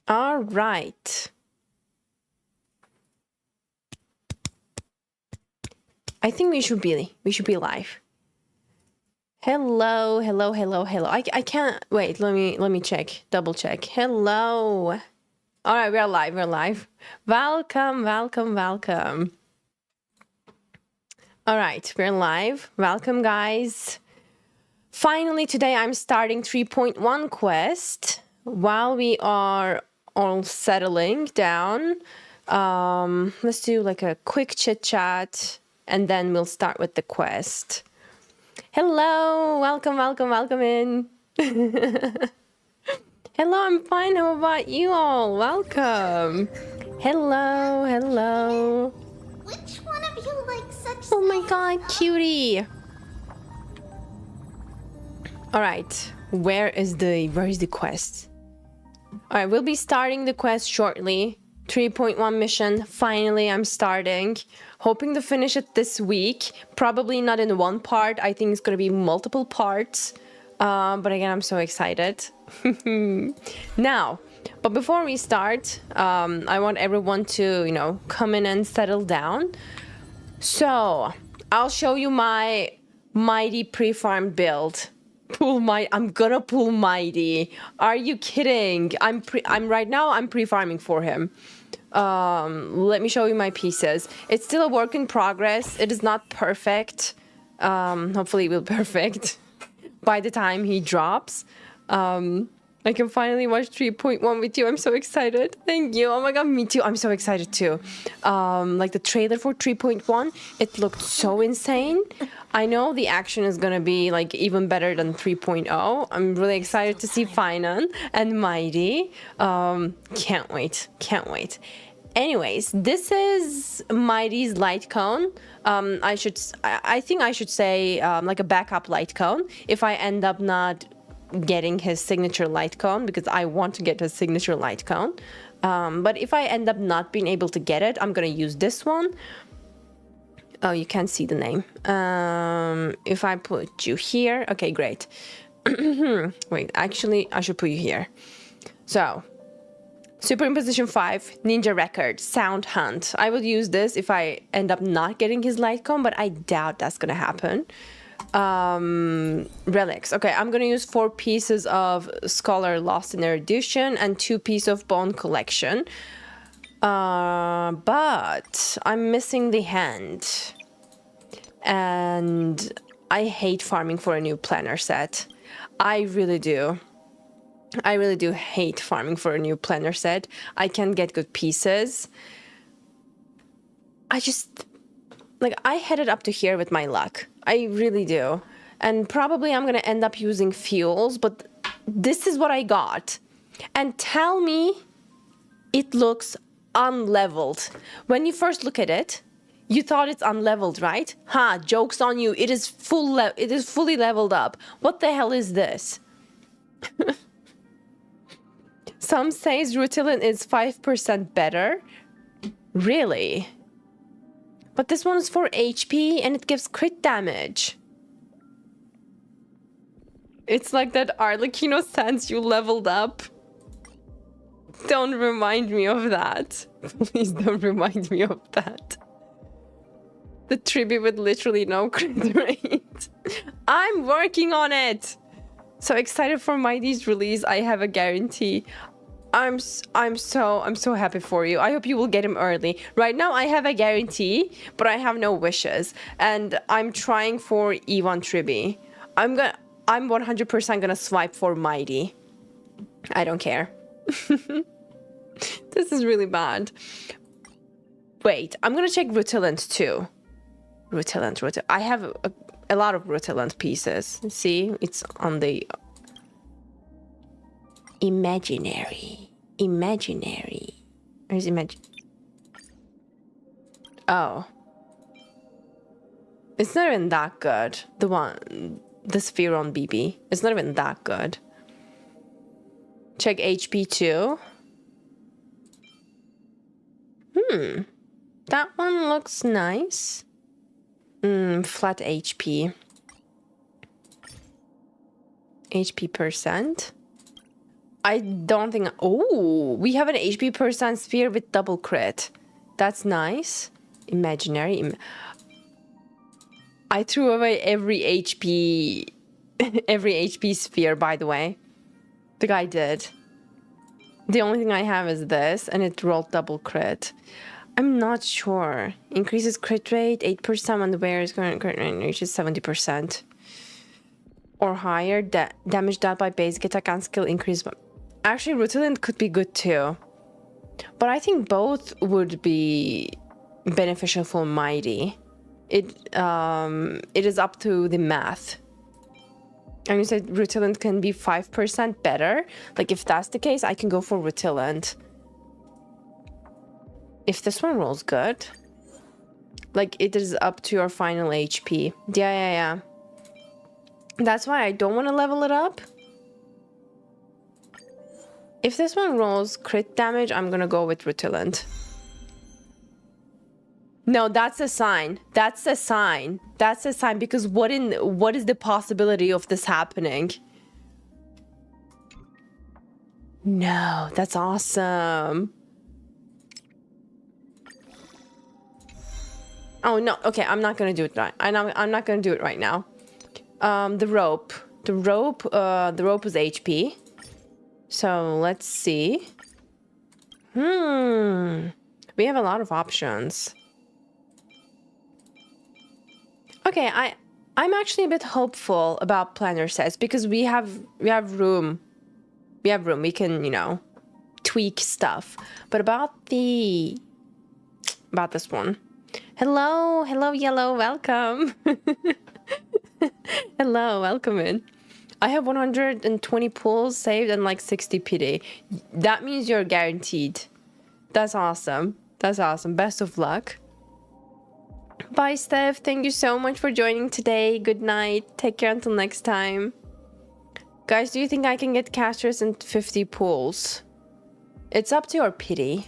All right. I think we should be live. Hello. I can't wait. Let me check. Double check. Hello. All right, we're live. Welcome. All right, we're live. Welcome, guys. Finally, today I'm starting 3.1 quest while we are all settling down. Let's do like a quick chit chat and then we'll start with the quest. Hello, welcome in. Hello, I'm fine. How about you all? Welcome. Hello. Which one of you likes such Oh my god, cutie. All right, where is the quest? All right, we'll be starting the quest shortly. 3.1 mission. Finally, I'm starting. Hoping to finish it this week. Probably not in one part. I think it's gonna be multiple parts. But again, I'm so excited. Now, but before we start, I want everyone to, come in and settle down. So, I'll show you my Mydei pre-farmed build. I'm gonna pull Mydei. Are you kidding? I'm pre-farming for him. Let me show you my pieces. It's still a work in progress. It is not perfect. Hopefully it will be perfect by the time he drops. I can finally watch 3.1 with you. I'm so excited. Thank you. Oh my god, me too. I'm so excited too. Like the trailer for 3.1, it looked so insane. I know the action is gonna be like even better than 3.0. I'm really excited to see Finan and Mydei. Can't wait. Anyways, this is Mydei's light cone. I think I should say like a backup light cone if I end up not getting his signature light cone, because I want to get his signature light cone. But if I end up not being able to get it, I'm gonna use this one. Oh, you can't see the name. If I put you here, okay, great. Wait, actually, I should put you here. So, Superimposition 5, Ninja Record, Sound Hunt. I will use this if I end up not getting his light cone, but I doubt that's gonna happen. Relics. Okay, I'm gonna use 4 pieces of Scholar Lost in Erudition and 2 pieces of Bone Collection. But I'm missing the hand. And I hate farming for a new planner set. I really do hate farming for a new planner set. I can get good pieces. I headed up to here with my luck. I really do. And probably I'm gonna end up using fuels, but this is what I got. And tell me it looks unleveled. When you first look at it, you thought it's unleveled, right? Joke's on you. It is fully leveled up. What the hell is this? Some says Rutilin is 5% better. Really? But this one is for HP and it gives crit damage. It's like that Arlecchino sense you leveled up. Don't remind me of that. Please don't remind me of that. The tribute with literally no crit rate. I'm working on it. So excited for Mydei's release. I have a guarantee. I'm so happy for you. I hope you will get him early. Right now I have a guarantee, but I have no wishes. And I'm trying for Ivan Tribi. I'm 100% gonna swipe for Mydei. I don't care. This is really bad. Wait, I'm gonna check Rutilant too. Rutilant. I have a lot of Rutilant pieces. See, it's on the imaginary. Where's imagine? Oh, it's not even that good. The sphere on BB. It's not even that good. Check HP too. That one looks nice. Flat HP. HP percent. I don't think... Oh, we have an HP percent sphere with double crit. That's nice. Imaginary. I threw away every HP... every HP sphere, by the way. The guy did. The only thing I have is this, and it rolled double crit. I'm not sure. Increases crit rate 8% when the wearer's current crit rate reaches 70%. Or higher. Damage dealt by basic attack and skill increase. Actually, Rutilant could be good too. But I think both would be beneficial for Mydei. It is up to the math. And you said Rutilant can be 5% better. Like, if that's the case, I can go for Rutilant. If this one rolls good. Like, it is up to your final HP. Yeah. That's why I don't want to level it up. If this one rolls crit damage, I'm gonna go with Rutilant. No, that's a sign. That's a sign. That's a sign, because what is the possibility of this happening? No, that's awesome. Oh no, okay, I'm not gonna do it right. I'm not gonna do it right now. The rope is HP. So let's see. We have a lot of options. Okay, I'm actually a bit hopeful about planner sets because we have room. We have room. We can, you know, tweak stuff. But about this one. Hello, yellow, welcome. Hello, welcome in. I have 120 pulls saved and like 60 PD. That means you're guaranteed. That's awesome. That's awesome. Best of luck. Bye, Steph. Thank you so much for joining today. Good night. Take care until next time. Guys, do you think I can get casters and 50 pulls? It's up to your pity.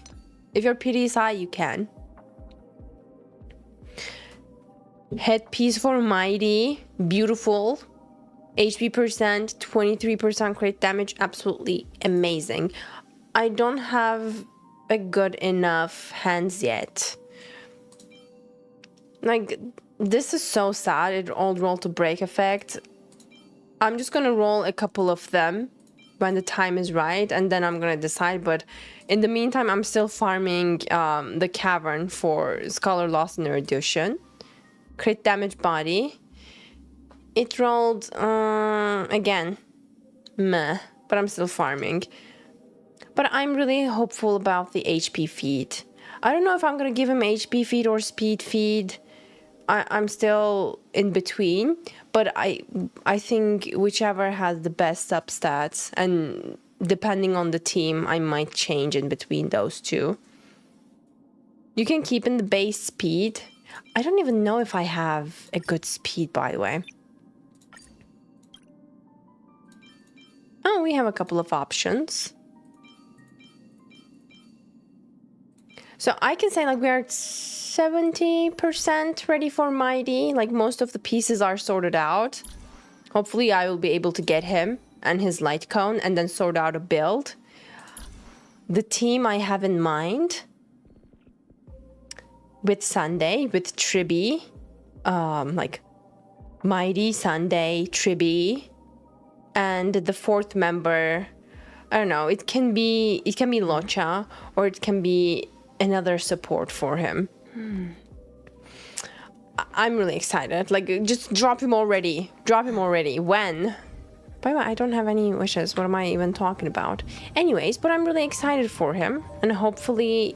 If your pity is high, you can. Headpiece for Mydei. Beautiful. HP percent, 23% crit damage. Absolutely amazing. I don't have a good enough hands yet. Like, this is so sad. It all rolled to break effect. I'm just gonna roll a couple of them when the time is right, and then I'm gonna decide. But in the meantime, I'm still farming the cavern for Scholar Lost in Erudition. Crit damage body. It rolled again. Meh. But I'm still farming. But I'm really hopeful about the HP feed. I don't know if I'm gonna give him HP feed or speed feed. I'm still in between, but I think whichever has the best substats, and depending on the team, I might change in between those two. You can keep in the base speed. I don't even know if I have a good speed, by the way. Oh, we have a couple of options. So I can say like we are at 70% ready for Mydei. Like most of the pieces are sorted out. Hopefully I will be able to get him and his light cone and then sort out a build. The team I have in mind with Sunday, with Tribi, like Mydei, Sunday, Tribi, and the fourth member, I don't know, it can be Locha, or it can be another support for him. I'm really excited. Like, just drop him already. Drop him already. When? By the way, I don't have any wishes. What am I even talking about? Anyways, but I'm really excited for him. And hopefully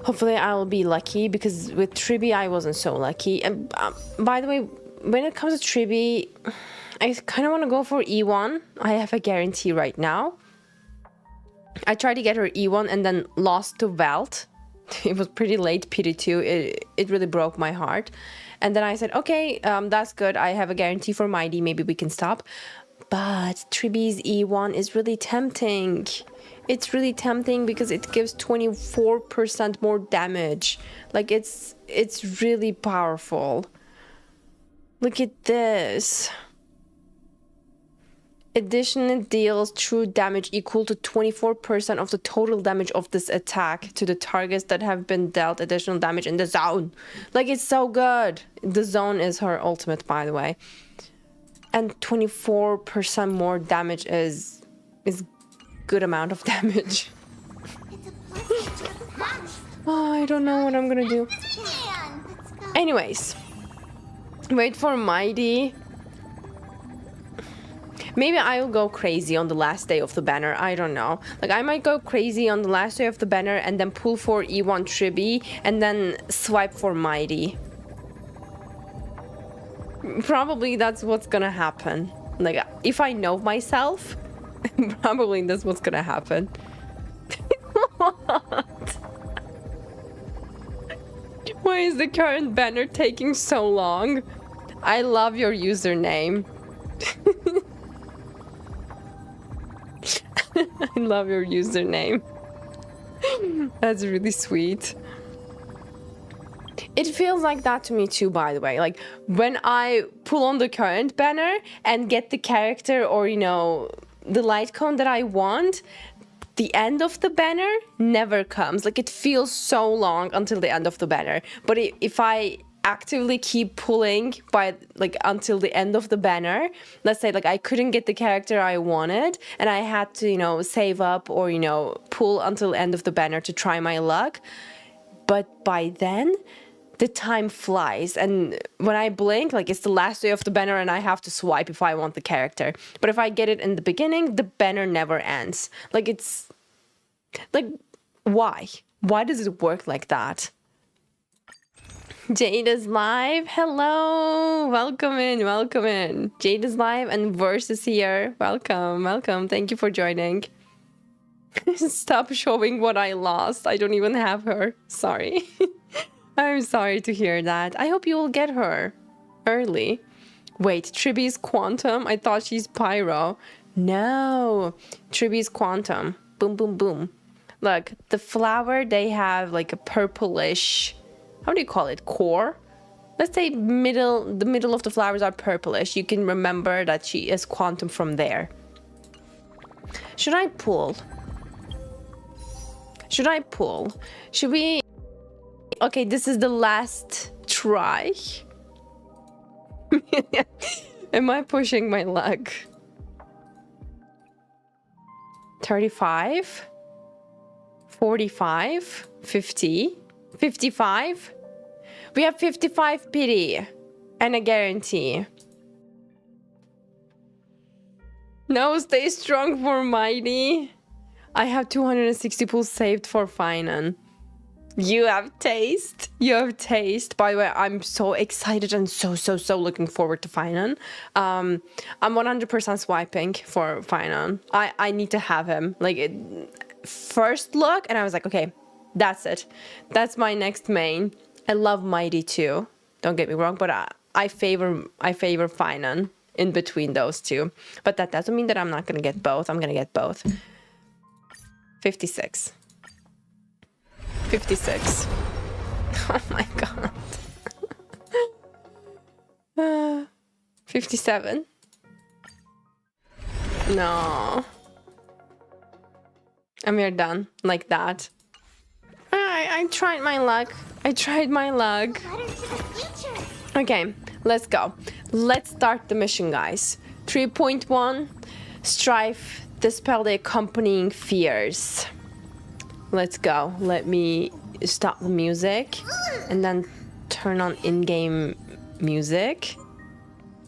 I'll be lucky, because with Tribi, I wasn't so lucky. And by the way, when it comes to Tribi, I kind of want to go for E1. I have a guarantee right now. I tried to get her E1 and then lost to Velt. It was pretty late, PD2. It really broke my heart. And then I said, okay, that's good. I have a guarantee for Mydei. Maybe we can stop. But Tribi's E1 is really tempting. It's really tempting because it gives 24% more damage. Like, it's really powerful. Look at this. Additionally, deals true damage equal to 24% of the total damage of this attack to the targets that have been dealt additional damage in the zone. Like, it's so good. The zone is her ultimate, by the way. And 24% more damage is good amount of damage. Oh, I don't know what I'm gonna do. Anyways, wait for Mydei. Maybe I'll go crazy on the last day of the banner. I don't know. Like, I might go crazy on the last day of the banner and then pull for E1 Tribi and then swipe for Mydei. Probably that's what's gonna happen. Like, if I know myself, probably that's what's gonna happen. What? Why is the current banner taking so long? I love your username. I love your username. That's really sweet. It feels like that to me too, by the way. Like, when I pull on the current banner and get the character or, you know, the light cone that I want, the end of the banner never comes. Like, it feels so long until the end of the banner. But if I actively keep pulling by, like, until the end of the banner, let's say, like, I couldn't get the character I wanted and I had to, you know, save up or, you know, pull until the end of the banner to try my luck. But by then, the time flies, and when I blink, like, it's the last day of the banner and I have to swipe if I want the character. But if I get it in the beginning, the banner never ends. Like, it's... like, why? Why does it work like that? Jade is live. Hello. Welcome in. Welcome in. Jade is live and Verse is here. Welcome. Welcome. Thank you for joining. Stop showing what I lost. I don't even have her. Sorry. I'm sorry to hear that. I hope you will get her early. Wait, Tribi's Quantum? I thought she's Pyro. No, Tribi's Quantum. Boom, boom, boom. Look, the flower, they have like a purplish, how do you call it? Core? Let's say the middle of the flowers are purplish. You can remember that she is Quantum from there. Should I pull? Should I pull? Should we... Okay, this is the last try. Am I pushing my luck? 35, 45, 50, 55. We have 55 pity and a guarantee. No, stay strong for Mydei. I have 260 pulls saved for Finan. You have taste. You have taste. By the way, I'm so excited and so looking forward to Finan. I'm 100% swiping for Finan. I need to have him. Like, first look, and I was like, okay, that's it. That's my next main. I love Mydei too. Don't get me wrong, but I favor Finan in between those two. But that doesn't mean that I'm not gonna get both. I'm gonna get both. 56. 56. Oh my god. 57. No. And we're done. Like that. I tried my luck. I tried my luck. Okay, let's go. Let's start the mission, guys. 3.1. Strife. Dispel the accompanying fears. Let's go. Let me stop the music and then turn on in-game music.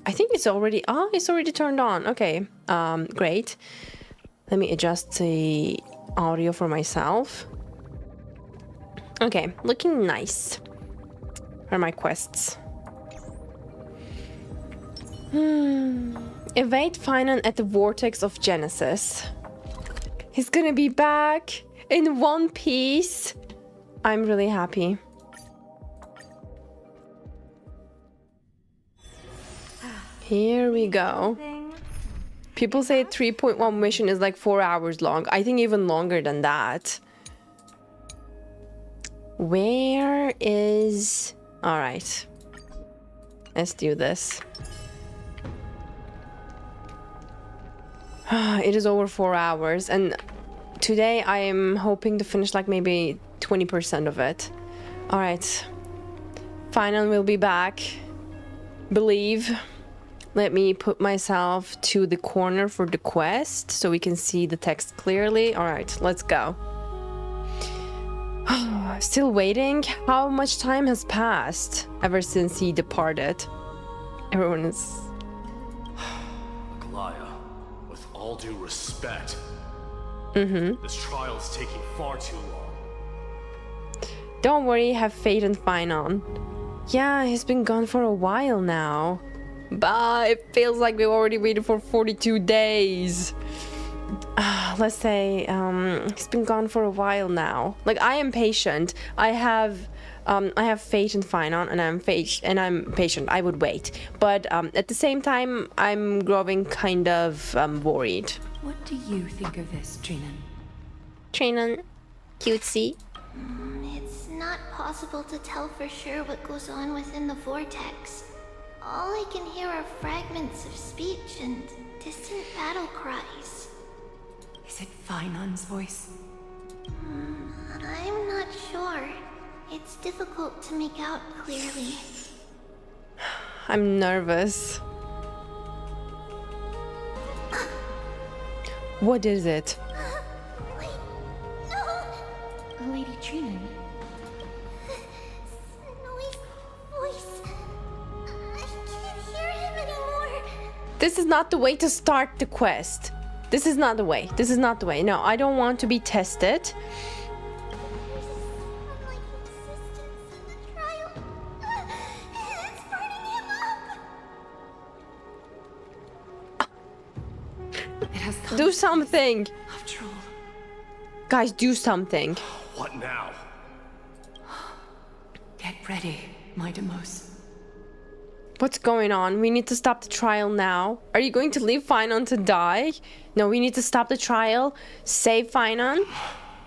I think it's already... Oh, it's already turned on. Okay, great. Let me adjust the audio for myself. Okay, looking nice. Where are my quests? Evade Finan at the Vortex of Genesis. He's gonna be back in one piece. I'm really happy. Here we go. People say 3.1 mission is like 4 hours long. I think even longer than that. Where is... All right. Let's do this. It is over 4 hours, and today I am hoping to finish like maybe 20% of it. All right. Final will be back. Believe. Let me put myself to the corner for the quest so we can see the text clearly. All right, let's go. Still waiting? How much time has passed ever since he departed? Everyone is... Aglaya, with all due respect, this trial is taking far too long. Don't worry, have faith in Finon. Yeah, he's been gone for a while now. But it feels like we already waited for 42 days. Let's say he's been gone for a while now. Like, I am patient. I have faith in Finon, and I'm patient. I would wait. But at the same time, I'm growing kind of worried. What do you think of this, Trinan? Trinan, cutesy. It's not possible to tell for sure what goes on within the vortex. All I can hear are fragments of speech and distant battle cries. Is it Finon's voice? I'm not sure. It's difficult to make out clearly. I'm nervous. What is it? Wait, no! Lady Trinan. Snowy's voice. I can't hear him anymore. This is not the way to start the quest. This is not the way. This is not the way. No, I don't want to be tested. There's unlike existence in the trial. It's burning him up. It has come. Do something. After all. Guys, do something. What now? Get ready, Mydei. What's going on? We need to stop the trial now. Are you going to leave Finon to die? No, we need to stop the trial. Save Finon.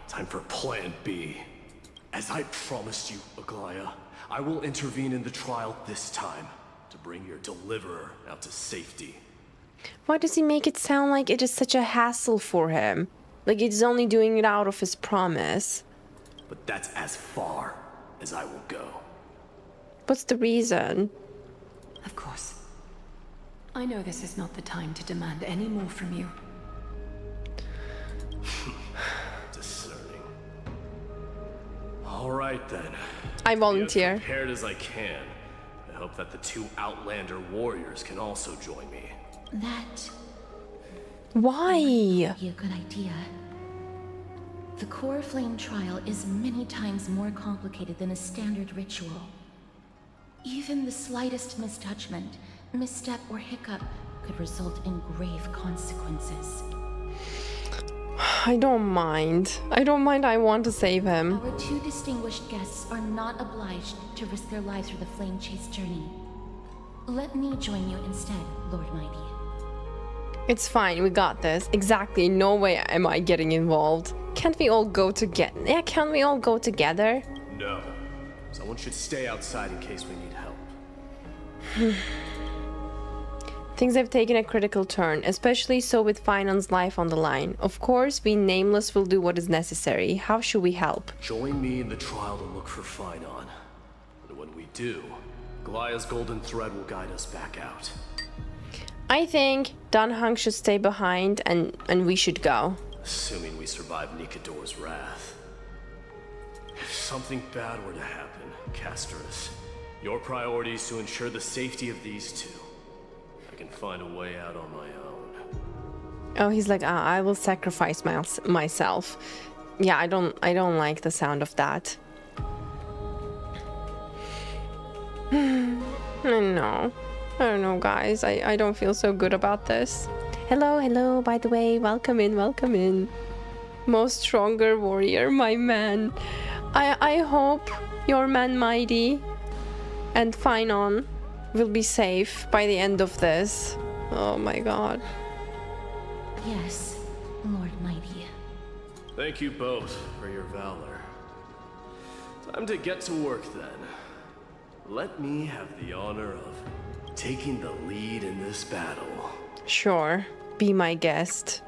Time for Plan B. As I promised you, Aglaya, I will intervene in the trial this time to bring your deliverer out to safety. Why does he make it sound like it is such a hassle for him? Like he's only doing it out of his promise. But that's as far as I will go. What's the reason? Of course. I know this is not the time to demand any more from you. Discerning. All right then. I Be volunteer. as prepared as I can. I hope that the two Outlander warriors can also join me. That Why? would be a good idea. The core flame trial is many times more complicated than a standard ritual. Even the slightest misjudgment, misstep, or hiccup could result in grave consequences. I don't mind. I don't mind. I want to save him. Our two distinguished guests are not obliged to risk their lives for the flame chase journey. Let me join you instead, Lord Mydei. It's fine. We got this. Exactly. No way am I getting involved. Can't we all go together? Yeah, can't we all go together? No. Someone should stay outside in case we need help. Things have taken a critical turn, especially so with Finon's life on the line. Of course, we Nameless will do what is necessary. How should we help? Join me in the trial to look for Finon. And when we do, Aglaya's golden thread will guide us back out. I think Dunhung should stay behind and we should go. Assuming we survive Nikador's wrath. If something bad were to happen, Casterus, your priority is to ensure the safety of these two. I can find a way out on my own. Oh, he's like, I will sacrifice myself. Yeah, I don't like the sound of that. I don't know, guys. I don't feel so good about this. Hello, by the way. Welcome in. Most stronger warrior, my man. I hope your man Mydei and Finon will be safe by the end of this. Oh my god. Yes, Lord Mydei. Thank you both for your valor. Time to get to work then. Let me have the honor of taking the lead in this battle. Sure. be my guest.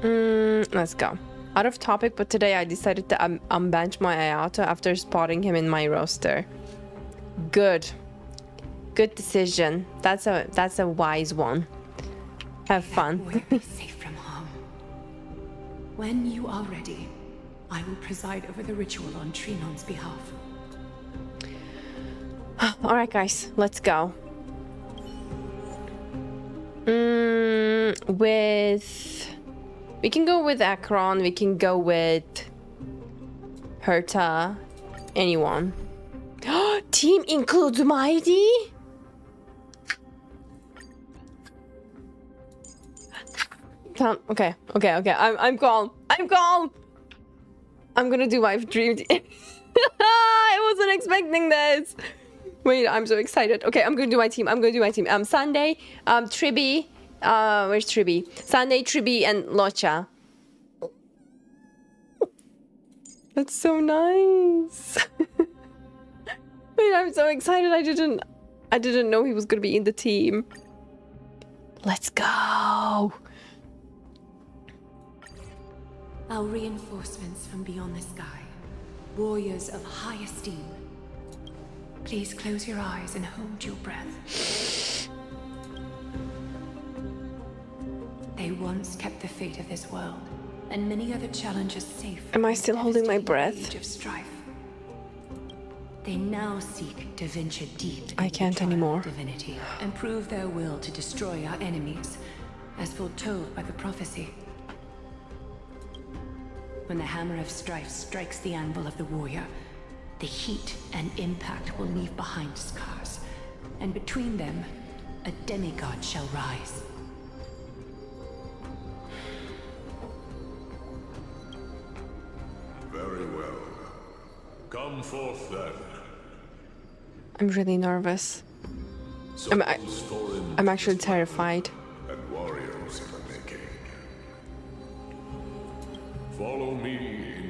Let's go. Out of topic, but today I decided to unbench my Ayato after spotting him in my roster. Good decision. That's a wise one. Have fun. We're safe from harm. When you are ready, I will preside over the ritual on Trinon's behalf. All right, guys, let's go. We can go with Akron. We can go with Herta. Anyone. Team includes Mydei? Okay. I'm calm. I'm gonna do my dream. I wasn't expecting this. Wait, I'm so excited. Okay, I'm gonna do my team. Sunday, Tribi. Where's Tribi? Sunday, Tribi, and Locha. That's so nice. Wait, I'm so excited. I didn't know he was gonna be in the team. Let's go. Our reinforcements from beyond the sky, warriors of high esteem. Please close your eyes and hold your breath. They once kept the fate of this world and many other challenges safe. Am I still holding my breath? Age of strife. They now seek to venture deep. I can't anymore. Divinity and prove their will to destroy our enemies, as foretold by the prophecy. When the hammer of strife strikes the anvil of the warrior, the heat and impact will leave behind scars, and between them, a demigod shall rise. Very well. Come forth then. I'm really nervous. I'm actually terrified. And warriors in the making. Follow me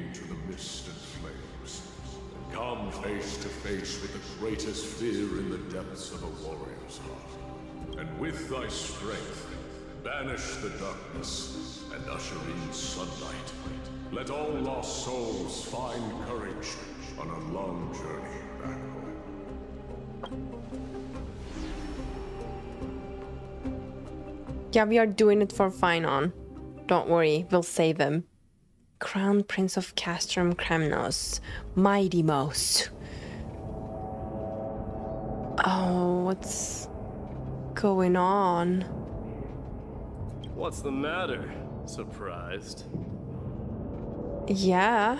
into the mist and flames, and come face to face with the greatest fear in the depths of a warrior's heart. And with thy strength, banish the darkness and usher in sunlight. Let all lost souls find courage on a long journey back home. Yeah, we are doing it for Finon. Don't worry, we'll save him. Crown Prince of Castrum Kremnos. Mydei. Oh, what's going on? What's the matter? Surprised? Yeah.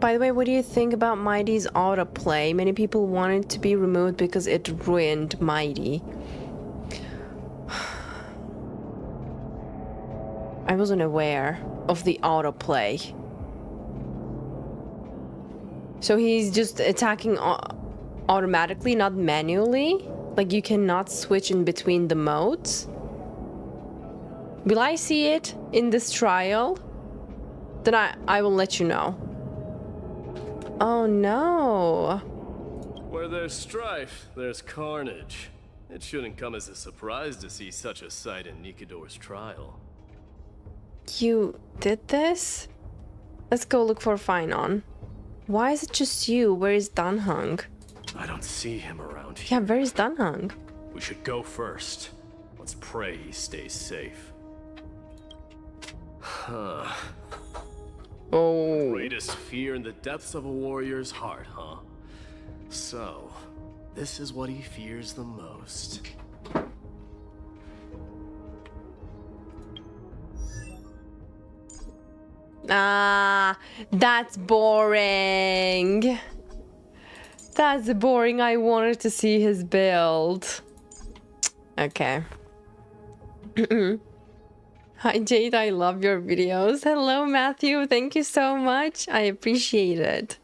By the way, what do you think about Mydei's autoplay? Many people want it to be removed because it ruined Mydei. I wasn't aware of the autoplay. So he's just attacking automatically, not manually? Like you cannot switch in between the modes? Will I see it in this trial? Then I will let you know. Oh no. Where there's strife, there's carnage. It shouldn't come as a surprise to see such a sight in Nikidor's trial. You did this? Let's go look for Finon. Why is it just you? Where is Danhung? I don't see him around here. Yeah, where is Danhung? We should go first. Let's pray he stays safe. Huh. Oh. Greatest fear in the depths of a warrior's heart, huh? So, this is what he fears the most. Ah, that's boring. That's boring. I wanted to see his build. Okay. Hi Jade, I love your videos. Hello Matthew, thank you so much. I appreciate it.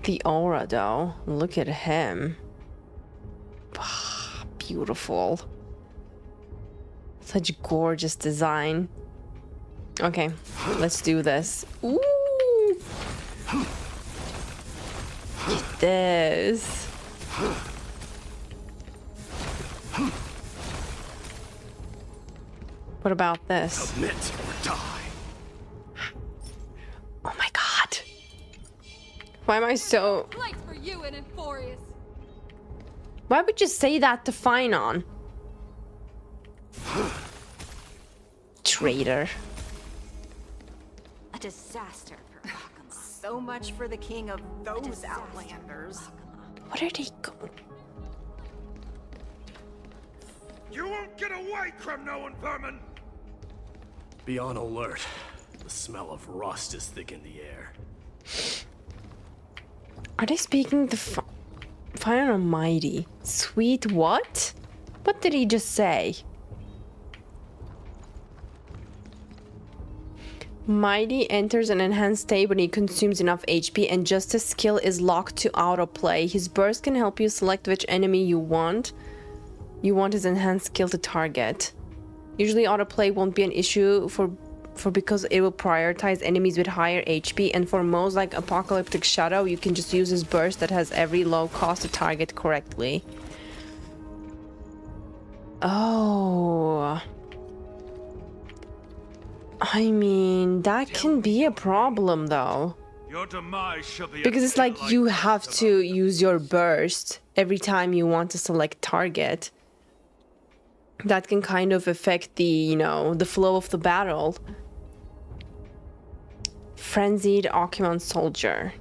The aura though, look at him. Beautiful. Such gorgeous design. Okay, let's do this. Ooh, at this. What about this? Submit or die. Oh my god. Why am I so... Place for you and Amphoreus. Why would you say that to Finon? Traitor. A disaster for Akama. So much for the king of those outlanders. What are they going? You won't get away, Kremnoan vermin! Be on alert. The smell of rust is thick in the air. Are they speaking the Finon or Mydei? Sweet what? What did he just say? Mydei enters an enhanced state when he consumes enough HP and Justice skill is locked to autoplay. His burst can help you select which enemy you want. You want his enhanced skill to target. Usually autoplay won't be an issue for because it will prioritize enemies with higher HP, and for most like Apocalyptic Shadow you can just use his burst that has every low cost to target correctly. Oh. I mean, that can be a problem though. Your demise shall be Because it's like you have to use your burst every time you want to select target. That can kind of affect the, you know, the flow of the battle. Frenzied Occupant Soldier.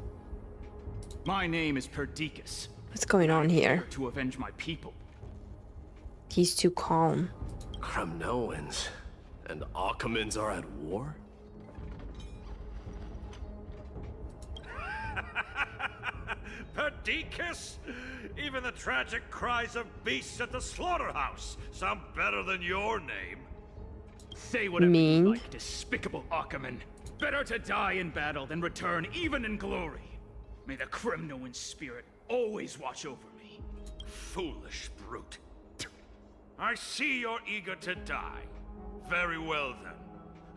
My name is Perdiccas. What's going on here? To avenge my people. He's too calm. Kremnoans and Akamans are at war? Perdiccas? Even the tragic cries of beasts at the slaughterhouse sound better than your name. Say whatever Mean. you like, despicable Achaman. Better to die in battle than return even in glory. May the Kremnoan spirit always watch over me. Foolish brute. I see you're eager to die. Very well then.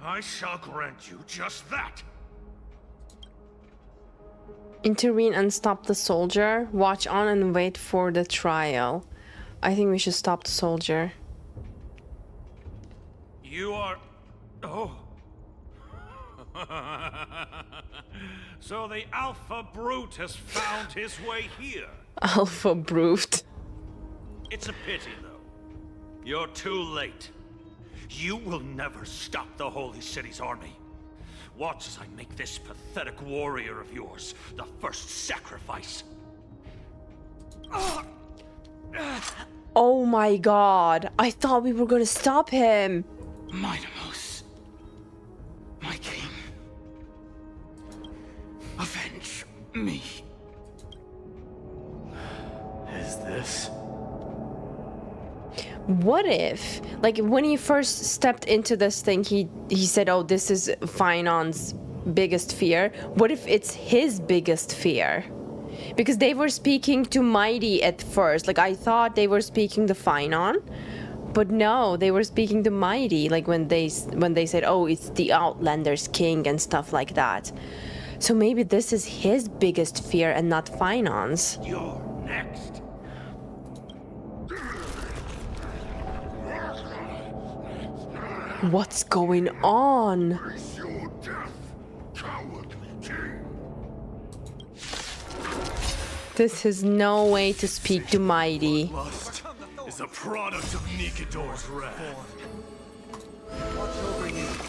I shall grant you just that. Intervene and stop the soldier. Watch on and wait for the trial. I think we should stop the soldier. You are... Oh. So the Alpha Brute has found his way here. Alpha Brute. It's a pity, though. You're too late. You will never stop the Holy City's army. Watch as I make this pathetic warrior of yours the first sacrifice. Oh my god. I thought we were gonna stop him. Mydei, my king. Avenge me. Is this? What if, like, when he first stepped into this thing, he said, oh, this is Finon's biggest fear. What if it's his biggest fear? Because they were speaking to Mydei at first. Like, I thought they were speaking to Finon, but no, they were speaking to Mydei. Like, when they said, oh, it's the Outlander's king and stuff like that. So maybe this is his biggest fear and not Finon's. You're next. What's going on? Face your death, cowardly king. This is no way to speak to Mydei. Lust is a product of Nikador's wrath.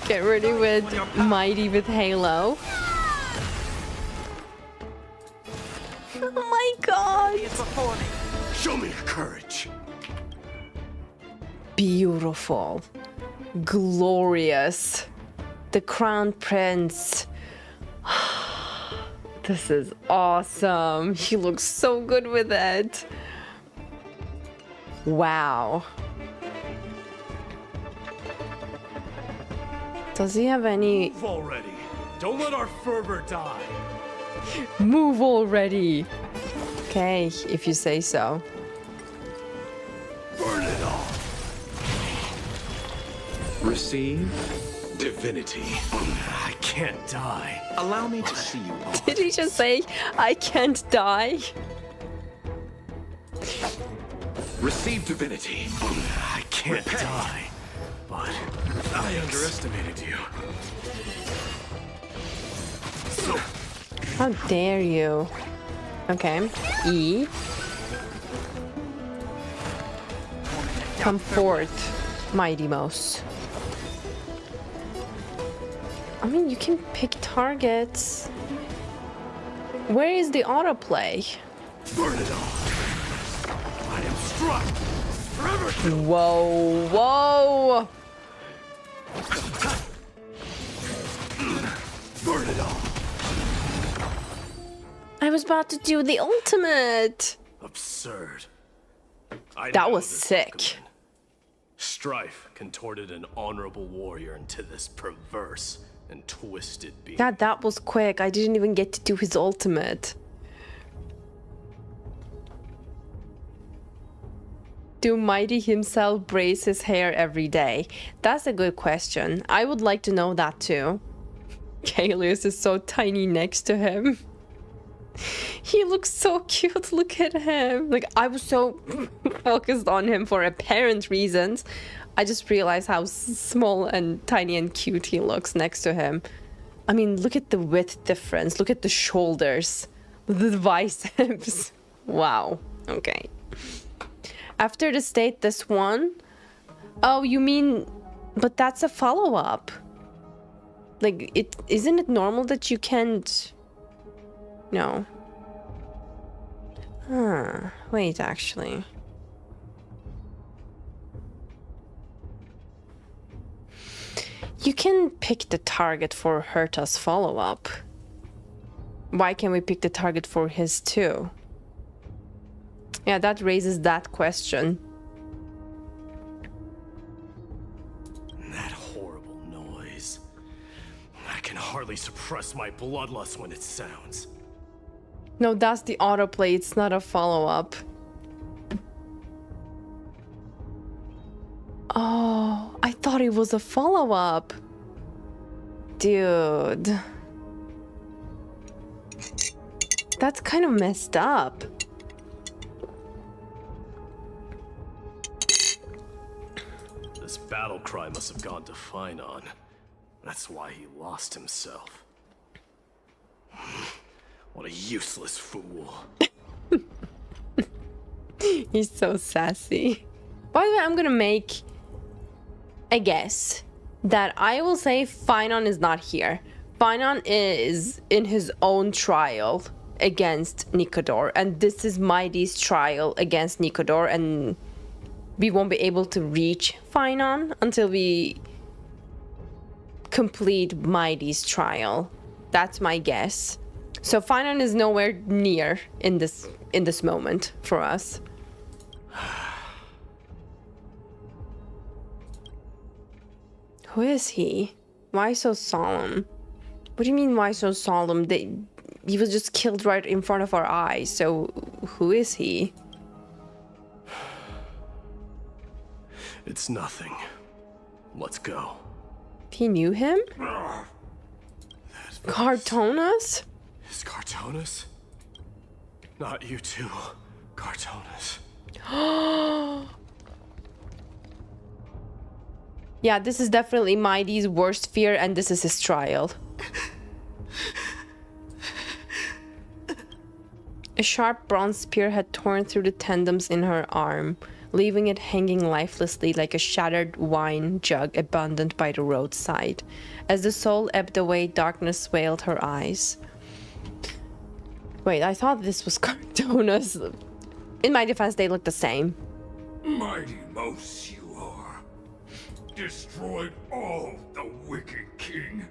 Get ready with Mydei with Halo. Oh my god! Show me your courage. Beautiful. Glorious. The Crown Prince. This is awesome. He looks so good with it. Wow. Does he have any... Move already. Don't let our fervor die. Move already. Okay, if you say so. Burn it all. Receive divinity. I can't die. Allow me to see you off. Did he just say, I can't die? Receive divinity. I can't die. But I underestimated you. How dare you? Okay. E. Come forth, Mighty Mouse. I mean, you can pick targets. Where is the autoplay? Burn it all. I am struck. Forever. Whoa, whoa! Burn it all. I was about to do the ultimate. Absurd. I That know was this sick. Aquaman. Strife contorted an honorable warrior into this perverse and twisted being. God, that was quick. I didn't even get to do his ultimate. Do Mighty himself braise his hair every day? That's a good question. I would like to know that too. Kalius is so tiny next to him. He looks so cute. Look at him. Like, I was so focused on him for apparent reasons. I just realized how small and tiny and cute he looks next to him. I mean, look at the width difference. Look at the shoulders. The biceps. Wow. Okay. After the state, this one. Oh, you mean... But that's a follow-up. Like, isn't it normal that you can't... No. Huh. Wait, actually. You can pick the target for Herta's follow-up. Why can't we pick the target for his too? Yeah, that raises that question. That horrible noise. I can hardly suppress my bloodlust when it sounds. No, that's the autoplay. It's not a follow-up. Oh, I thought it was a follow-up. Dude. That's kind of messed up. This battle cry must have gone to Finon. That's why he lost himself. What a useless fool. He's so sassy. By the way, I'm gonna make a guess that I will say Finon is not here. Finon is in his own trial against Nikodor, and this is Mydei's trial against Nikodor, and we won't be able to reach Finon until we complete Mydei's trial. That's my guess. So Finon is nowhere near in this moment for us. Who is he? Why so solemn? What do you mean, why so solemn? He was just killed right in front of our eyes, so who is he? It's nothing. Let's go. He knew him? Cartonas? Is Cartonas? Not you too, Cartonas. Yeah, this is definitely Mydei's worst fear, and this is his trial. A sharp bronze spear had torn through the tendons in her arm, leaving it hanging lifelessly like a shattered wine jug abandoned by the roadside. As the soul ebbed away, darkness veiled her eyes. Wait, I thought this was Cartonas. In my defense, they look the same. Mighty Mouse you are. Destroyed all the wicked king.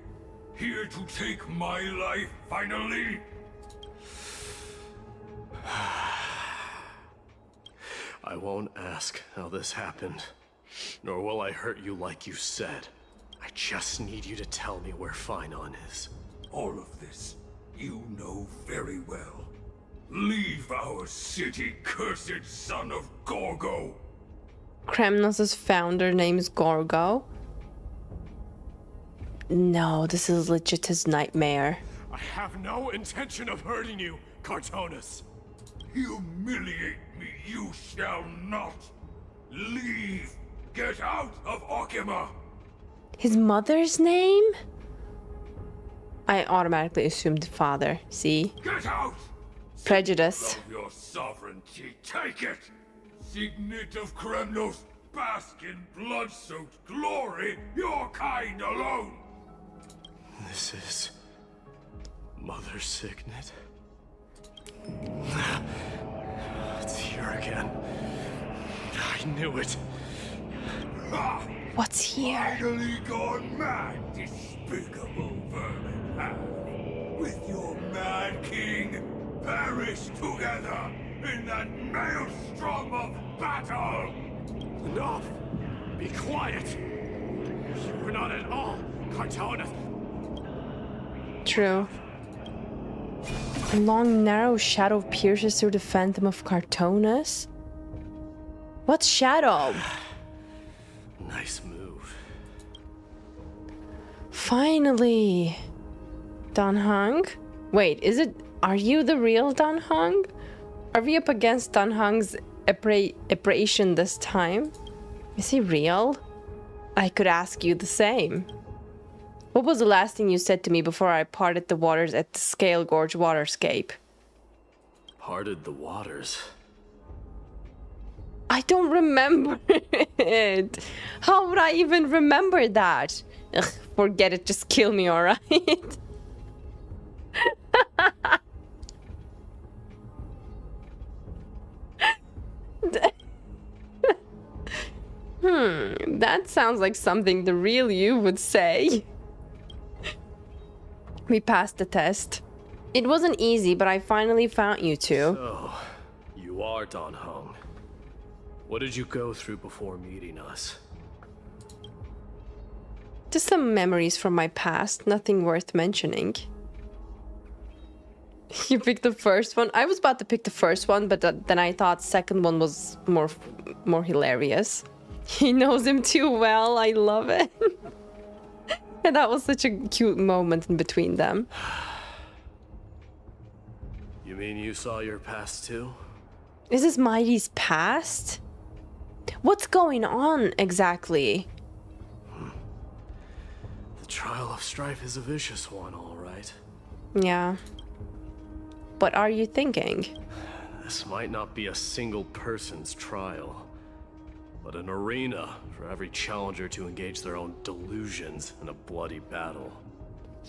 Here to take my life finally. I won't ask how this happened, nor will I hurt you like you said. I just need you to tell me where Finon is. All of this you know very well. Leave our city, cursed son of Gorgo. Kremnos' founder name is Gorgo. no, this is legit his nightmare. I have no intention of hurting you, Cartonus. Humiliate me you shall not. Leave. Get out of Okima. His mother's name? I automatically assumed father. See? Get out. Prejudice. Of your sovereignty, take it. Signet of Kremnos, bask in blood-soaked glory, your kind alone. This is... Mother's signet? It's here again. I knew it. What's here? Finally gone mad, despicable vermin. With your mad king, perish together in that maelstrom of battle. Enough! Be quiet! You were not at all, Cartonus. True. A long, narrow shadow pierces through the phantom of Cartonus. What shadow? Nice move. Finally. Dan Heng? Wait, are you the real Dan Heng? Are we up against Dan Heng's apparition this time? Is he real? I could ask you the same. What was the last thing you said to me before I parted the waters at the Scale Gorge waterscape? Parted the waters. I don't remember it. How would I even remember that? Ugh, forget it, just kill me, alright? That sounds like something the real you would say. We passed the test. It wasn't easy, but I finally found you two. So, you are Dan Heng. What did you go through before meeting us? Just some memories from my past, nothing worth mentioning. You picked the first one? I was about to pick the first one, but then I thought second one was more hilarious. He knows him too well, I love it. And that was such a cute moment in between them. You mean you saw your past too? Is this Mydei's past? What's going on exactly? The trial of strife is a vicious one, all right. Yeah. What are you thinking? This might not be a single person's trial, but an arena for every challenger to engage their own delusions in a bloody battle.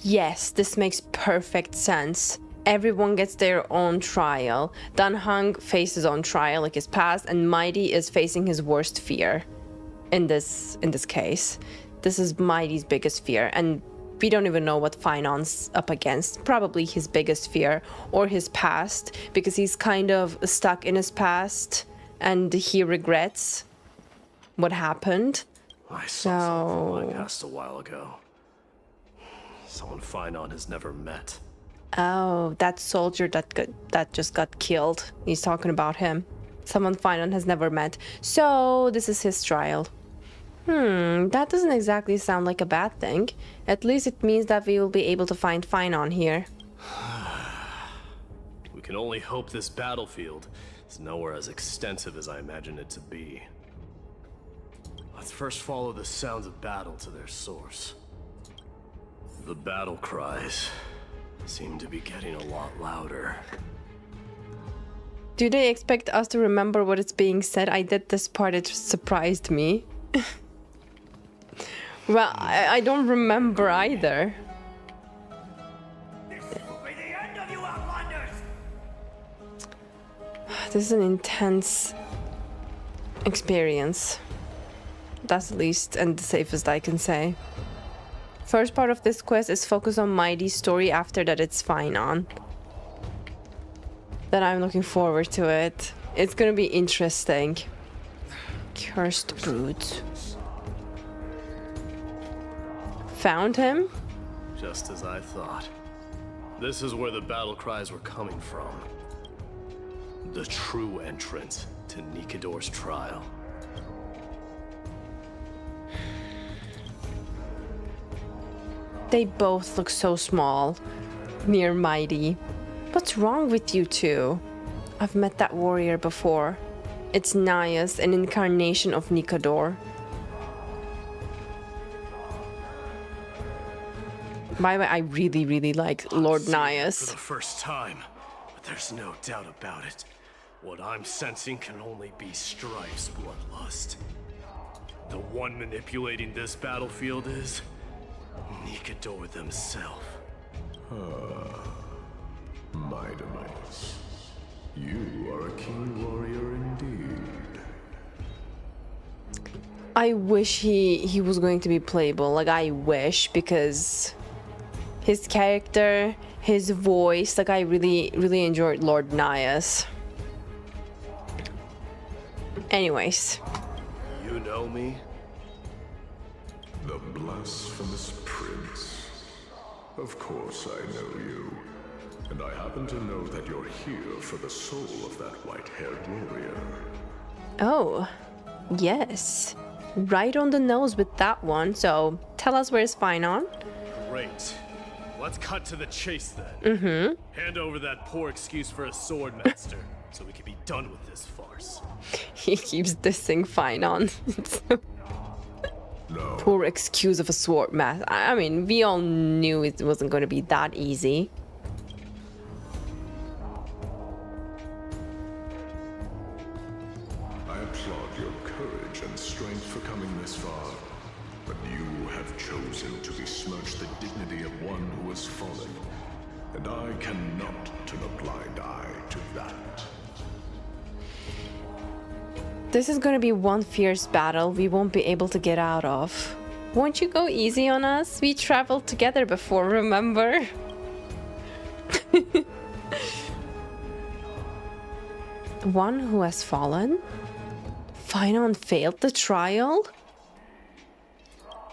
Yes, this makes perfect sense. Everyone gets their own trial. Dan Heng faces his own trial, like his past, and Mydei is facing his worst fear. In this case, this is Mydei's biggest fear, and we don't even know what Finon's up against. Probably his biggest fear or his past, because he's kind of stuck in his past, and he regrets what happened. I saw something from my past a while ago. Someone Finon has never met. Oh, that soldier that just got killed. He's talking about him. Someone Finon has never met. So this is his trial. That doesn't exactly sound like a bad thing. At least it means that we will be able to find Finon here. We can only hope this battlefield is nowhere as extensive as I imagine it to be. Let's first follow the sounds of battle to their source. The battle cries seem to be getting a lot louder. Do they expect us to remember what is being said? I did this part, it just surprised me. Well, I don't remember either. This will be the end of you outlanders! This is an intense experience. That's the least and the safest I can say. First part of this quest is focused on Mydei's story, after that it's Finon. Then I'm looking forward to it. It's gonna be interesting. Cursed brute. Found him? Just as I thought. This is where the battle cries were coming from. The true entrance to Nikador's trial. They both look so small near Mydei. What's wrong with you two? I've met that warrior before. It's Nias, an incarnation of Nikador. By the way, I really like Lord Nias. For the first time, but there's no doubt about it. What I'm sensing can only be Strife's bloodlust. The one manipulating this battlefield is Nikador themselves. Mydei, you are a king warrior indeed. I wish he was going to be playable. Like, I wish, because his character, his voice, like, I really enjoyed Lord Nias. Anyways. You know me? The blasphemous prince. Of course I know you. And I happen to know that you're here for the soul of that white-haired warrior. Oh, yes. Right on the nose with that one. So, tell us where's Finon. Great. Let's cut to the chase then. Hand over that poor excuse for a sword master, so we can be done with this farce. He keeps dissing Finon. No. Poor excuse of a sword master. I mean, we all knew it wasn't going to be that easy. I applaud your courage and strength for coming this far, but you have chosen to besmirch the dignity of one who has fallen, and I cannot turn a blind eye to that. This is going to be one fierce battle we won't be able to get out of. Won't you go easy on us? We traveled together before, remember? One who has fallen? Finon failed the trial?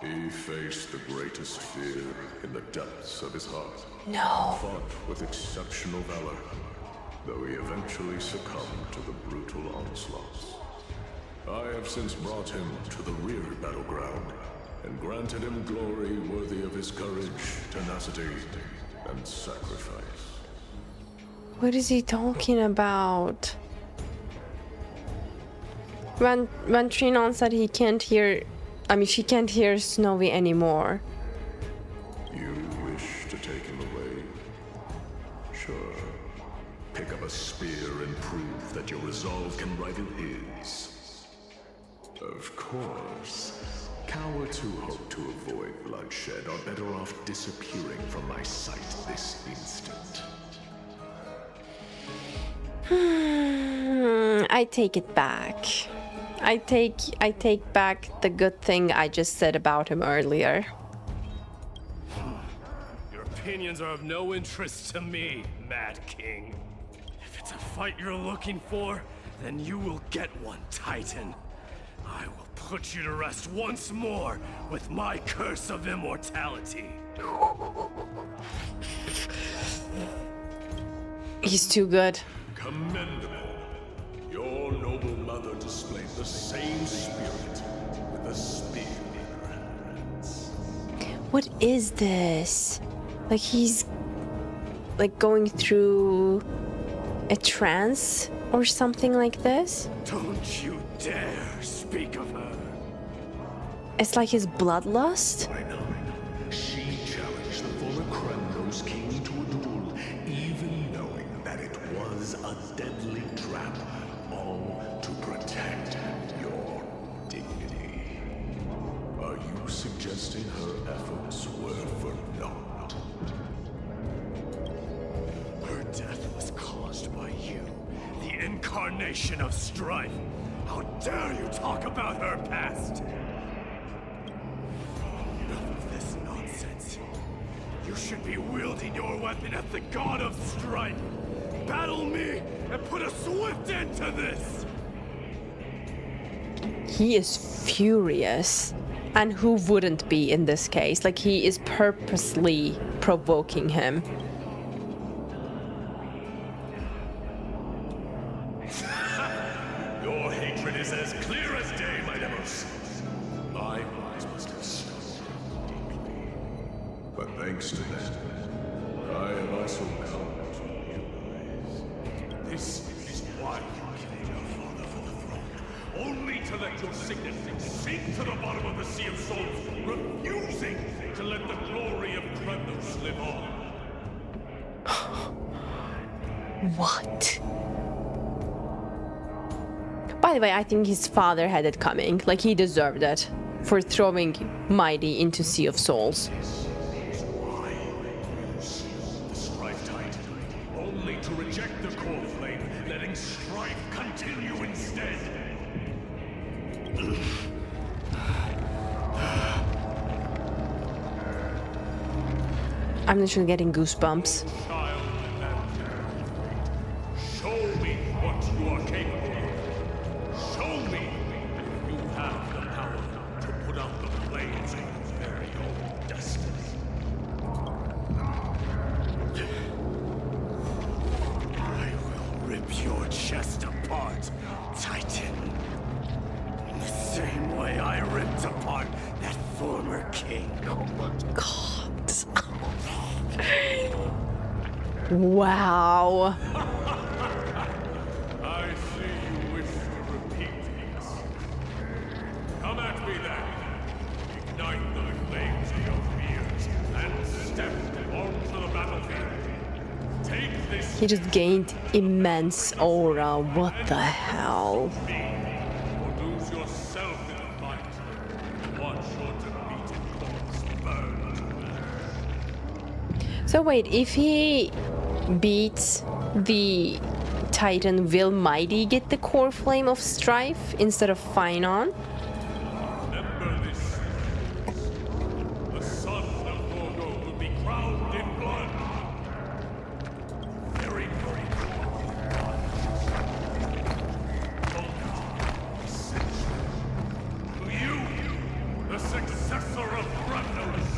He faced the greatest fear in the depths of his heart. No. Fought with exceptional valor, though he eventually succumbed to the brutal onslaughts. I have since brought him to the rear battleground and granted him glory worthy of his courage, tenacity, and sacrifice. What is he talking about? When Trinon said he can't hear, she can't hear Snowy anymore. You wish to take him away? Sure. Pick up a spear and prove that your resolve can rival his. Of course. Cowards who hope to avoid bloodshed are better off disappearing from my sight this instant. I take it back. I take back the good thing I just said about him earlier. Your opinions are of no interest to me, Mad King. If it's a fight you're looking for, then you will get one, Titan. I will put you to rest once more with my curse of immortality. He's too good. Commendable. Your noble mother displayed the same spirit with a spear in her hands. What is this? Like he's like going through a trance or something like this? Don't you dare speak of her. It's like his bloodlust? Why not? She challenged the former Kremnos king to a duel, even knowing that it was a deadly trap, all to protect your dignity. Are you suggesting her efforts were for naught? Her death was caused by you, the incarnation of strife. How dare you talk about her past? Enough of this nonsense. You should be wielding your weapon at the god of strife. Battle me and put a swift end to this! He is furious. And who wouldn't be in this case? Like, he is purposely provoking him. Your hatred is as clear as day, my Demos. My eyes must have stung deeply. But thanks to them, I have also come to realize this is why you killed your father for the throne. Only to let your signet sink to the bottom of the Sea of Souls, refusing to let the glory of Kremnos live on. What? By the way, I think his father had it coming. Like, he deserved it for throwing Mydei into Sea of Souls. This is why you sealed the Strife Titan, only to reject the core flame, letting strife continue instead. I'm literally getting goosebumps. Child in that care. Show me what you are capable of. Show me if you have the power to put out the flames of your very own destiny. I will rip your chest apart, Titan. In the same way I ripped apart that former king. Oh my god. Wow. I see you wish to repeat this. Come at me then. Ignite the flames of your fears and step onto the battlefield. Take this. He just gained immense aura. What the hell? Or lose yourself in the fight. Watch your defeated corpse burn to ash. So wait, if he beats the Titan, will Mydei get the core flame of Strife instead of Phynon? Remember this. The son of Gorgo will be crowned in blood. Very, very essential. To you, the successor of Kremnos.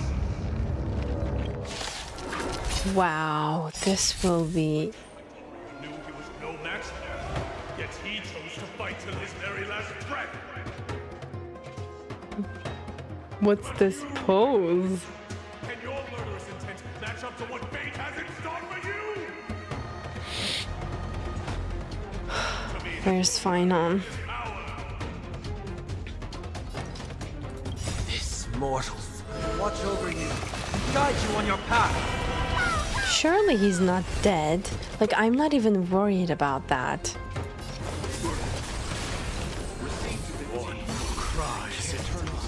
Wow, this will be... Knew he was no match, yet he chose to fight till his very last breath. What's this pose? Can your murderous intent match up to what fate has in store for you? Where's Phynon? This mortal watch over you, guide you on your path. Surely he's not dead. Like, I'm not even worried about that. One cries eternal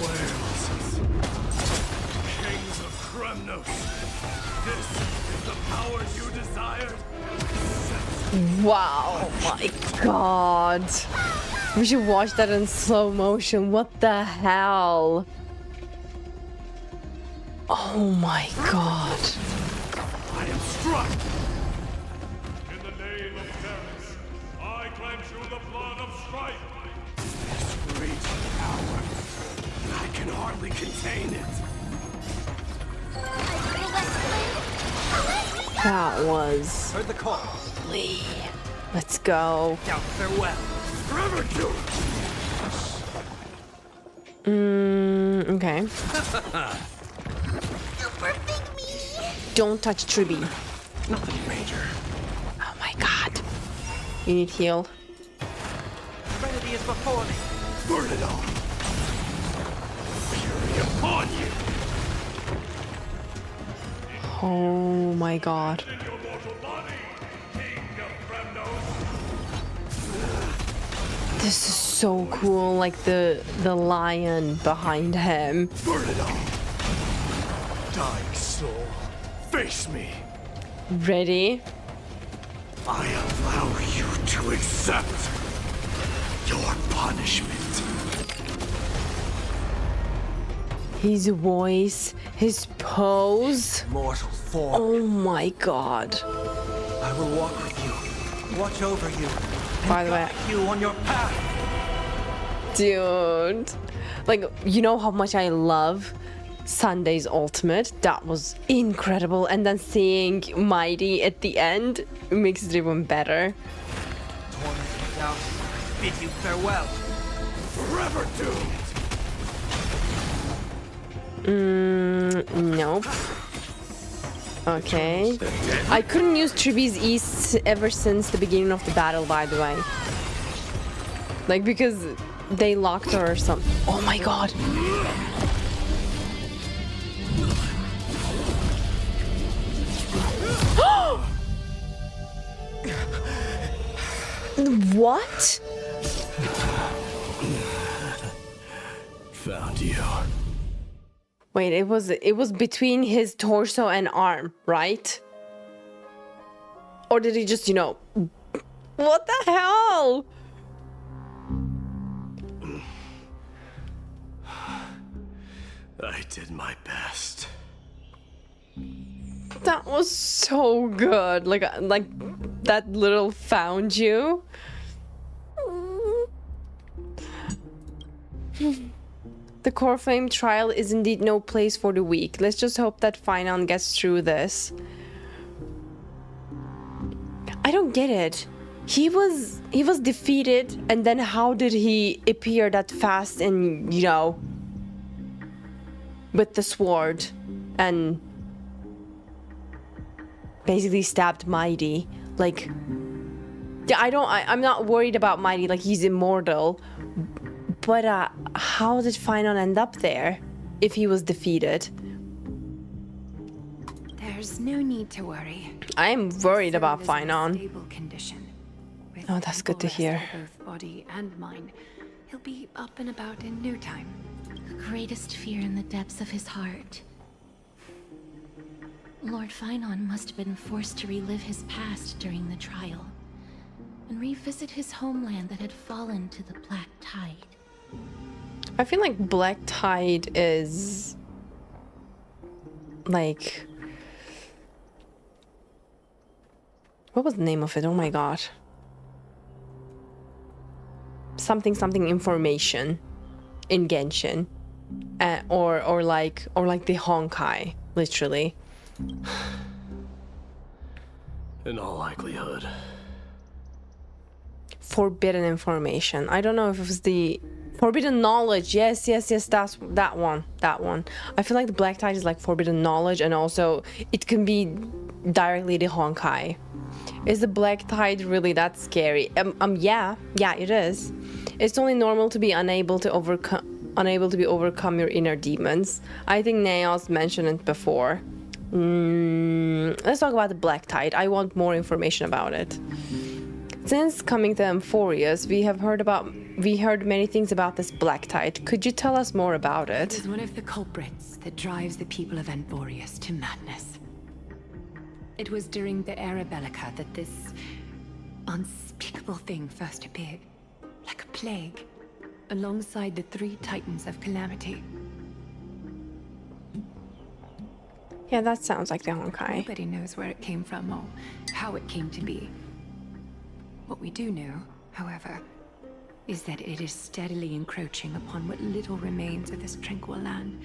wails. Kings of Kremnos, this is the power you desired. Wow, oh my god. We should watch that in slow motion. What the hell? Oh my god. I am struck. In the name of Terrence, I grant you the blood of strife. This great power. I can hardly contain it. That was... Heard the call. Lee. Let's go. Now farewell. Forever do. Okay. Don't touch Triby. Nothing major. Oh my god. You need heal. Trinity is before me. Burn it all. Fury upon you. Oh my god. In your mortal body, King of Kremnos. This is so cool. Like the lion behind him. Burn it all. Dying soul, face me. Ready? I allow you to accept your punishment. His voice, his pose. Mortal form. Oh my god. I will walk with you, watch over you, By the way, guide you on your path. dude. Like, you know how much I love Sunday's ultimate? That was incredible. And then seeing Mydei at the end makes it even better. Torment without bid you farewell. Forever doomed. Nope. Okay. I couldn't use Trivi's East ever since the beginning of the battle, by the way. Like, because they locked her or something. Oh my god. What? Found you. Wait, it was between his torso and arm, right? Or did he just, you know, what the hell? I did my best. That was so good. Like that little found you. The core flame trial is indeed no place for the weak. Let's just hope that Finon gets through this. I don't get it. He was defeated, and then how did he appear that fast and, you know, with the sword and basically stabbed Mydei? Like, I'm not worried about Mydei, like he's immortal. But how did Finon end up there if he was defeated? There's no need to worry. I'm worried about Serve is in a Finon. stable condition. With Oh, that's good to full rest hear. of both body and mind, he'll be up and about in no time. The greatest fear in the depths of his heart. Lord Finon must have been forced to relive his past during the trial, and revisit his homeland that had fallen to the Black Tide. I feel like Black Tide is like, what was the name of it? Oh my god. Something information in Genshin. Or like the Honkai, literally. In all likelihood. Forbidden information. I don't know if it was the forbidden knowledge. Yes, that's that one. I feel like the Black Tide is like forbidden knowledge, and also it can be directly the Honkai. Is the Black Tide really that scary? Yeah, it is. It's only normal to be unable to overcome your inner demons. I think Naos mentioned it before. Let's talk about the Black Tide. I want more information about it. Since coming to Amphoreus, we heard many things about this Black Tide. Could you tell us more about It it? is one of the culprits that drives the people of Amphoreus to madness. It was during the Era Bellica that this unspeakable thing first appeared, like a plague, alongside the 3 titans of calamity. Yeah, that sounds like the Honkai. Nobody knows where it came from or how it came to be. What we do know, however, is that it is steadily encroaching upon what little remains of this tranquil land,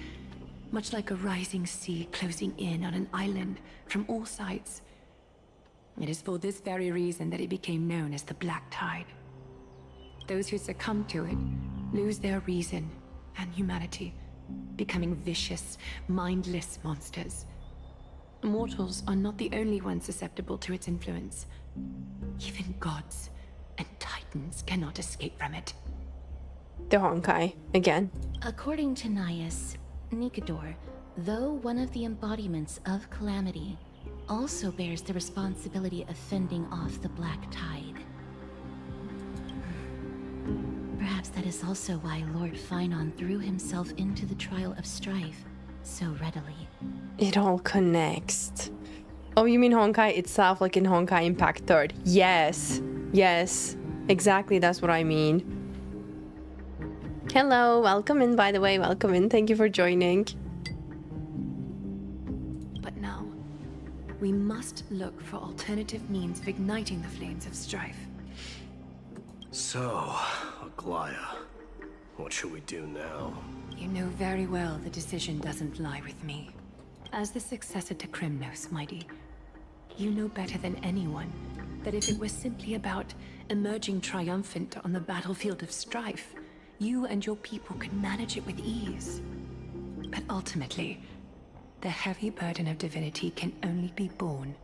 much like a rising sea closing in on an island from all sides. It is for this very reason that it became known as the Black Tide. Those who succumb to it lose their reason and humanity, becoming vicious, mindless monsters. Mortals are not the only ones susceptible to its influence. Even gods and titans cannot escape from it. The Honkai, again. According to Naias, Nikador, though one of the embodiments of calamity, also bears the responsibility of fending off the Black Tide. Perhaps that is also why Lord Finon threw himself into the trial of strife so readily. It all connects. Oh, you mean Honkai itself, like in Honkai Impact 3rd? Yes, exactly, that's what I mean. Hello, welcome in, by the way, welcome in. Thank you for joining. But now, we must look for alternative means of igniting the flames of strife. So, Aglaya, what should we do now? You know very well the decision doesn't lie with me. As the successor to Krymnos, Mydei, you know better than anyone that if it was simply about emerging triumphant on the battlefield of strife, you and your people could manage it with ease. But ultimately, the heavy burden of divinity can only be borne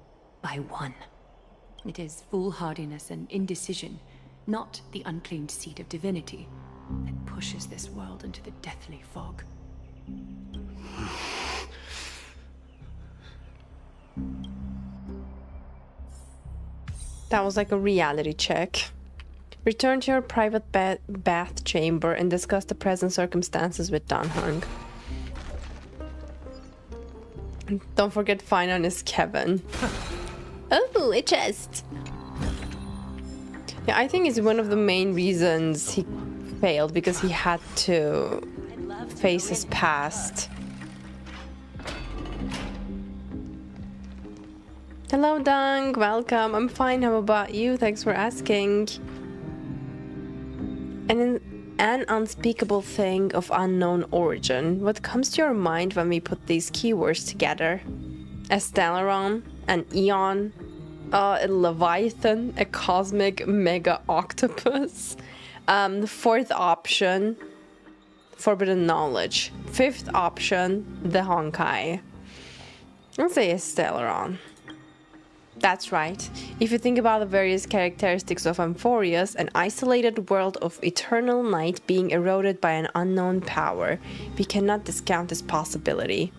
by one. It is foolhardiness and indecision, not the unclaimed seed of divinity, that pushes this world into the deathly fog. That was like a reality check. Return to your private bath chamber and discuss the present circumstances with Danhung. Don't forget Finon is Kevin. Oh, a chest! Yeah, I think it's one of the main reasons he failed, because he had to face his past. Hello, Dung. Welcome. I'm fine. How about you? Thanks for asking. An unspeakable thing of unknown origin. What comes to your mind when we put these keywords together? A Stellaron, an Eon, a Leviathan, a cosmic mega octopus. Fourth option, forbidden knowledge. Fifth option, the Honkai. I'll say a Stellaron. That's right. If you think about the various characteristics of Amphoreus, an isolated world of eternal night being eroded by an unknown power, we cannot discount this possibility.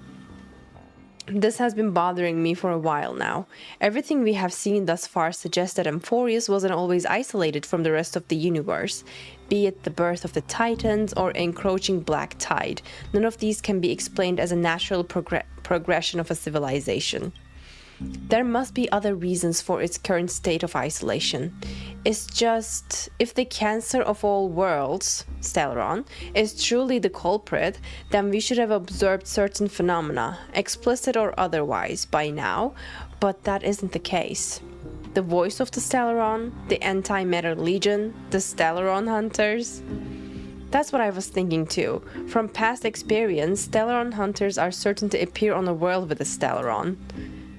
This has been bothering me for a while now. Everything we have seen thus far suggests that Amphoreus wasn't always isolated from the rest of the universe. Be it the birth of the Titans or encroaching black tide, none of these can be explained as a natural progression of a civilization. There must be other reasons for its current state of isolation. It's just, if the cancer of all worlds, Stellaron, is truly the culprit, then we should have observed certain phenomena, explicit or otherwise, by now, but that isn't the case. The voice of the Stellaron, the Antimatter Legion, the Stellaron Hunters. That's what I was thinking too. From past experience, Stellaron Hunters are certain to appear on a world with a Stellaron.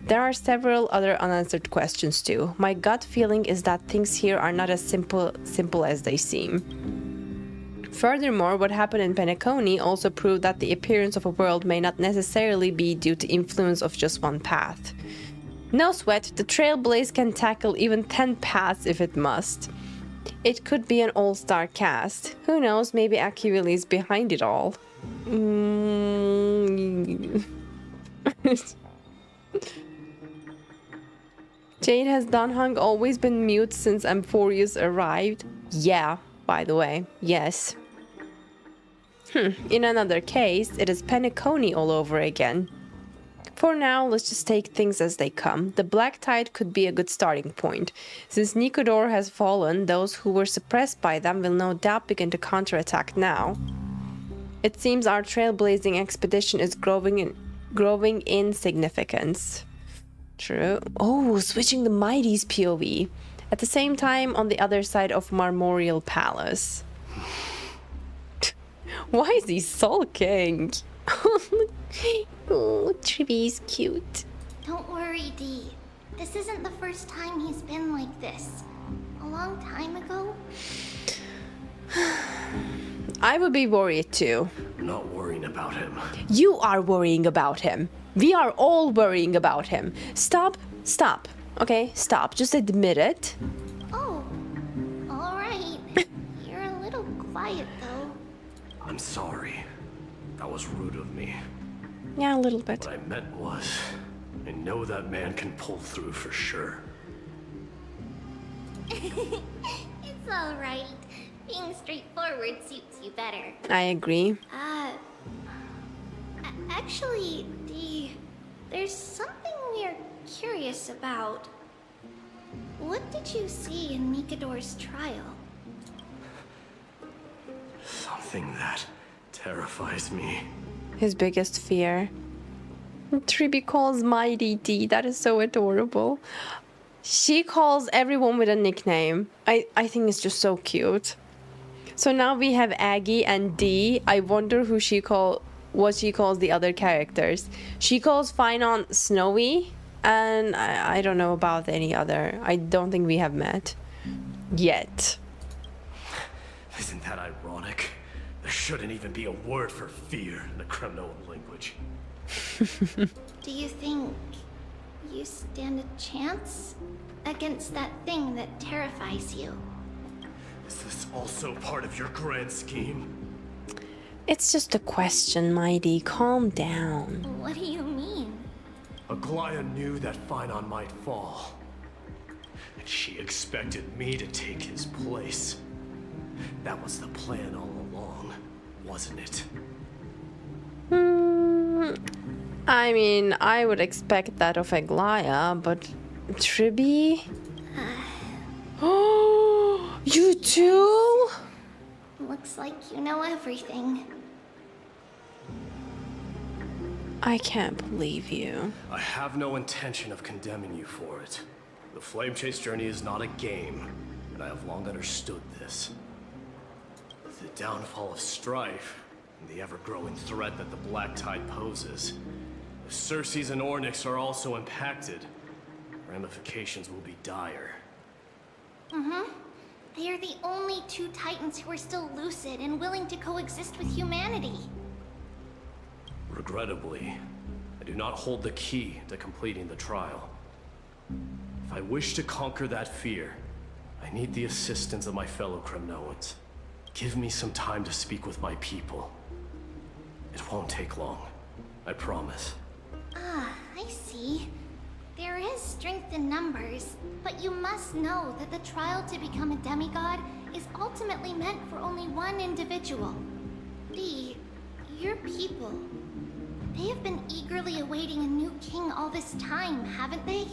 There are several other unanswered questions too. My gut feeling is that things here are not as simple as they seem. Furthermore, what happened in Penacony also proved that the appearance of a world may not necessarily be due to influence of just one path. No sweat, the Trailblaze can tackle even 10 paths if it must. It could be an all-star cast. Who knows, maybe Achille is behind it all. Jade, has Danhung always been mute since Amphoreus arrived? Yeah, by the way, yes. In another case, it is Penacony all over again. For now, let's just take things as they come. The Black Tide could be a good starting point. Since Nicodor has fallen, those who were suppressed by them will no doubt begin to counterattack now. It seems our trailblazing expedition is growing in significance. True. Oh, switching the Mydei's POV. At the same time, on the other side of Marmorial Palace. Why is he sulking? Oh, Triby's cute. Don't worry, Dee. This isn't the first time he's been like this. A long time ago. I would be worried too. I'm not worrying about him. You are worrying about him. We are all worrying about him. Stop. Okay, stop. Just admit it. Oh, all right. You're a little quiet, though. I'm sorry. That was rude of me. Yeah, a little bit. What I meant was, I know that man can pull through for sure. It's all right. Being straightforward suits you better. I agree. Actually, Dee, there's something we're curious about. What did you see in Mikador's trial? Something that terrifies me. His biggest fear. Triby calls Mydei D. That is so adorable. She calls everyone with a nickname. I think it's just so cute. So now we have Aggie and Dee. I wonder what she calls the other characters. She calls Finon Snowy, and I don't know about any other. I don't think we have met yet. Isn't that ironic? There shouldn't even be a word for fear in the Kremnoan language. Do you think you stand a chance against that thing that terrifies you? Is this also part of your grand scheme? It's just a question, Mydei. Calm down. What do you mean? Aglaya knew that Finon might fall. And she expected me to take his place. That was the plan all along, wasn't it? I mean, I would expect that of Aglaya, but Triby? Oh, you too? Looks like you know everything. I can't believe you. I have no intention of condemning you for it. The Flame Chase journey is not a game, and I have long understood this. The downfall of strife, and the ever-growing threat that the Black Tide poses. If Circes and Ornyx are also impacted, ramifications will be dire. They are the only two Titans who are still lucid and willing to coexist with humanity. Regrettably, I do not hold the key to completing the trial. If I wish to conquer that fear, I need the assistance of my fellow Kremnoans. Give me some time to speak with my people. It won't take long, I promise. I see. There is strength in numbers, but you must know that the trial to become a demigod is ultimately meant for only one individual. Your people. They have been eagerly awaiting a new king all this time, haven't they?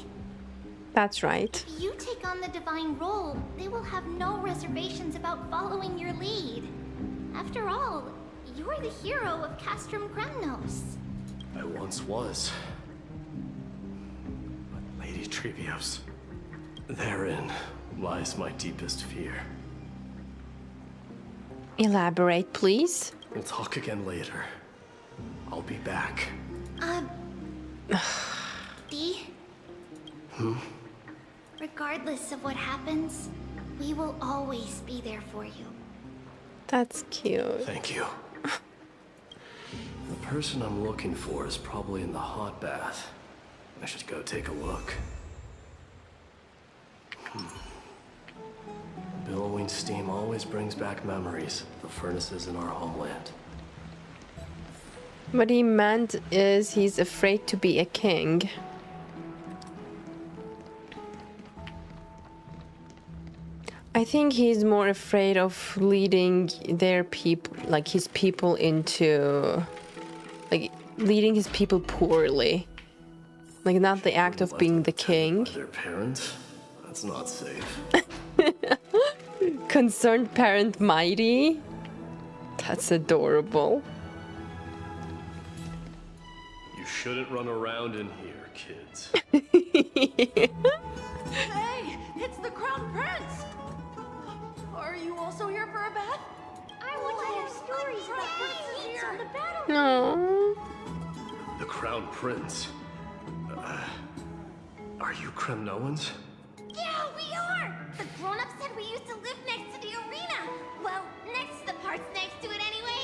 That's right. If you take on the divine role, they will have no reservations about following your lead. After all, you're the hero of Castrum Kremnos. I once was. But Lady Trebios, therein lies my deepest fear. Elaborate, please. We'll talk again later. I'll be back. Dee? Regardless of what happens, we will always be there for you. That's cute. Thank you. The person I'm looking for is probably in the hot bath. I should go take a look. Billowing steam always brings back memories of the furnaces in our homeland. What he meant is he's afraid to be a king. I think he's more afraid of leading their people, like his people into, like leading his people poorly. Like not the act of being the king. Their parents? That's not safe. Concerned parent Mydei? That's adorable. You shouldn't run around in here, kids. Hey, it's the Crown Prince! Are you also here for a bath? I want to hear stories about princes on the battlefield. No. The Crown Prince. Are you Kremnoans? Yeah, we are! The grown-ups said we used to live next to the arena. Well, next to the parts next to it anyway.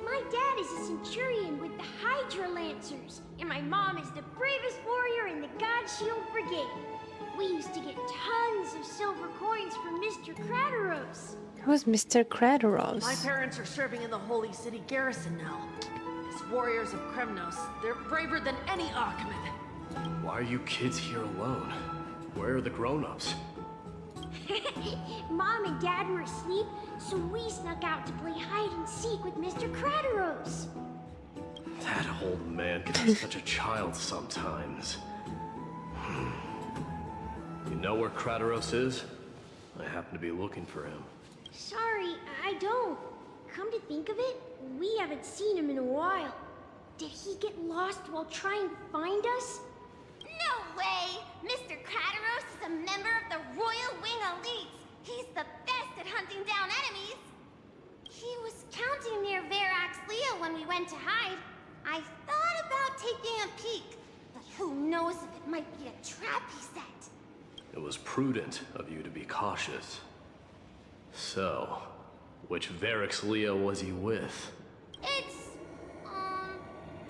My dad is a centurion with the Hydra Lancers, and my mom is the bravest warrior in the God Shield Brigade. We used to get tons of silver coins from Mr. Krateros. Who's Mr. Krateros? My parents are serving in the Holy City garrison now. As warriors of Kremnos, they're braver than any Achaemen. Why are you kids here alone? Where are the grown-ups? Mom and Dad were asleep, so we snuck out to play hide and seek with Mr. Krateros. That old man can be such a child sometimes. You know where Krateros is? I happen to be looking for him. Sorry, I don't. Come to think of it, we haven't seen him in a while. Did he get lost while trying to find us? No way! Mr. Krateros is a member of the Royal Wing Elites. He's the best at hunting down enemies. He was counting near Verax Leo when we went to hide. I thought about taking a peek, but who knows if it might be a trap he set. It was prudent of you to be cautious. So, Which Varix Leo was he with? It's,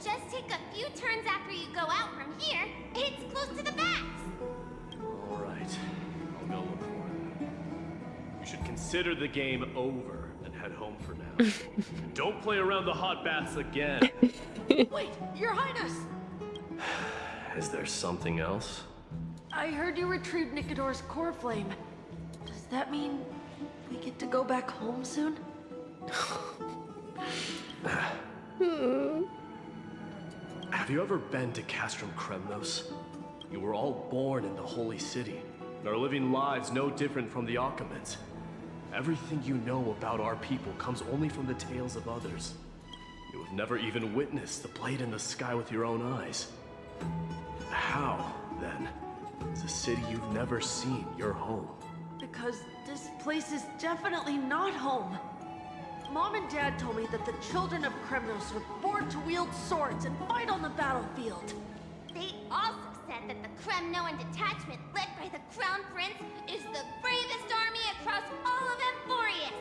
just take a few turns after you go out from here. It's close to the bats. Alright, I'll go look for him. You should consider the game over and head home for now. Don't play around the hot baths again. Wait, Your Highness! Is there something else? I heard you retrieved Nicodor's core flame. Does that mean we get to go back home soon? Have you ever been to Castrum Kremnos? You were all born in the Holy City, and are living lives no different from the Achaemenids. Everything you know about our people comes only from the tales of others. You have never even witnessed the blade in the sky with your own eyes. How, then, is a city you've never seen your home? Because this place is definitely not home. Mom and Dad told me that the children of Kremnos were born to wield swords and fight on the battlefield. They also said that the Kremnoan detachment led by the Crown Prince is the bravest army across all of Amphoreus.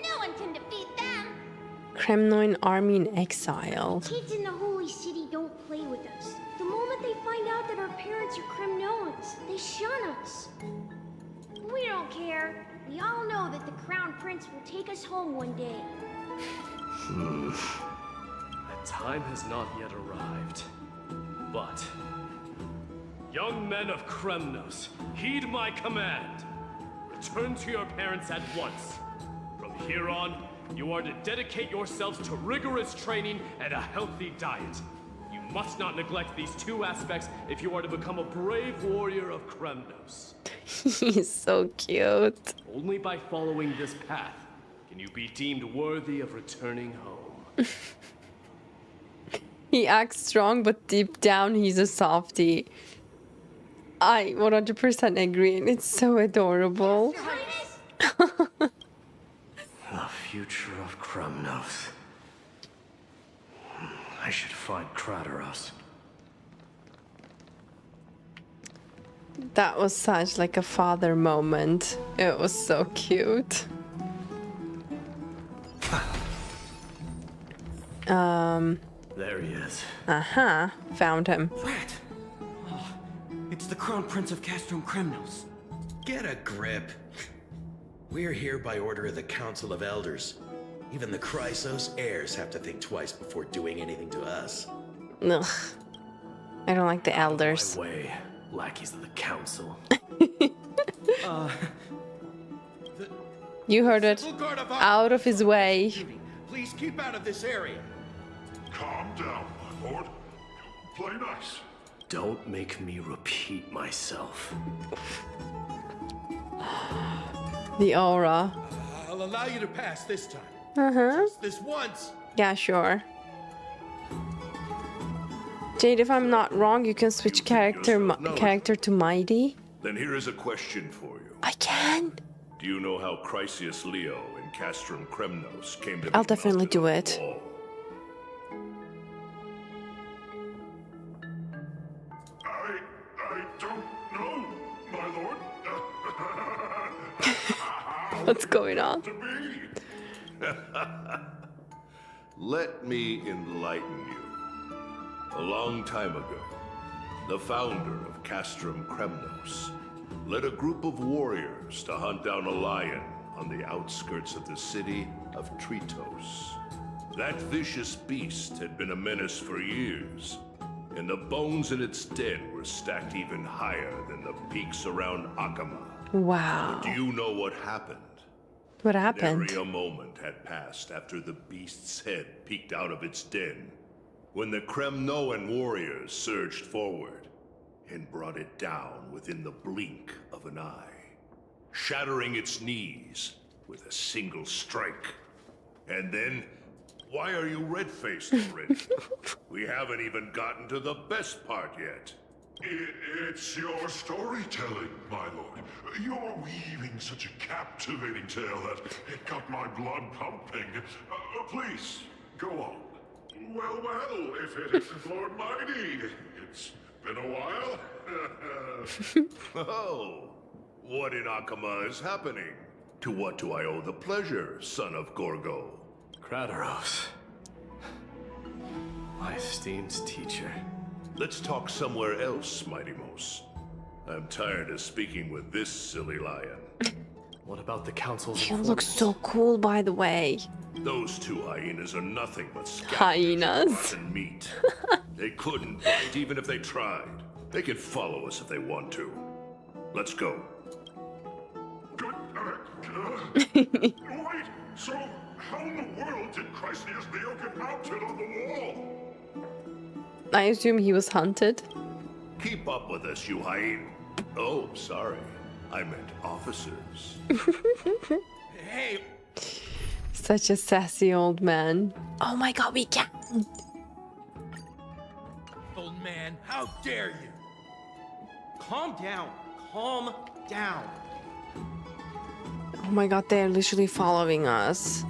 No one can defeat them. Kremnoan army in exile. Kids in the Holy City don't play with us. The moment they find out that our parents are Kremnoans, they shun us. We don't care. We all know that the Crown Prince will take us home one day. The time has not yet arrived. But, young men of Kremnos, heed my command. Return to your parents at once. From here on, you are to dedicate yourselves to rigorous training and a healthy diet. You must not neglect these two aspects if you are to become a brave warrior of Kremnos. He's so cute. Only by following this path can you be deemed worthy of returning home. He acts strong, but deep down he's a softie. I 100% agree, and it's so adorable. The future of Kremnos. I should find Krateros. That was such like a father moment. It was so cute. There he is. Found him. Rat! Oh, it's the Crown Prince of Castrum Kremnos. Get a grip. We're here by order of the Council of Elders. Even the Chrysos heirs have to think twice before doing anything to us. Ugh. I don't like the elders. My way, lackeys of the council. You heard it. Out of his way. Please keep out of this area. Calm down, my lord. Play nice. Don't make me repeat myself. The aura. I'll allow you to pass this time. Just this once. Yeah, sure. Jade, if I'm not wrong, you can switch character to Mydei. Then here is a question for you. I can. Do you know how Chrysius Leo and Castrum Kremnos came to be I'll definitely mounted do on it. the wall? I don't know, my lord. What's going on? Let me enlighten you. A long time ago, the founder of Castrum Kremnos led a group of warriors to hunt down a lion on the outskirts of the city of Tritos. That vicious beast had been a menace for years, and the bones in its den were stacked even higher than the peaks around Akamai. Wow. But do you know what happened? What happened? Nary a moment had passed after the beast's head peeked out of its den, when the Kremnoan warriors surged forward and brought it down within the blink of an eye, shattering its knees with a single strike. And then, why are you red-faced already? We haven't even gotten to the best part yet. It's your storytelling, my lord. You're weaving such a captivating tale that it got my blood pumping. Please, go on. Well, if it isn't Lord Mydei. It's been a while. Oh, what in Akamai is happening? To what do I owe the pleasure, son of Gorgo? Crateros. My esteemed teacher. Let's talk somewhere else, Mydei. I'm tired of speaking with this silly lion. What about the council's He looks so cool, by the way. Those two hyenas are nothing but Hyenas? and meat. They couldn't bite even if they tried. They can follow us if they want to. Let's go. Wait, so how in the world did Chrysius Leo get mounted on the wall? I assume he was hunted. Keep up with us, you hyena. Oh, sorry. I meant officers. Hey! Such a sassy old man. Oh my god, we can! Old man, how dare you? Calm down. Calm down. Oh my god, they're literally following us.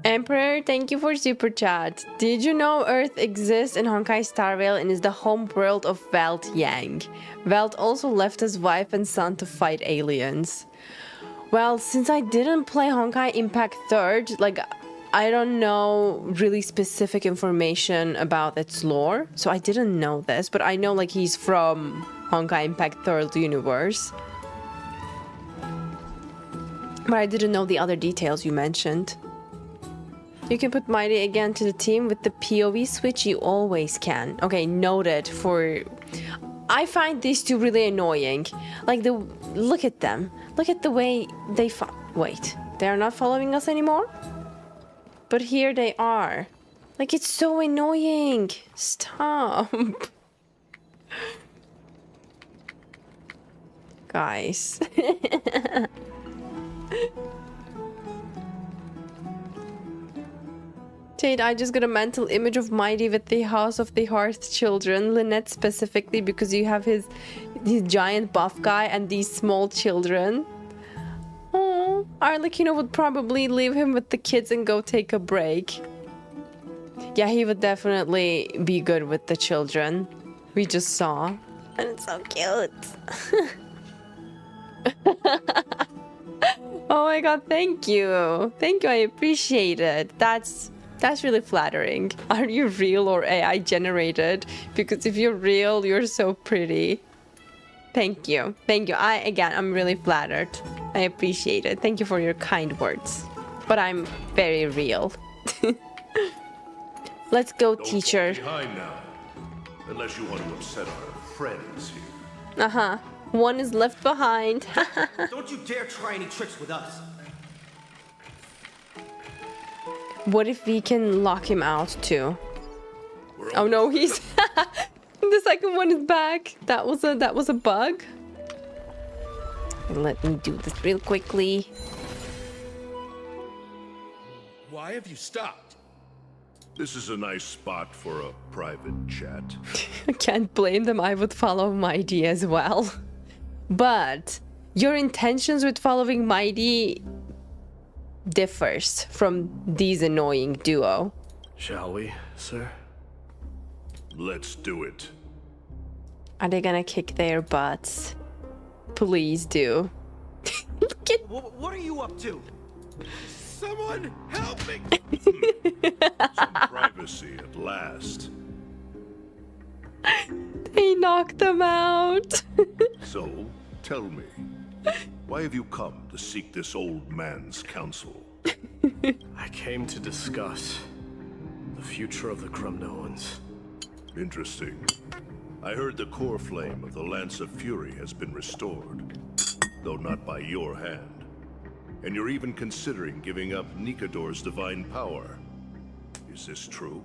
Emperor, thank you for super chat. Did you know Earth exists in Honkai Star Rail and is the home world of Welt Yang? Welt also left his wife and son to fight aliens. Well, since I didn't play Honkai Impact 3rd, like, I don't know really specific information about its lore, so I didn't know this, but I know like he's from Honkai Impact 3rd universe. But I didn't know the other details you mentioned. You can put Mydei again to the team with the POV switch, you always can. Okay, noted for... I find these two really annoying. Like, look at them. Look at the way they wait, they're not following us anymore? But here they are. Like, it's so annoying. Stop. Guys. Jade, I just got a mental image of Mydei with the House of the Hearth children. Lynette specifically, because you have his giant buff guy and these small children. Oh, Arlecchino would probably leave him with the kids and go take a break. Yeah, he would definitely be good with the children. We just saw. And it's so cute. Oh my god, thank you. Thank you, I appreciate it. That's really flattering. Are you real or AI generated? Because if you're real, you're so pretty. Thank you. Thank you. I'm really flattered. I appreciate it. Thank you for your kind words. But I'm very real. Let's go, teacher. Don't fall behind now. Unless you want to upset our friends here. Uh-huh. One is left behind. Don't you dare try any tricks with us. What if we can lock him out too? Oh no, he's the second one is back. That was a bug. Let me do this real quickly. Why have you stopped? This is a nice spot for a private chat. I can't blame them. I would follow Mydei as well. But your intentions with following Mydei differs from these annoying duo. Shall we, sir? Let's do it. Are they gonna kick their butts? Please do. What are you up to? Someone help me! Some privacy at last. They knocked them out. So, tell me, why have you come to seek this old man's counsel? I came to discuss the future of the Kremnoans. Interesting. I heard the core flame of the Lance of Fury has been restored, though not by your hand. And you're even considering giving up Nikador's divine power. Is this true?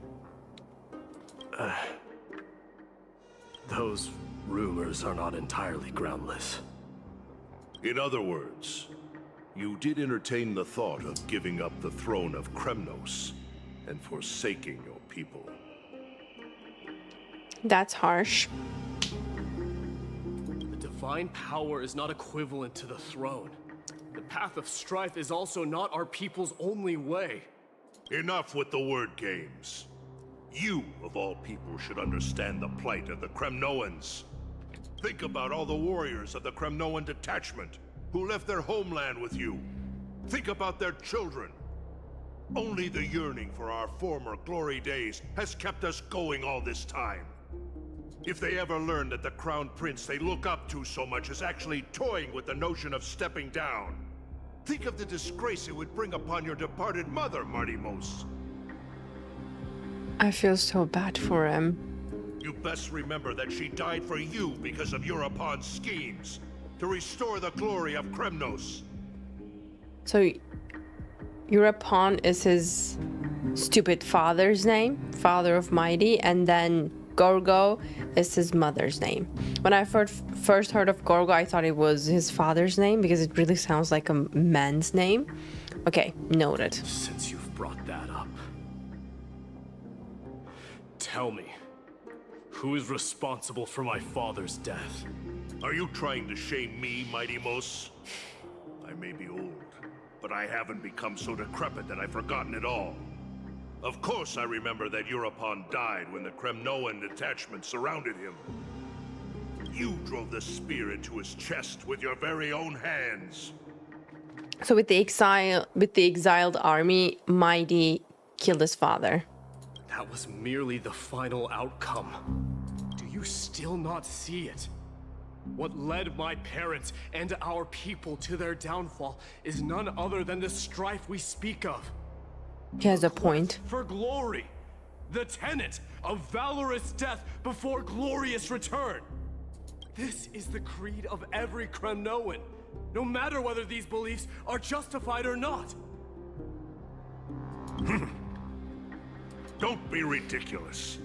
Those rumors are not entirely groundless. In other words, you did entertain the thought of giving up the throne of Kremnos and forsaking your people. That's harsh. The divine power is not equivalent to the throne. The path of strife is also not our people's only way. Enough with the word games. You, of all people, should understand the plight of the Kremnoans. Think about all the warriors of the Kremnoan detachment who left their homeland with you. Think about their children. Only the yearning for our former glory days has kept us going all this time. If they ever learn that the Crown Prince they look up to so much is actually toying with the notion of stepping down, think of the disgrace it would bring upon your departed mother, Mydei. I feel so bad for him. You best remember that she died for you because of Europon's schemes, to restore the glory of Kremnos. So, Europon is his stupid father's name, father of Mydei, and then Gorgo is his mother's name. When I first heard of Gorgo, I thought it was his father's name because it really sounds like a man's name. Okay, noted. Since you've brought that up, tell me, who is responsible for my father's death? Are you trying to shame me, Mydei? I may be old, but I haven't become so decrepit that I've forgotten it all. Of course I remember that Europon died when the Kremnoan detachment surrounded him. You drove the spear into his chest with your very own hands. So with the exiled army, Mydei killed his father. That was merely the final outcome. Do you still not see it? What led my parents and our people to their downfall is none other than the strife we speak of. He has a point. For glory, the tenet of valorous death before glorious return. This is the creed of every Kremnoan, no matter whether these beliefs are justified or not. Don't be ridiculous.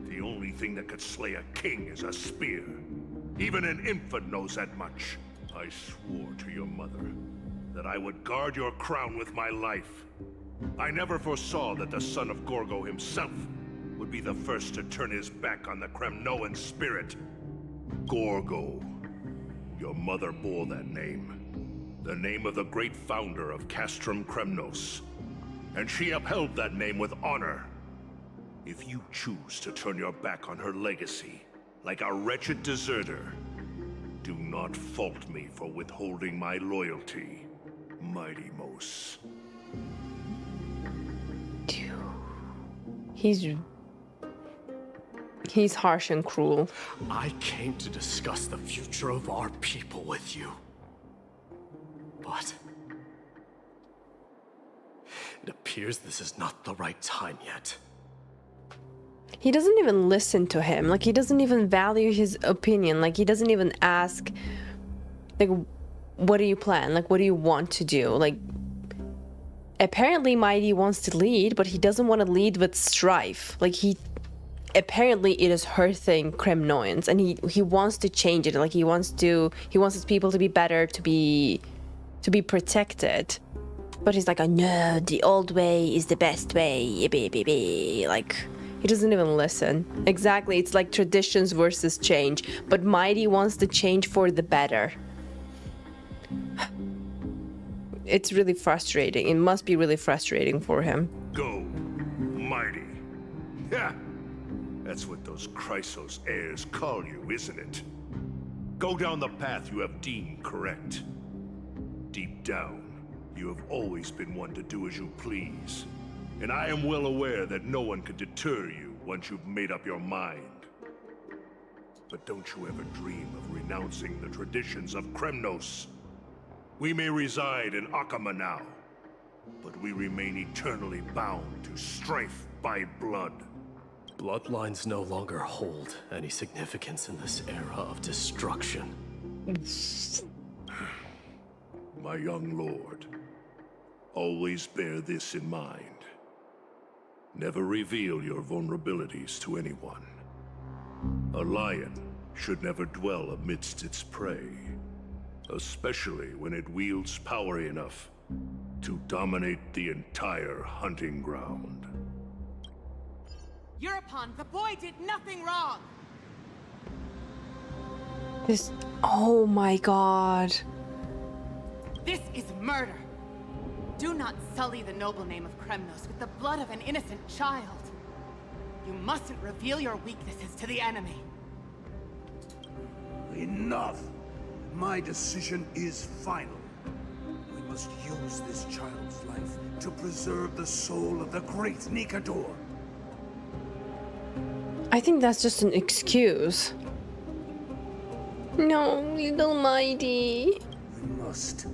The only thing that could slay a king is a spear. Even an infant knows that much. I swore to your mother that I would guard your crown with my life. I never foresaw that the son of Gorgo himself would be the first to turn his back on the Kremnoan spirit. Gorgo. Your mother bore that name. The name of the great founder of Castrum Kremnos. And she upheld that name with honor. If you choose to turn your back on her legacy, like a wretched deserter, do not fault me for withholding my loyalty, Mydei. He's harsh and cruel. I came to discuss the future of our people with you. But it appears this is not the right time yet. He doesn't even listen to him. Like, he doesn't even value his opinion. Like, he doesn't even ask, like, what do you plan? Like, what do you want to do? Like, apparently Mydei wants to lead, but he doesn't want to lead with strife. Like, apparently it is hurting Kremnoans, and he wants to change it. Like, he wants his people to be better, to be protected. But he's like, oh, no, the old way is the best way. Like, he doesn't even listen. Exactly, it's like traditions versus change. But Mydei wants to change for the better. It's really frustrating. It must be really frustrating for him. Go, Mydei. Yeah, that's what those Chrysos heirs call you, isn't it? Go down the path you have deemed correct. Deep down, you have always been one to do as you please. And I am well aware that no one can deter you once you've made up your mind. But don't you ever dream of renouncing the traditions of Kremnos. We may reside in Akama now, but we remain eternally bound to strife by blood. Bloodlines no longer hold any significance in this era of destruction. My young lord, always bear this in mind. Never reveal your vulnerabilities to anyone. A lion should never dwell amidst its prey, especially when it wields power enough to dominate the entire hunting ground. Europon, the boy did nothing wrong! Oh my god. This is murder! Do not sully the noble name of Kremnos with the blood of an innocent child. You mustn't reveal your weaknesses to the enemy. Enough! My decision is final. We must use this child's life to preserve the soul of the great Nikador. I think that's just an excuse. No, little Mydei. We must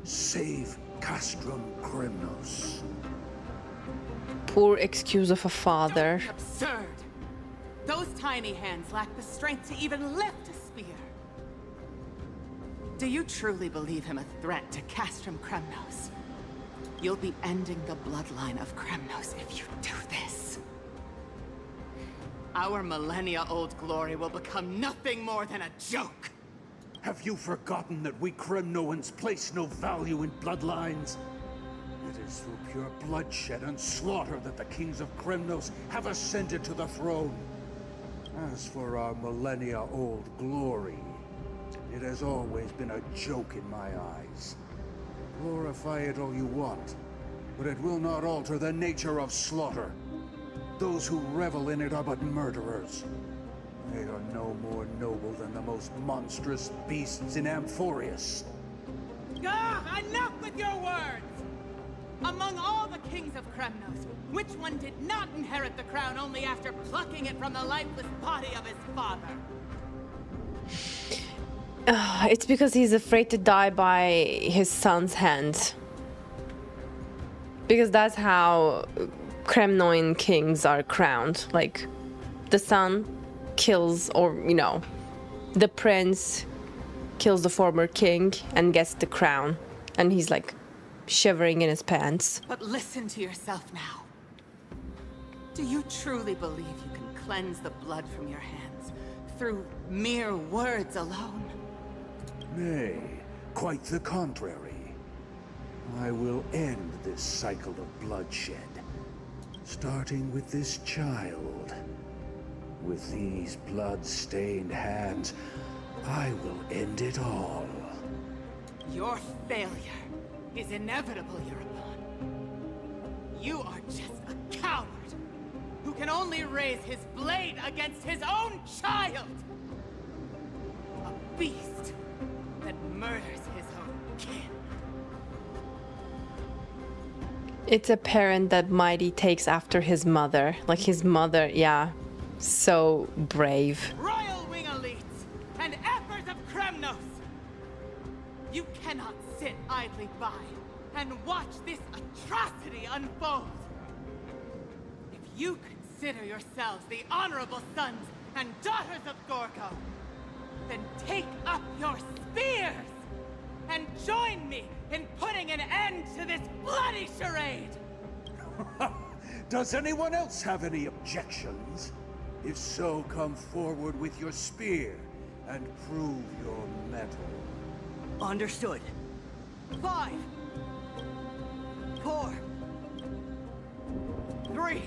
save Castrum Kremnos. Poor excuse of a father. Absurd! Those tiny hands lack the strength to even lift a spear. Do you truly believe him a threat to Castrum Kremnos? You'll be ending the bloodline of Kremnos if you do this. Our millennia-old glory will become nothing more than a joke. Have you forgotten that we Kremnoans place no value in bloodlines? It is through pure bloodshed and slaughter that the kings of Kremnos have ascended to the throne. As for our millennia-old glory, it has always been a joke in my eyes. Glorify it all you want, but it will not alter the nature of slaughter. Those who revel in it are but murderers. They are no more noble than the most monstrous beasts in Amphoreus. Enough with your words! Among all the kings of Kremnos, which one did not inherit the crown only after plucking it from the lifeless body of his father? It's because he's afraid to die by his son's hand. Because that's how Kremnoan kings are crowned. Like, the son kills, or, you know, the prince kills the former king and gets the crown. And he's like shivering in his pants. But listen to yourself now. Do you truly believe you can cleanse the blood from your hands through mere words alone? Nay, quite the contrary. I will end this cycle of bloodshed, starting with this child. With these blood-stained hands, I will end it all. Your failure is inevitable, Eurepon. You are just a coward who can only raise his blade against his own child! A beast that murders his own kin. It's a parent that Mydei takes after his mother. Like his mother, yeah. So brave. Royal Wing elites and Emperors of Kremnos! You cannot sit idly by and watch this atrocity unfold. If you consider yourselves the honorable sons and daughters of Gorgo, then take up your spears and join me in putting an end to this bloody charade! Does anyone else have any objections? If so, come forward with your spear and prove your mettle. Understood. 5, 4, 3.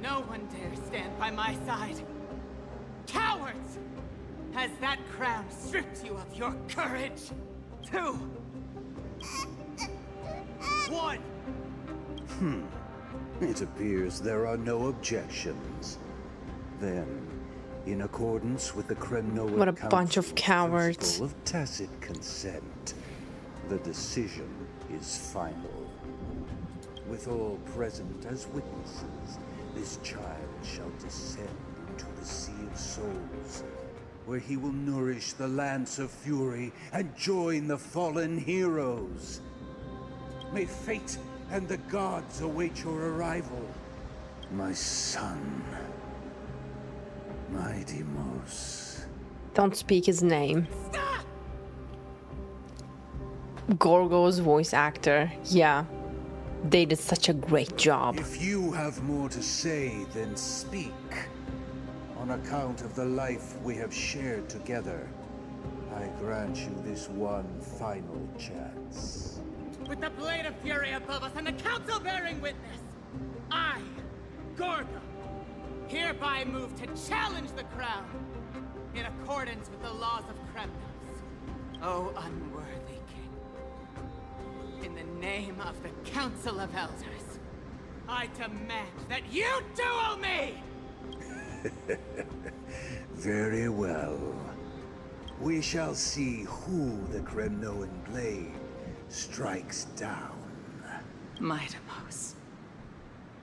No one dare stand by my side. Cowards! Has that crown stripped you of your courage? 2, 1. It appears there are no objections. Then, in accordance with the Kremnoan What a bunch of Council's cowards. principle of tacit consent, the decision is final. With all present as witnesses, this child shall descend into the Sea of Souls, where he will nourish the Lance of Fury and join the fallen heroes. May fate and the gods await your arrival, my son. Mydei. Don't speak his name. Gorgo's voice actor. Yeah. They did such a great job. If you have more to say, then speak. On account of the life we have shared together, I grant you this one final chance. With the Blade of Fury above us and the Council bearing witness, I, Gorgo, hereby move to challenge the crown in accordance with the laws of Kremnos. O unworthy king, in the name of the Council of Elders, I demand that you duel me! Very well. we shall see who the Kremnoan blade strikes down. Mydei,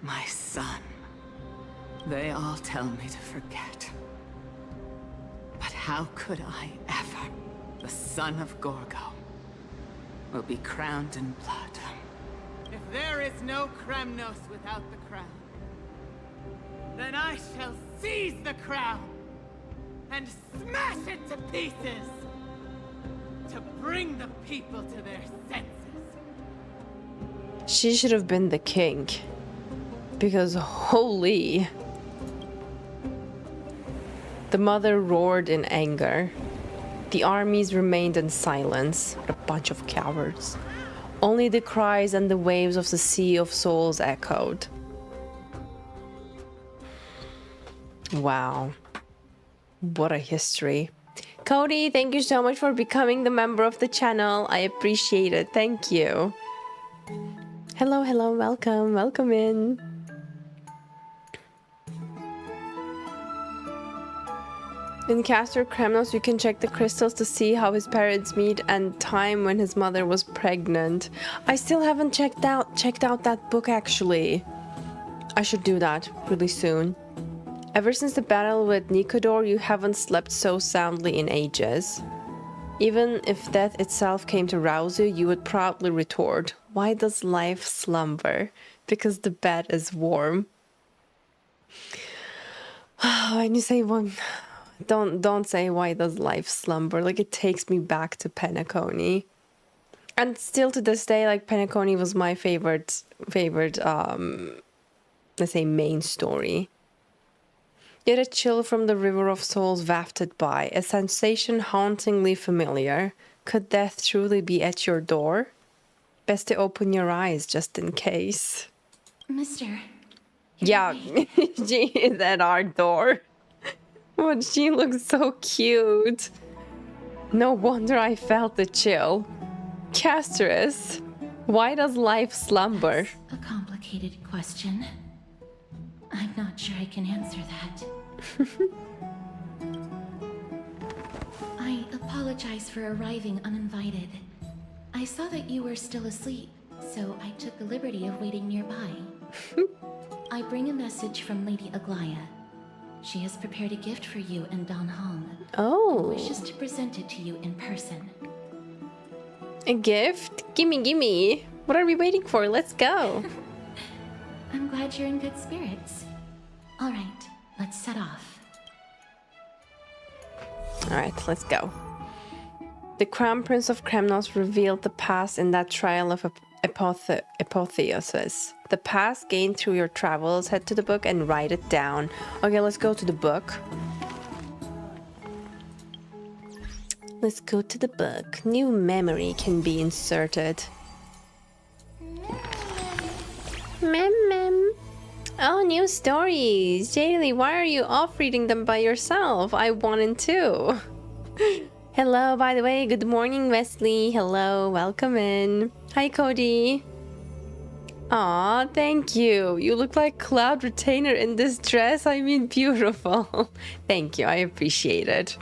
my son. They all tell me to forget. But how could I ever, the son of Gorgo, will be crowned in blood? If there is no Kremnos without the crown, then I shall seize the crown and smash it to pieces to bring the people to their senses. She should have been the king. Because holy... The mother roared in anger. The armies remained in silence. What a bunch of cowards. Only the cries and the waves of the Sea of Souls echoed. Wow. What a history. Cody, thank you so much for becoming the member of the channel. I appreciate it. Thank you. Hello, hello, welcome. Welcome in. In Castor Kremnos, you can check the crystals to see how his parents meet and time when his mother was pregnant. I still haven't checked out that book actually. I should do that really soon. Ever since the battle with Nikodor, you haven't slept so soundly in ages. Even if death itself came to rouse you, you would proudly retort, "Why does life slumber? Because the bed is warm." When you say one... Don't say "why does life slumber," like it takes me back to Penacony. And still to this day, like Penacony was my favorite let's say main story. Yet a chill from the river of souls wafted by, a sensation hauntingly familiar. Could death truly be at your door? Best to open your eyes just in case. Mister. Yeah, she is at our door. But she looks so cute. No wonder I felt the chill. Casterus, why does life slumber? That's a complicated question. I'm not sure I can answer that. I apologize for arriving uninvited. I saw that you were still asleep, so I took the liberty of waiting nearby. I bring a message from Lady Aglaia. She has prepared a gift for you and Don Hong. Oh. And wishes to present it to you in person. A gift? Gimme. What are we waiting for? Let's go. I'm glad you're in good spirits. All right, let's set off. All right, let's go. The Crown Prince of Kremnos revealed the past in that trial of Amphoreus. The past gained through your travels. Head to the book and write it down. Okay, let's go to the book. Let's go to the book. New memory can be inserted. Mem. Oh, new stories. Jadealy, why are you off reading them by yourself? I wanted to. Hello, by the way. Good morning, Wesley. Hello, welcome in. Hi, Cody. Aw, thank you. You look like Cloud Retainer in this dress. I mean, beautiful. Thank you, I appreciate it.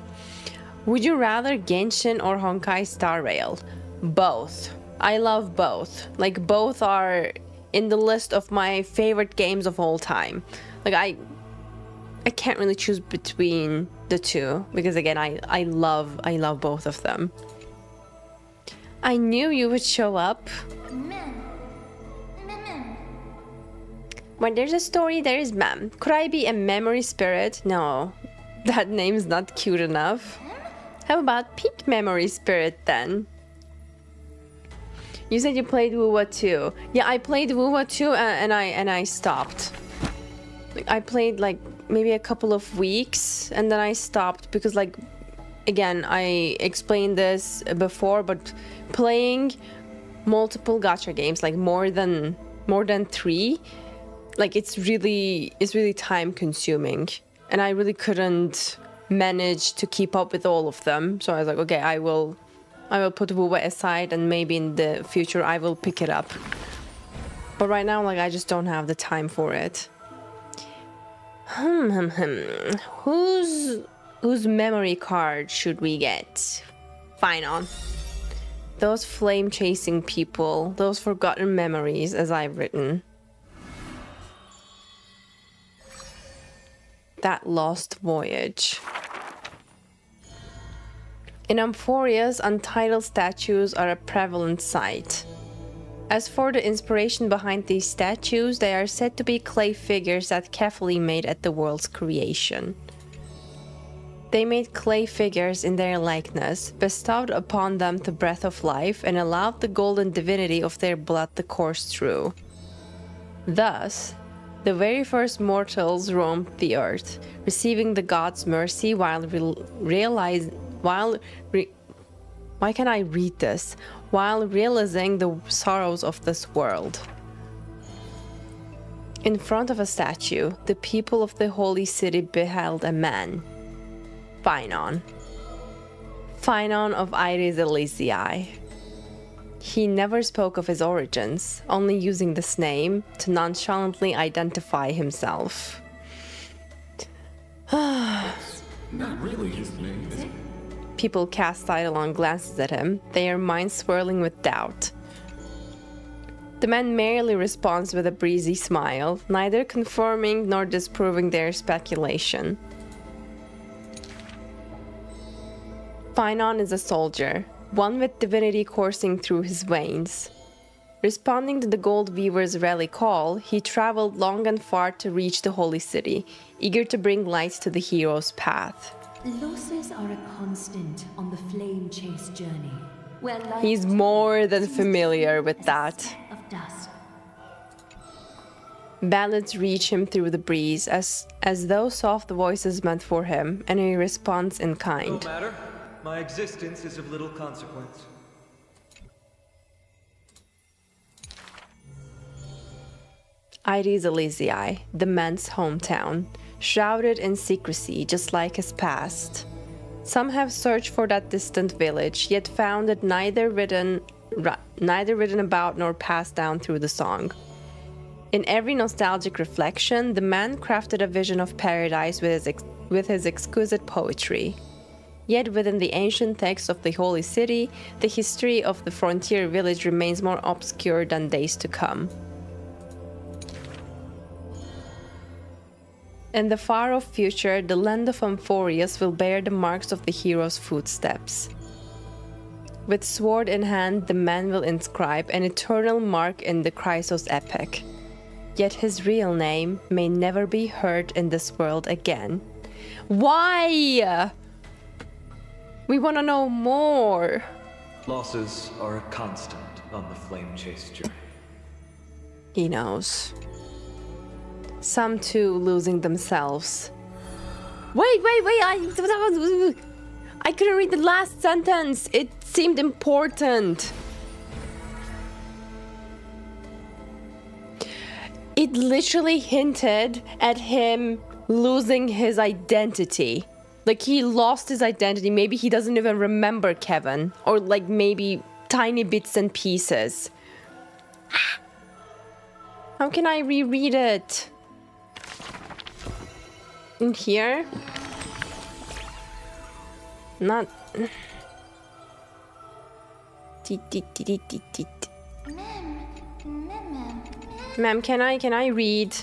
Would you rather Genshin or Honkai Star Rail? Both. I love both. Like, both are in the list of my favorite games of all time. Like, I can't really choose between the two because again, I love both of them. I knew you would show up. When there's a story, there is Mem. Could I be a memory spirit? No, that name's not cute enough. How about Pink Memory Spirit then? You said you played WoWa too. Yeah, I played WoWa too, and I stopped. Like, I played like maybe a couple of weeks, and then I stopped because, like, again, I explained this before, but playing multiple gacha games, like more than 3, like it's really time consuming, and I really couldn't manage to keep up with all of them. So I was like, okay, I will put WoWa aside, and maybe in the future I will pick it up. But right now, like, I just don't have the time for it. Who's Whose memory card should we get? Fine on. Those flame-chasing people, those forgotten memories, as I've written. That lost voyage. In Amphoreus, untitled statues are a prevalent sight. As for the inspiration behind these statues, they are said to be clay figures that carefully made at the world's creation. They made clay figures in their likeness, bestowed upon them the breath of life, and allowed the golden divinity of their blood to course through. Thus, the very first mortals roamed the earth, receiving the gods' mercy while realizing the sorrows of this world. In front of a statue, the people of the holy city beheld a man, Phynon of Jadealy. He never spoke of his origins, only using this name to nonchalantly identify himself. Not really his name, is it? People cast sidelong glances at him, their minds swirling with doubt. The man merely responds with a breezy smile, neither confirming nor disproving their speculation. Phynon is a soldier, one with divinity coursing through his veins. Responding to the Gold Weaver's rally call, he traveled long and far to reach the holy city, eager to bring light to the hero's path. Losses are a constant on the flame chase journey. He's more than familiar with that. Of dust. Ballads reach him through the breeze, as though soft voices meant for him, and he responds in kind. No matter. My existence is of little consequence. Jadealy, the man's hometown, shrouded in secrecy just like his past. Some have searched for that distant village, yet found it neither written about nor passed down through the song. In every nostalgic reflection, the man crafted a vision of paradise with his exquisite poetry. Yet within the ancient texts of the holy city, the history of the frontier village remains more obscure than days to come. In the far-off future, the land of Amphoreus will bear the marks of the hero's footsteps. With sword in hand, the man will inscribe an eternal mark in the Chrysos epic. Yet his real name may never be heard in this world again. Why? We want to know more. Losses are a constant on the flame chase journey. He knows. Some too losing themselves. Wait, I couldn't read the last sentence. It seemed important. It literally hinted at him losing his identity. Like, he lost his identity. Maybe he doesn't even remember Kevin. Or, like, maybe tiny bits and pieces. How can I reread it? In here? Not... Ma'am, can I read?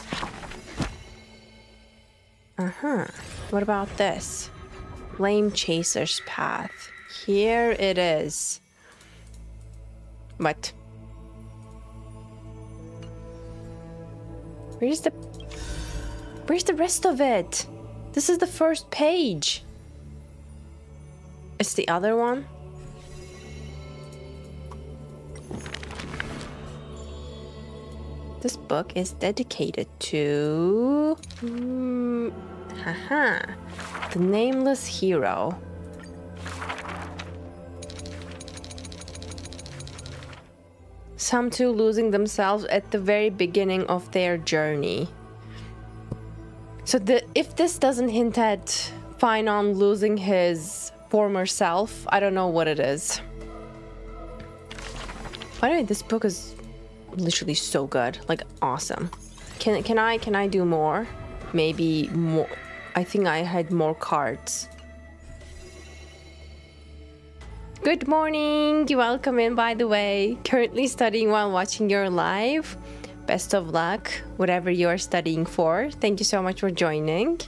What about this? Flame Chaser's Path. Here it is. What? Where's the rest of it? This is the first page. It's the other one? This book is dedicated to... the nameless hero. Some too losing themselves at the very beginning of their journey. So if this doesn't hint at Phynon losing his former self, I don't know what it is. By the way, this book is literally so good, like awesome. Can I do more? Maybe more. I think I had more cards. Good morning! Welcome in, by the way. Currently studying while watching your live. Best of luck, whatever you are studying for. Thank you so much for joining.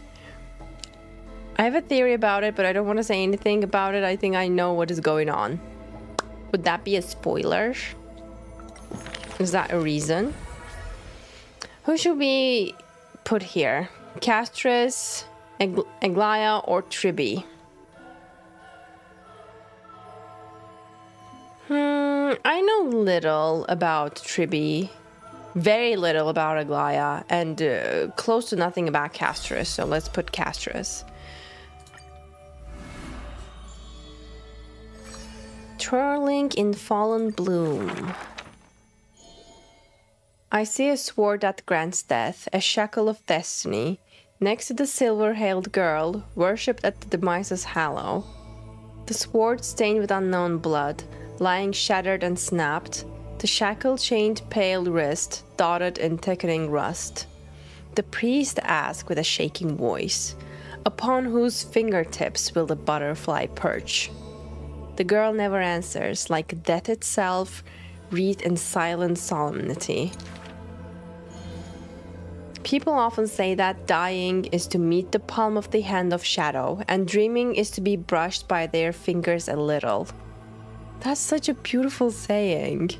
I have a theory about it, but I don't want to say anything about it. I think I know what is going on. Would that be a spoiler? Is that a reason? Who should we put here? Castris, Aglaia, or Tribi? I know little about Tribi, very little about Aglaia, and close to nothing about Castris, so let's put Castris. Twirling in fallen bloom. I see a sword that grants death, a shackle of destiny, next to the silver-hailed girl, worshipped at the demise's hallow. The sword stained with unknown blood, lying shattered and snapped, the shackle chained pale wrist, dotted in thickening rust. The priest asks with a shaking voice, upon whose fingertips will the butterfly perch? The girl never answers, like death itself, wreathed in silent solemnity. People often say that dying is to meet the palm of the hand of shadow, and dreaming is to be brushed by their fingers a little. That's such a beautiful saying.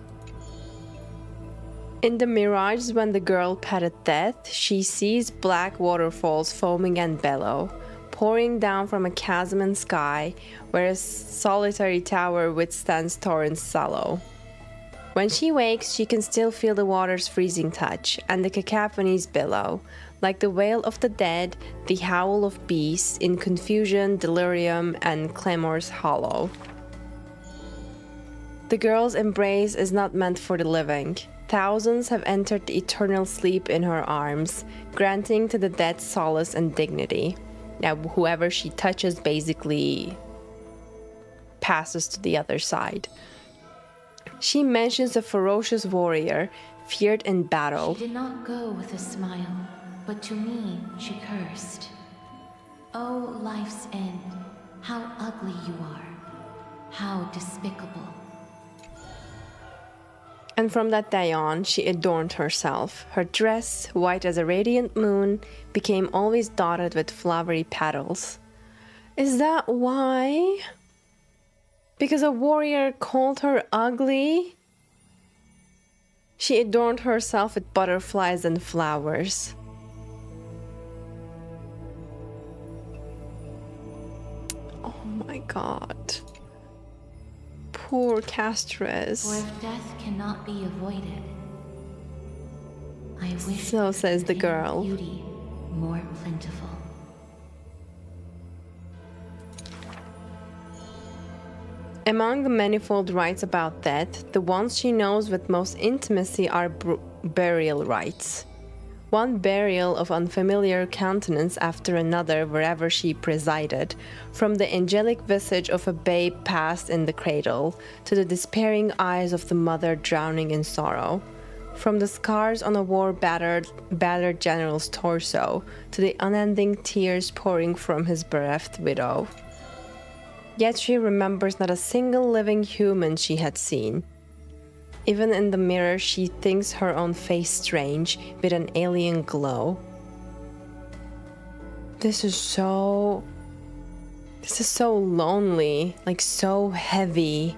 In the mirage, when the girl patted death, she sees black waterfalls foaming and bellow, pouring down from a chasm in sky, where a solitary tower withstands torrents sallow. When she wakes, she can still feel the water's freezing touch, and the cacophonies below, like the wail of the dead, the howl of beasts, in confusion, delirium, and clamors hollow. The girl's embrace is not meant for the living. Thousands have entered the eternal sleep in her arms, granting to the dead solace and dignity. Now, whoever she touches basically passes to the other side. She mentions a ferocious warrior, feared in battle. She did not go with a smile, but to me she cursed. Oh, life's end, how ugly you are, how despicable. And from that day on, she adorned herself. Her dress, white as a radiant moon, became always dotted with flowery petals. Is that why? Because a warrior called her ugly? She adorned herself with butterflies and flowers. Oh my god. Poor Castris. For if death cannot be avoided, I wish so says the girl. Beauty more plentiful. Among the manifold rites about death, the ones she knows with most intimacy are burial rites. One burial of unfamiliar countenance after another wherever she presided, from the angelic visage of a babe passed in the cradle, to the despairing eyes of the mother drowning in sorrow. From the scars on a war-battered general's torso, to the unending tears pouring from his bereft widow. Yet she remembers not a single living human she had seen. Even in the mirror, she thinks her own face strange, with an alien glow. This is so lonely, like so heavy,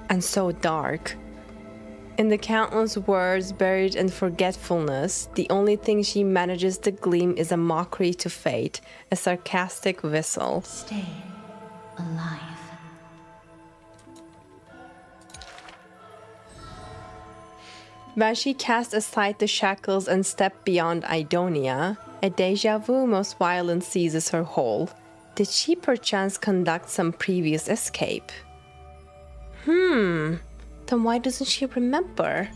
and so dark. In the countless words buried in forgetfulness, the only thing she manages to glean is a mockery to fate, a sarcastic whistle. Stay alive. When she cast aside the shackles and stepped beyond Idonia, a deja vu most violent seizes her whole. Did she perchance conduct some previous escape? Then why doesn't she remember?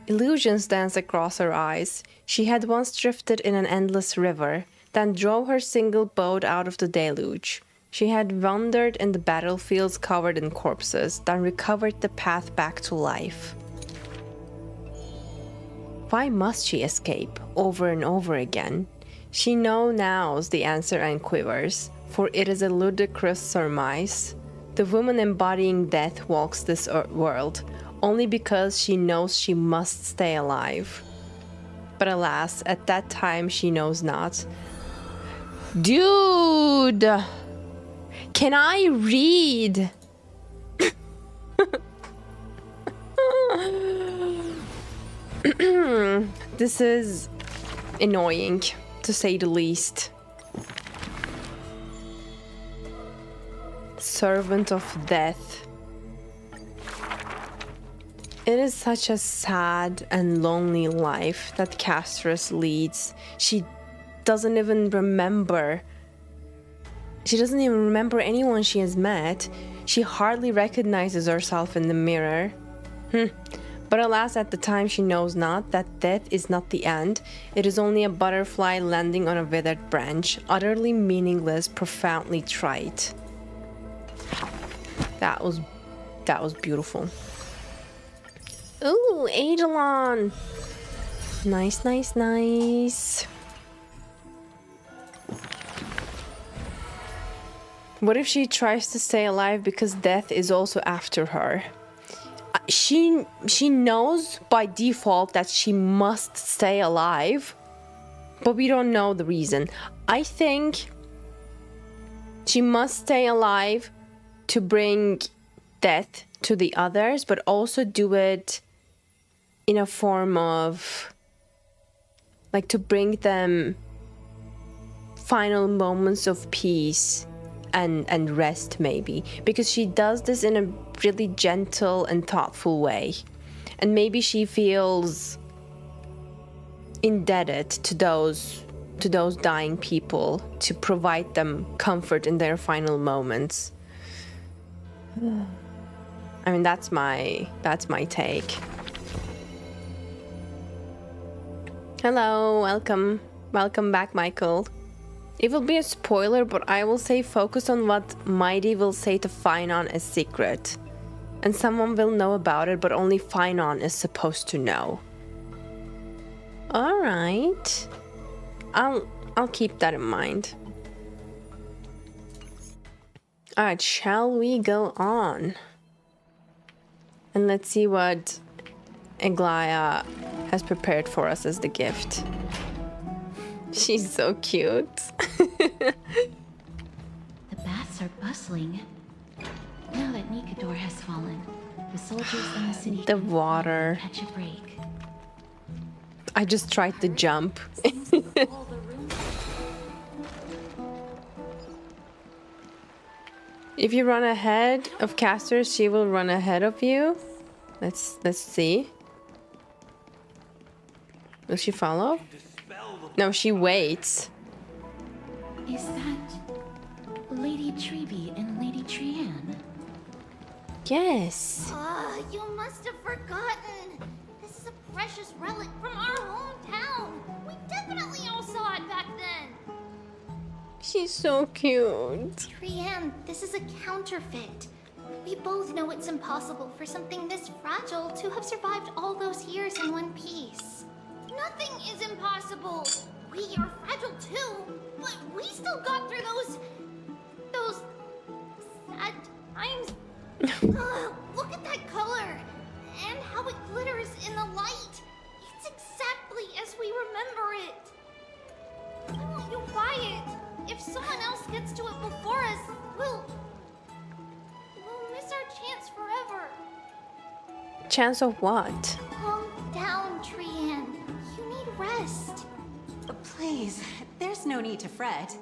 Illusions dance across her eyes. She had once drifted in an endless river, then drove her single boat out of the deluge. She had wandered in the battlefields covered in corpses, then recovered the path back to life. Why must she escape over and over again? She knows the answer and quivers, for it is a ludicrous surmise. The woman embodying death walks this world, only because she knows she must stay alive. But alas, at that time she knows not. Dude! Can I read? This is annoying, to say the least. Servant of death. It is such a sad and lonely life that Castrus leads. She doesn't even remember. She doesn't even remember anyone she has met. She hardly recognizes herself in the mirror. But alas, at the time she knows not that death is not the end. It is only a butterfly landing on a withered branch, utterly meaningless, profoundly trite. That was beautiful. Ooh, Eidolon! Nice, nice, nice. What if she tries to stay alive because death is also after her? She knows by default that she must stay alive, but we don't know the reason. I think she must stay alive to bring death to the others, but also do it in a form of, like, to bring them final moments of peace and rest, maybe, because she does this in a really gentle and thoughtful way, and maybe she feels indebted to those dying people to provide them comfort in their final moments. I mean, that's my take. Hello, welcome back, Michael. It will be a spoiler, but I will say focus on what Mydei will say to Finon as secret. And someone will know about it, but only Finon is supposed to know. Alright. I'll keep that in mind. Alright, shall we go on? And let's see what Aglaia has prepared for us as the gift. She's so cute. The baths are bustling. Now that Nikador has fallen, the soldiers in the city the water. Catch a break. I just tried to jump. If you run ahead of casters, she will run ahead of you. Let's see. Will she follow? No, she waits. Is that Lady Treby and Lady Trianne? Yes. You must have forgotten. This is a precious relic from our hometown. We definitely all saw it back then. She's so cute. Trianne, this is a counterfeit. We both know it's impossible for something this fragile to have survived all those years in one piece. Nothing is impossible. We are fragile too, but we still got through those sad times. Look at that color and how it glitters in the light. It's exactly as we remember it. I want you buy it. If someone else gets to it before us, we'll miss our chance forever. Chance of what? Calm down, Trianne. You need rest. Please, there's no need to fret.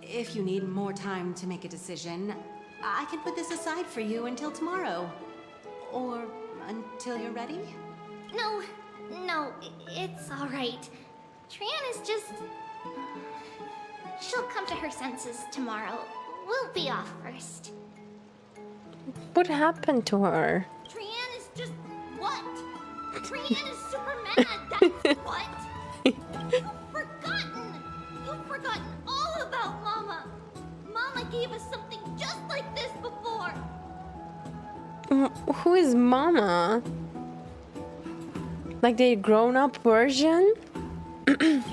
If you need more time to make a decision, I can put this aside for you until tomorrow. Or until you're ready? No, it's all right. Trianne is just... She'll come to her senses tomorrow. We'll be off first. What happened to her? Trianne is just... what? Trianne is super mad, that's what! You've forgotten all about Mama! Mama gave us something just like this before! Who is Mama? Like the grown-up version? Trianne...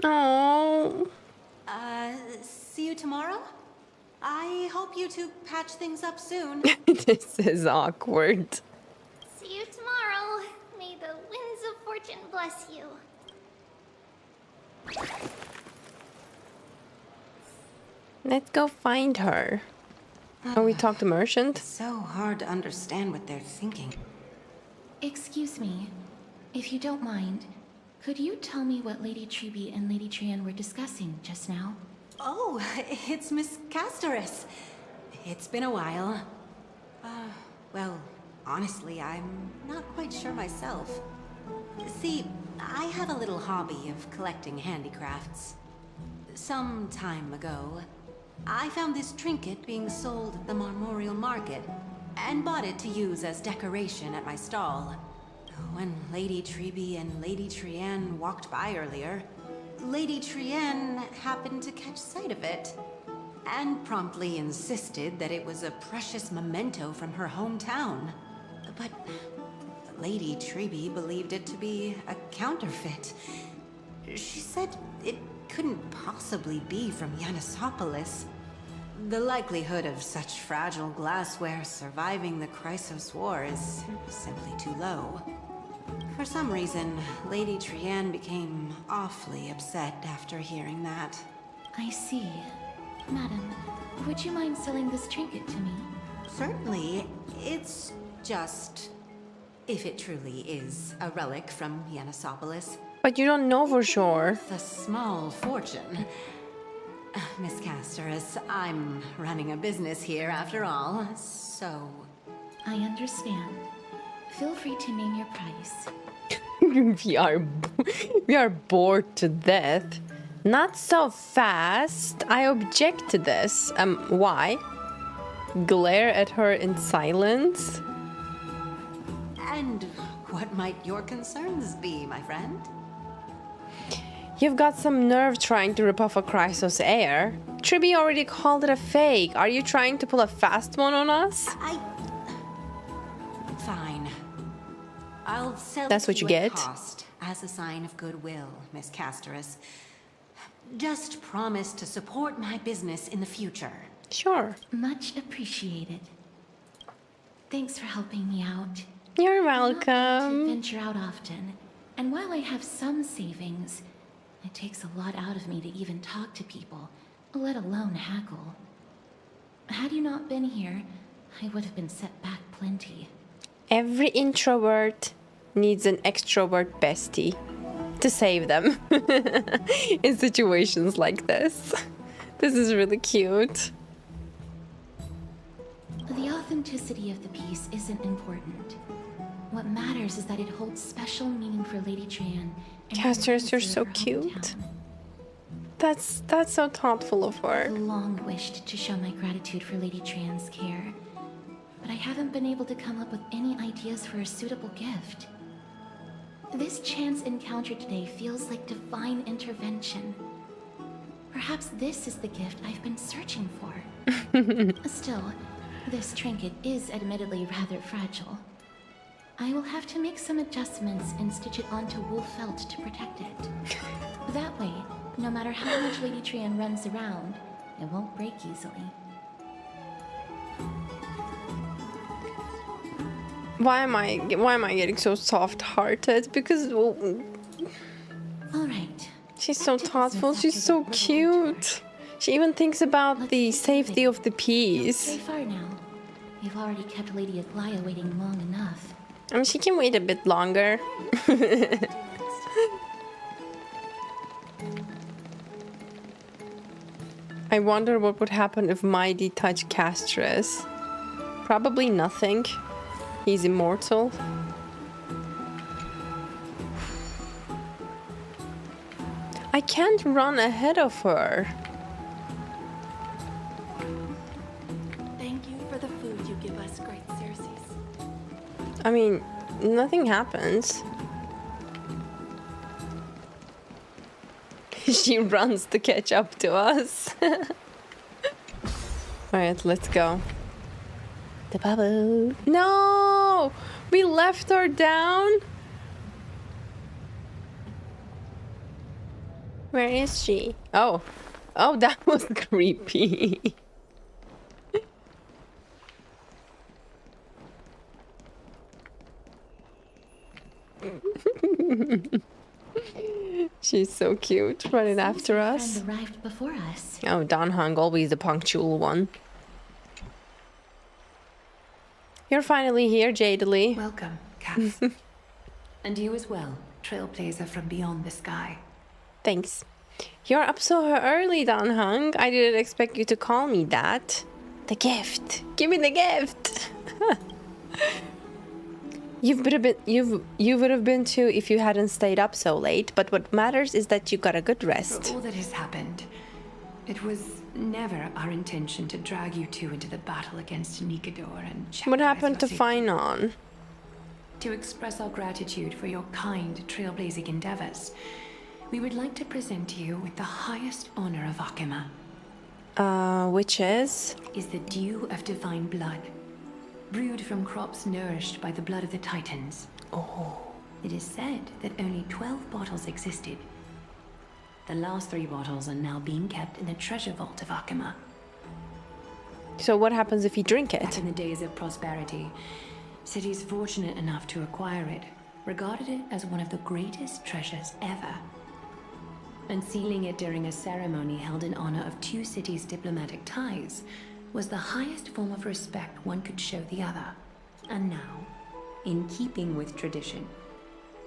Oh. see you tomorrow. I hope you two patch things up soon. This is awkward. See you tomorrow. May the winds of fortune bless you. Let's go find her. Oh, we talked to merchant? It's so hard to understand what they're thinking. Excuse me, if you don't mind, could you tell me what Lady Treby and Lady Trian were discussing just now? Oh, it's Miss Casterus. It's been a while. Well, honestly, I'm not quite sure myself. See, I have a little hobby of collecting handicrafts. Some time ago, I found this trinket being sold at the Memorial Market, and bought it to use as decoration at my stall. When Lady Treby and Lady Trian walked by earlier, Lady Trian happened to catch sight of it, and promptly insisted that it was a precious memento from her hometown. But Lady Treby believed it to be a counterfeit. She said it couldn't possibly be from Yanisopolis. The likelihood of such fragile glassware surviving the Chrysos War is simply too low. For some reason, Lady Trian became awfully upset after hearing that. I see. Madam, would you mind selling this trinket to me? Certainly. It's just... if it truly is a relic from Yanisopolis. But you don't know for sure. A small fortune. Miss Casterus, I'm running a business here after all, so... I understand. Feel free to name your price. we are bored to death. Not so fast. I object to this. Why? Glare at her in silence? And what might your concerns be, my friend? You've got some nerve trying to rip off a Chrysos heir. Treby already called it a fake. Are you trying to pull a fast one on us? Fine. I'll sell That's what you get. Cost as a sign of goodwill, Miss Casterus. Just promise to support my business in the future. Sure. Much appreciated. Thanks for helping me out. You're I'm not one welcome. to venture out often, and while I have some savings, it takes a lot out of me to even talk to people, let alone haggle. Had you not been here, I would have been set back plenty. Every introvert needs an extrovert bestie to save them in situations like this. This is really cute. The authenticity of the piece isn't important. What matters is that it holds special meaning for Lady Trian. Casters, you're so cute. That's so thoughtful of her. I've long wished to show my gratitude for Lady Trian's care, but I haven't been able to come up with any ideas for a suitable gift. This chance encounter today feels like divine intervention. Perhaps this is the gift I've been searching for. Still, this trinket is admittedly rather fragile. I will have to make some adjustments and stitch it onto wool felt to protect it. That way, no matter how much Lady Trian runs around, it won't break easily. Why am I getting so soft-hearted? Because All right. She's so thoughtful. She's so cute. She even thinks about the safety of the piece. Stay far now. You've already kept Lady Aglaia waiting long enough. I mean, she can wait a bit longer. I wonder what would happen if Mydei touched Castress. Probably nothing. He's immortal. I can't run ahead of her. Thank you for the food you give us, great Circes. I mean, nothing happens. She runs to catch up to us. Alright, let's go. The bubble. No! We left her down? Where is she? Oh, Oh, that was creepy. She's so cute, running after us. Friend arrived before us. Oh, Dan Hung, always the punctual one. You're finally here, Jadealy. Welcome, Cass. And you as well, trailblazer from beyond the sky. Thanks. You're up so early, Dan Hung. I didn't expect you to call me that. The gift. Give me the gift. You would have been too if you hadn't stayed up so late, but what matters is that you got a good rest. For all that has happened, it was never our intention to drag you two into the battle against Nikador and What happened to jeopardize your Finon? To express our gratitude for your kind, trailblazing endeavors, we would like to present to you with the highest honor of Akima. Which is the dew of divine blood, brewed from crops nourished by the blood of the Titans. Oh. It is said that only 12 bottles existed. The last 3 bottles are now being kept in the treasure vault of Akima. So what happens if you drink it? Back in the days of prosperity, cities fortunate enough to acquire it regarded it as one of the greatest treasures ever. Unsealing it during a ceremony held in honor of 2 cities' diplomatic ties was the highest form of respect one could show the other. And now, in keeping with tradition,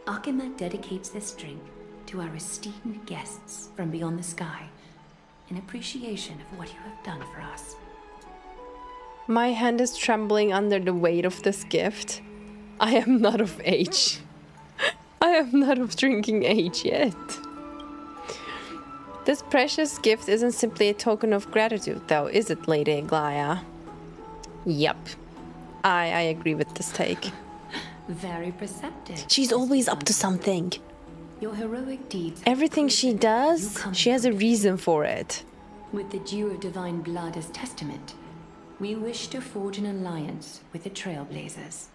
Akima dedicates this drink to our esteemed guests from beyond the sky in appreciation of what you have done for us. My hand is trembling under the weight of this gift. I am not of age. I am not of drinking age yet. This precious gift isn't simply a token of gratitude, though, is it, Lady Aglaia? Yep. I agree with this take. Very perceptive. She's always up to something. Your heroic deeds. Everything she does, she has a reason for it. With the dew of divine blood as testament, we wish to forge an alliance with the Trailblazers.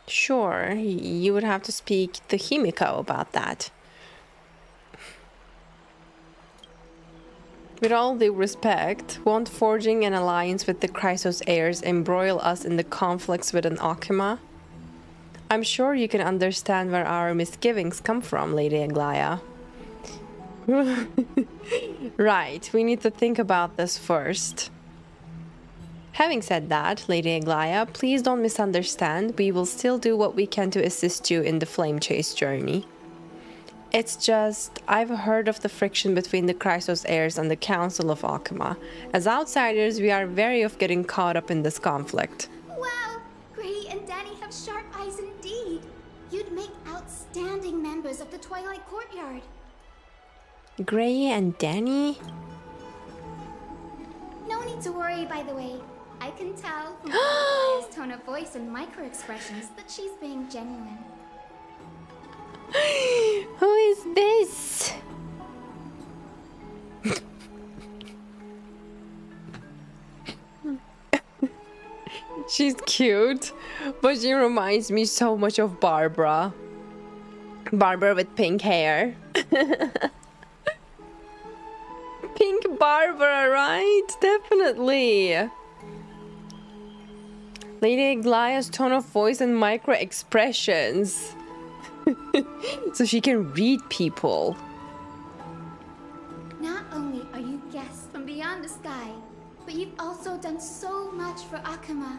Sure, you would have to speak to Himiko about that. With all due respect, won't forging an alliance with the Chrysos heirs embroil us in the conflicts with an Akima? I'm sure you can understand where our misgivings come from, Lady Aglaia. Right, we need to think about this first. Having said that, Lady Aglaia, please don't misunderstand. We will still do what we can to assist you in the flame chase journey. It's just, I've heard of the friction between the Chrysos heirs and the Council of Akima. As outsiders, we are wary of getting caught up in this conflict. Wow! Grady and Danny have sharp eyes indeed. You'd make outstanding members of the Twilight Courtyard. Gray and Danny? No need to worry, by the way. I can tell from Aglaïa's tone of voice and micro-expressions that she's being genuine. Who is this? She's cute, but she reminds me so much of Barbara. Barbara with pink hair. Pink Barbara, right? Definitely. Lady Aglaia's tone of voice and micro expressions. So she can read people. Not only are you guests from beyond the sky, but you've also done so much for Akima.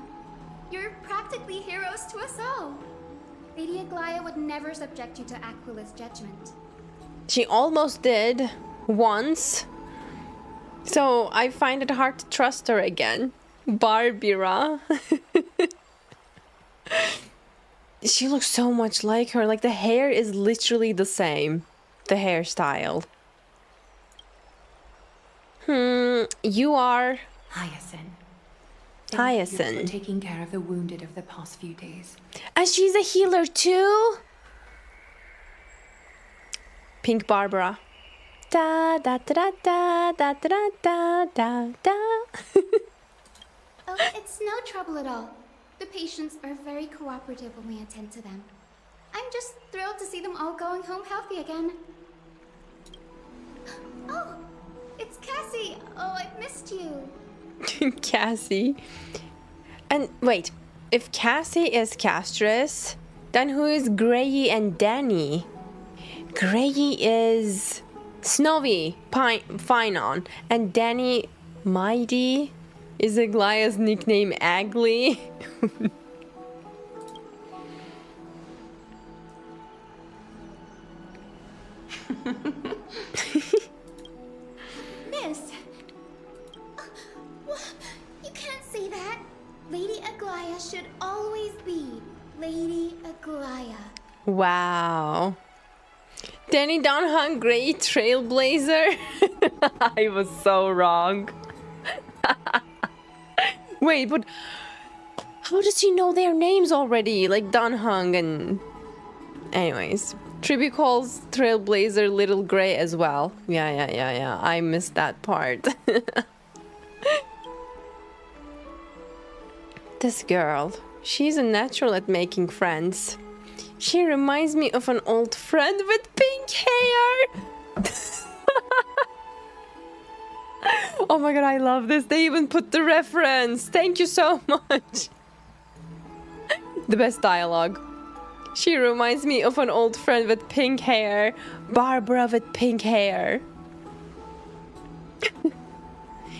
You're practically heroes to us all. Lady Aglaia would never subject you to Aquila's judgment. She almost did once. So I find it hard to trust her again. Barbara. She looks so much like her. Like the hair is literally the same. The hairstyle. You are Hyacinth. Hyacinth. Thank you for taking care of the wounded of the past few days. And she's a healer too. Pink Barbara. Da da da da da da da da da. Oh, it's no trouble at all. The patients are very cooperative when we attend to them. I'm just thrilled to see them all going home healthy again. Oh, it's Cassie. Oh, I've missed you. Cassie. And wait, if Cassie is Castress, then who is Grey and Danny? Grey is Snowy Finon, and Danny Mydei is Aglaya's nickname Agly. Miss. You can't say that. Lady Aglaya should always be Lady Aglaya. Wow. Danny Donhan, Grey Trailblazer. I was so wrong. Wait, but how does she know their names already? Like Donhung and... Anyways. Tribute calls Trailblazer Little Grey as well. Yeah. I missed that part. This girl, she's a natural at making friends. She reminds me of an old friend with pink hair. Oh my god, I love this. They even put the reference. Thank you so much. The best dialogue. She reminds me of an old friend with pink hair. Barbara with pink hair.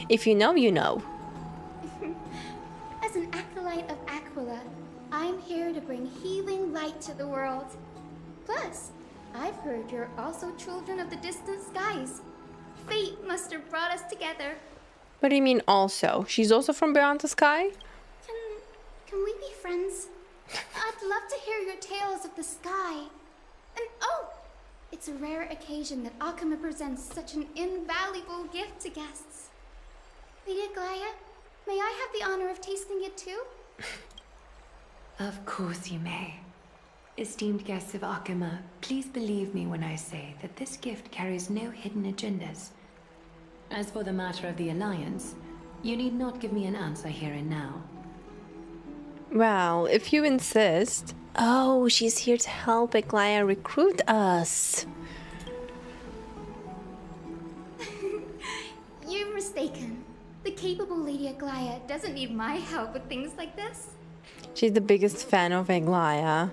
If you know, you know. As an acolyte of Aquila, I'm here to bring healing light to the world. Plus, I've heard you're also children of the distant skies. Fate must have brought us together. What do you mean also? She's also from beyond the sky? Can we be friends? I'd love to hear your tales of the sky. And oh, it's a rare occasion that Akama presents such an invaluable gift to guests. Lady Aglaya, may I have the honor of tasting it too? Of course you may. Esteemed guests of Akama, please believe me when I say that this gift carries no hidden agendas. As for the matter of the Alliance, you need not give me an answer here and now. Well, if you insist. Oh, she's here to help Aglaya recruit us. You're mistaken. The capable Lady Aglaya doesn't need my help with things like this. She's the biggest fan of Aglaya.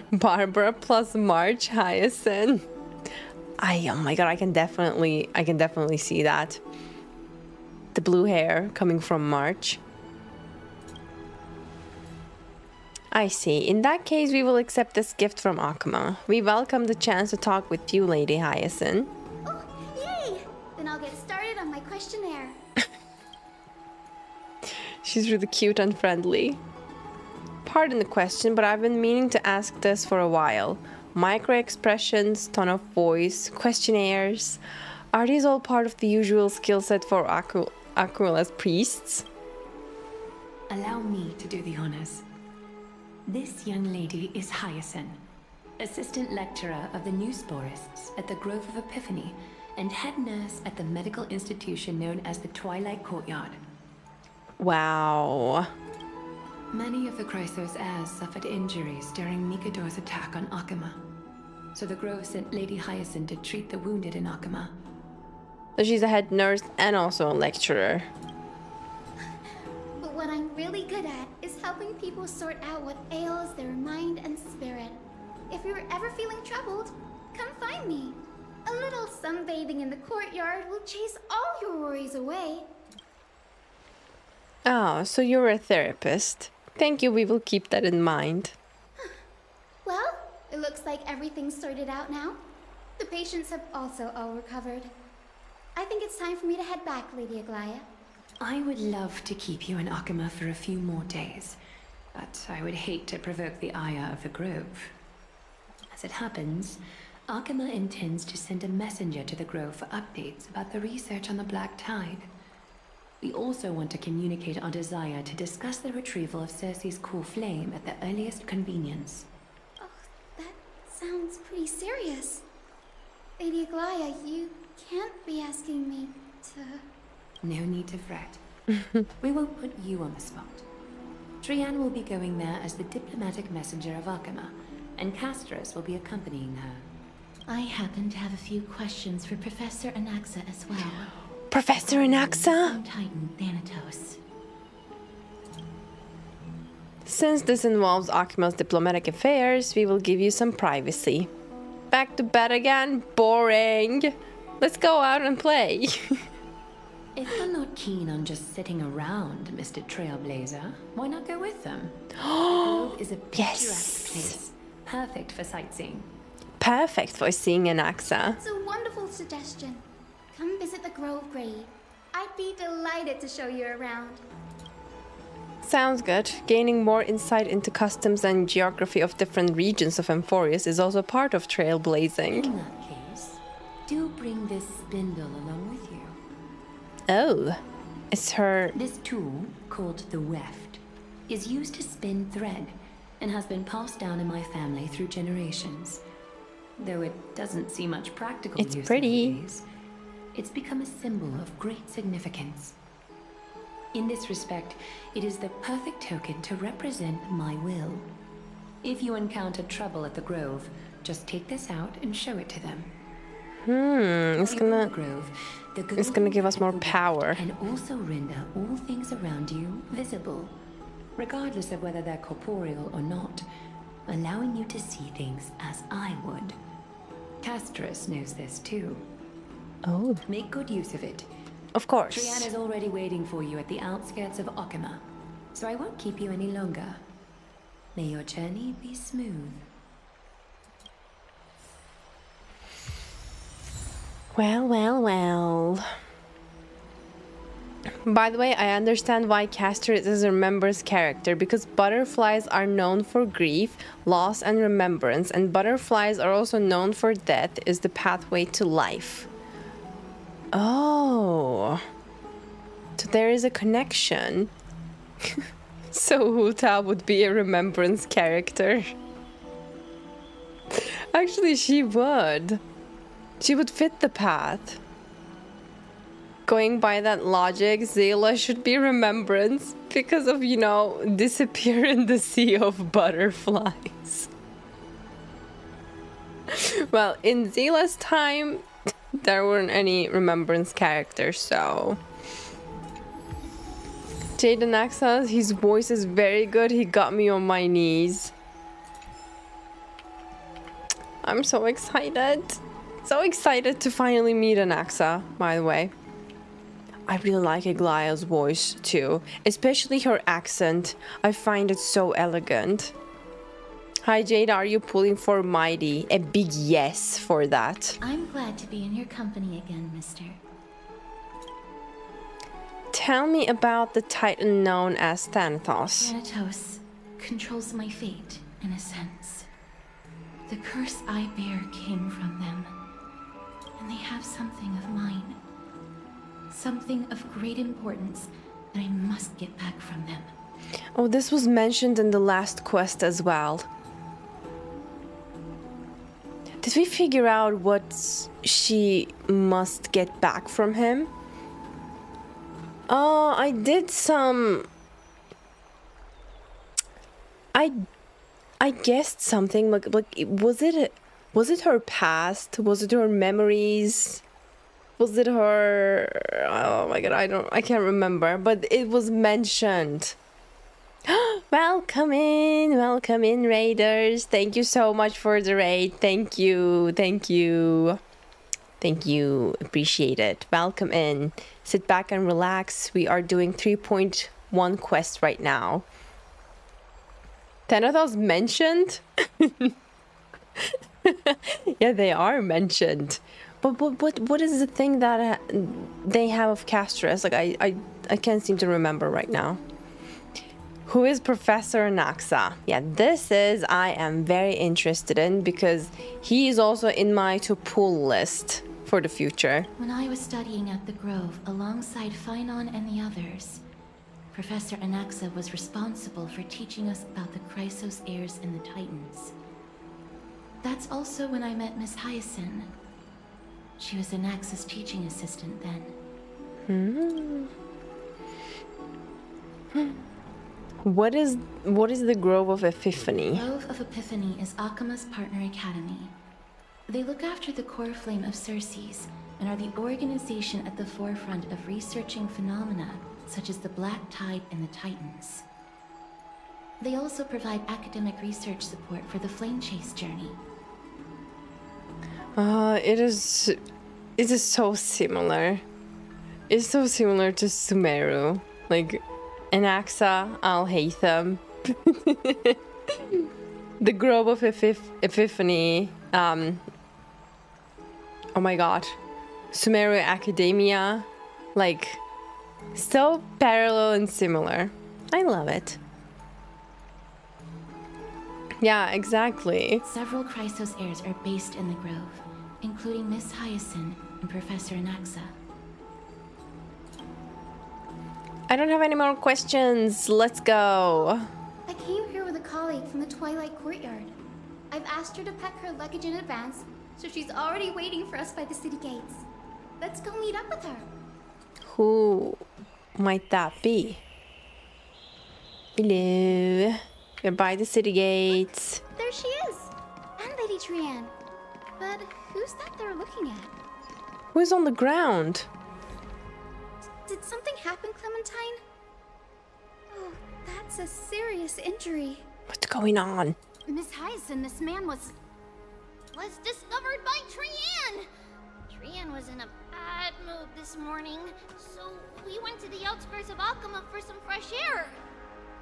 Barbara plus March Hyacinth. Oh my god, I can definitely see that. The blue hair coming from March. I see. In that case, we will accept this gift from Akama. We welcome the chance to talk with you, Lady Hyacinth. Oh, yay! Then I'll get started on my questionnaire. She's really cute and friendly. Pardon the question, but I've been meaning to ask this for a while. Micro-expressions, tone of voice, questionnaires. Are these all part of the usual skill set for Aquila's priests? Allow me to do the honors. This young lady is Hyacinth, assistant lecturer of the new sporists at the Grove of Epiphany and head nurse at the medical institution known as the Twilight Courtyard. Wow. Many of the Chrysos heirs suffered injuries during Mikador's attack on Akama, so the Grove sent Lady Hyacinth to treat the wounded in Akama. So she's a head nurse and also a lecturer. But what I'm really good at is helping people sort out what ails their mind and spirit. If you're ever feeling troubled, come find me. A little sunbathing in the courtyard will chase all your worries away. Oh, so you're a therapist. Thank you, we will keep that in mind. Well, it looks like everything's sorted out now. The patients have also all recovered. I think it's time for me to head back, Lady Aglaya. I would love to keep you in Akama for a few more days, but I would hate to provoke the ire of the Grove. As it happens, Akama intends to send a messenger to the Grove for updates about the research on the Black Tide. We also want to communicate our desire to discuss the retrieval of Circe's core flame at the earliest convenience. Oh, that sounds pretty serious. Lady Aglaya, you can't be asking me to... No need to fret. We won't put you on the spot. Trianne will be going there as the diplomatic messenger of Akama, and Castros will be accompanying her. I happen to have a few questions for Professor Anaxa as well. Professor Anaxa? Titan Thanatos. Since this involves Akima's diplomatic affairs, we will give you some privacy. Back to bed again? Boring. Let's go out and play. If you're not keen on just sitting around, Mr. Trailblazer, why not go with them? The Grove is a picturesque place, perfect for sightseeing. Perfect for seeing Anaxa. It's a wonderful suggestion. Come visit the Grove Grade. I'd be delighted to show you around. Sounds good. Gaining more insight into customs and geography of different regions of Amphoreus is also part of trailblazing. In that case, do bring this spindle along with you. Oh, it's her... This tool, called the weft, is used to spin thread and has been passed down in my family through generations. Though it doesn't see much practical use nowadays, it's become a symbol of great significance. In this respect, it is the perfect token to represent my will. If you encounter trouble at the Grove, just take this out and show it to them. It's gonna give us more power. And also render all things around you visible, regardless of whether they're corporeal or not, allowing you to see things as I would. Castrus knows this too. Oh. Make good use of it. Of course. Triana's already waiting for you at the outskirts of Okima, so I won't keep you any longer. May your journey be smooth. Well. By the way, I understand why Castrus is a remembrance character, because butterflies are known for grief, loss, and remembrance, and butterflies are also known for death is the pathway to life. Oh. So there is a connection. So Huta would be a remembrance character. Actually, she would. She would fit the path. Going by that logic, Zayla should be remembrance because of, disappear in the sea of butterflies. Well, in Zayla's time, there weren't any remembrance characters, so... Jadealy, his voice is very good. He got me on my knees. I'm so excited. So excited to finally meet Anaxa, by the way. I really like Aglaya's voice too, especially her accent. I find it so elegant. Hi Jade, are you pulling for Mydei? A big yes for that. I'm glad to be in your company again, mister. Tell me about the Titan known as Thanatos. Thanatos controls my fate, in a sense. The curse I bear came from them. And they have something of mine. Something of great importance that I must get back from them. Oh, this was mentioned in the last quest as well. Did we figure out what she must get back from him? Oh, I did some... I guessed something, like was it her past? Was it her memories? Was it her... Oh my god, I can't remember, but it was mentioned. Welcome in, raiders. Thank you so much for the raid. Thank you. Appreciate it. Welcome in. Sit back and relax. We are doing 3.1 quest right now. Thanatos mentioned? Yeah, they are mentioned. But what is the thing that they have of Castrus? Like I can't seem to remember right now. Who is Professor Anaxa? Yeah, I am very interested in, because he is also in my to pull list for the future. When I was studying at the Grove alongside Phynon and the others, Professor Anaxa was responsible for teaching us about the Chrysos heirs and the Titans. That's also when I met Miss Hyacinth. She was Anaxa's teaching assistant then. What is the Grove of Epiphany? The Grove of Epiphany is Akima's partner academy. They look after the core flame of Circes and are the organization at the forefront of researching phenomena such as the Black Tide and the Titans. They also provide academic research support for the Flame Chase journey. It is so similar. It's so similar to Sumeru. Like, Anaxa, Al-Haytham. The Grove of Epiphany. Oh my god. Sumeru Academia. Like, so parallel and similar. I love it. Yeah, exactly. Several Chrysos heirs are based in the Grove, including Miss Hyacinth and Professor Anaxa. I don't have any more questions. Let's go. I came here with a colleague from the Twilight Courtyard. I've asked her to pack her luggage in advance, so she's already waiting for us by the city gates. Let's go meet up with her. Who might that be? Hello. We're by the city gates. There she is! And Lady Trianne. But who's that they're looking at? Who's on the ground? Did something happen, Clementine? Oh, that's a serious injury. What's going on? Miss Hyacinth, this man was discovered by Trianne! Trianne was in a bad mood this morning, so we went to the outskirts of Akama for some fresh air.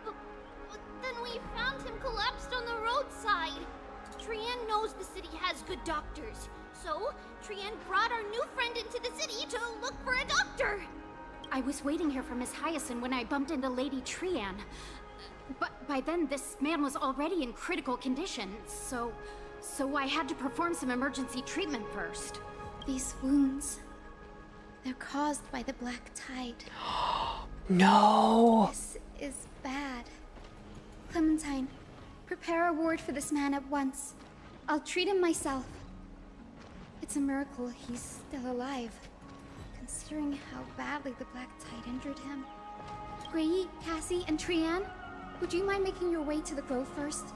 But then we found him collapsed on the roadside. Trianne knows the city has good doctors, so Trianne brought our new friend into the city to look for a doctor. I was waiting here for Miss Hyacinth when I bumped into Lady Trianne. But by then, this man was already in critical condition, so I had to perform some emergency treatment first. These wounds, they're caused by the Black Tide. No! This is bad. Clementine, prepare a ward for this man at once. I'll treat him myself. It's a miracle he's still alive, considering how badly the Black Tide injured him. Grey, Cassie, and Trianne, would you mind making your way to the Grove first?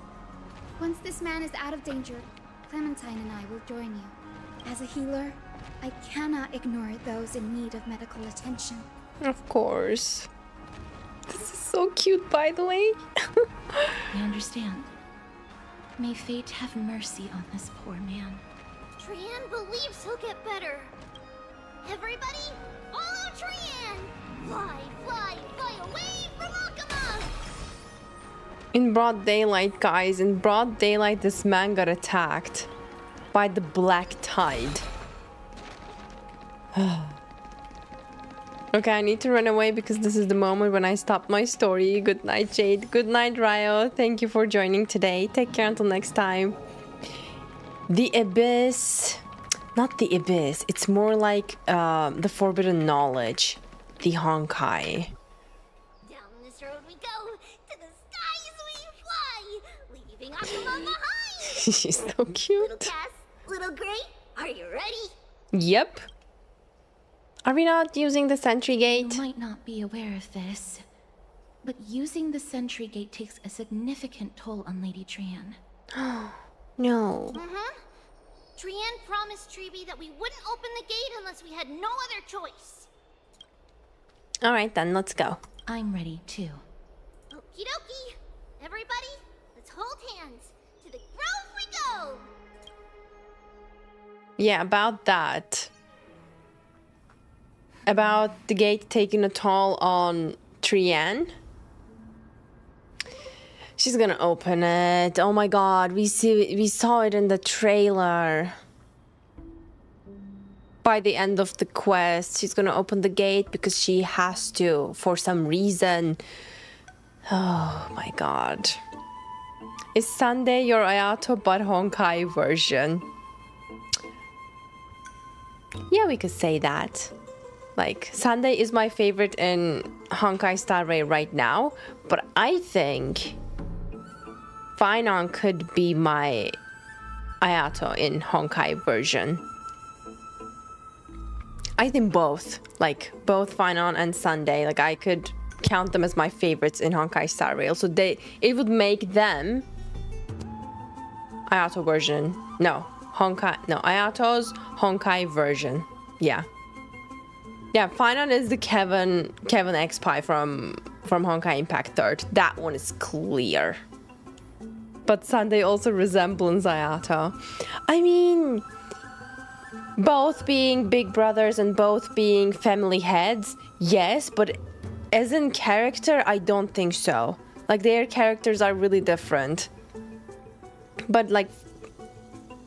Once this man is out of danger, Clementine and I will join you. As a healer, I cannot ignore those in need of medical attention. Of course. This is so cute, by the way. I understand. May fate have mercy on this poor man. Trianne believes he'll get better. Everybody, follow Trianne! Fly, fly, fly away from Akama! In broad daylight, guys. In broad daylight, this man got attacked by the Black Tide. Okay, I need to run away because this is the moment when I stop my story. Good night, Jade. Good night, Ryo. Thank you for joining today. Take care until next time. The Abyss. Not the Abyss. It's more like the Forbidden Knowledge. The Honkai. Down this road we go, to the skies we fly, leaving Akama behind! She's so cute. Little Cass, little Grey, are you ready? Yep. Are we not using the sentry gate? You might not be aware of this, but using the sentry gate takes a significant toll on Lady Trianne. No. Trianne promised Treeby that we wouldn't open the gate unless we had no other choice. Alright then, let's go. I'm ready too. Okie dokie. Everybody, let's hold hands. To the Grove we go! Yeah, about that. About the gate taking a toll on Trianne. She's gonna open it. Oh my god, we saw it in the trailer. By the end of the quest, she's gonna open the gate because she has to for some reason. Oh my god. Is Sunday your Ayato but Honkai version? Yeah, we could say that. Like, Sunday is my favorite in Honkai Star Rail right now, but I think Finon could be my Ayato in Honkai version. I think both, like both Finon and Sunday, like I could count them as my favorites in Honkai Star Rail. So it would make them Ayato version. No, Honkai, no, Ayato's Honkai version. Yeah. Yeah, Finon is the Kevin X-Pie from Honkai Impact 3rd. That one is clear. But Sunday also resembles Ayato. I mean, both being big brothers and both being family heads, yes, but as in character, I don't think so. Like, their characters are really different. But like,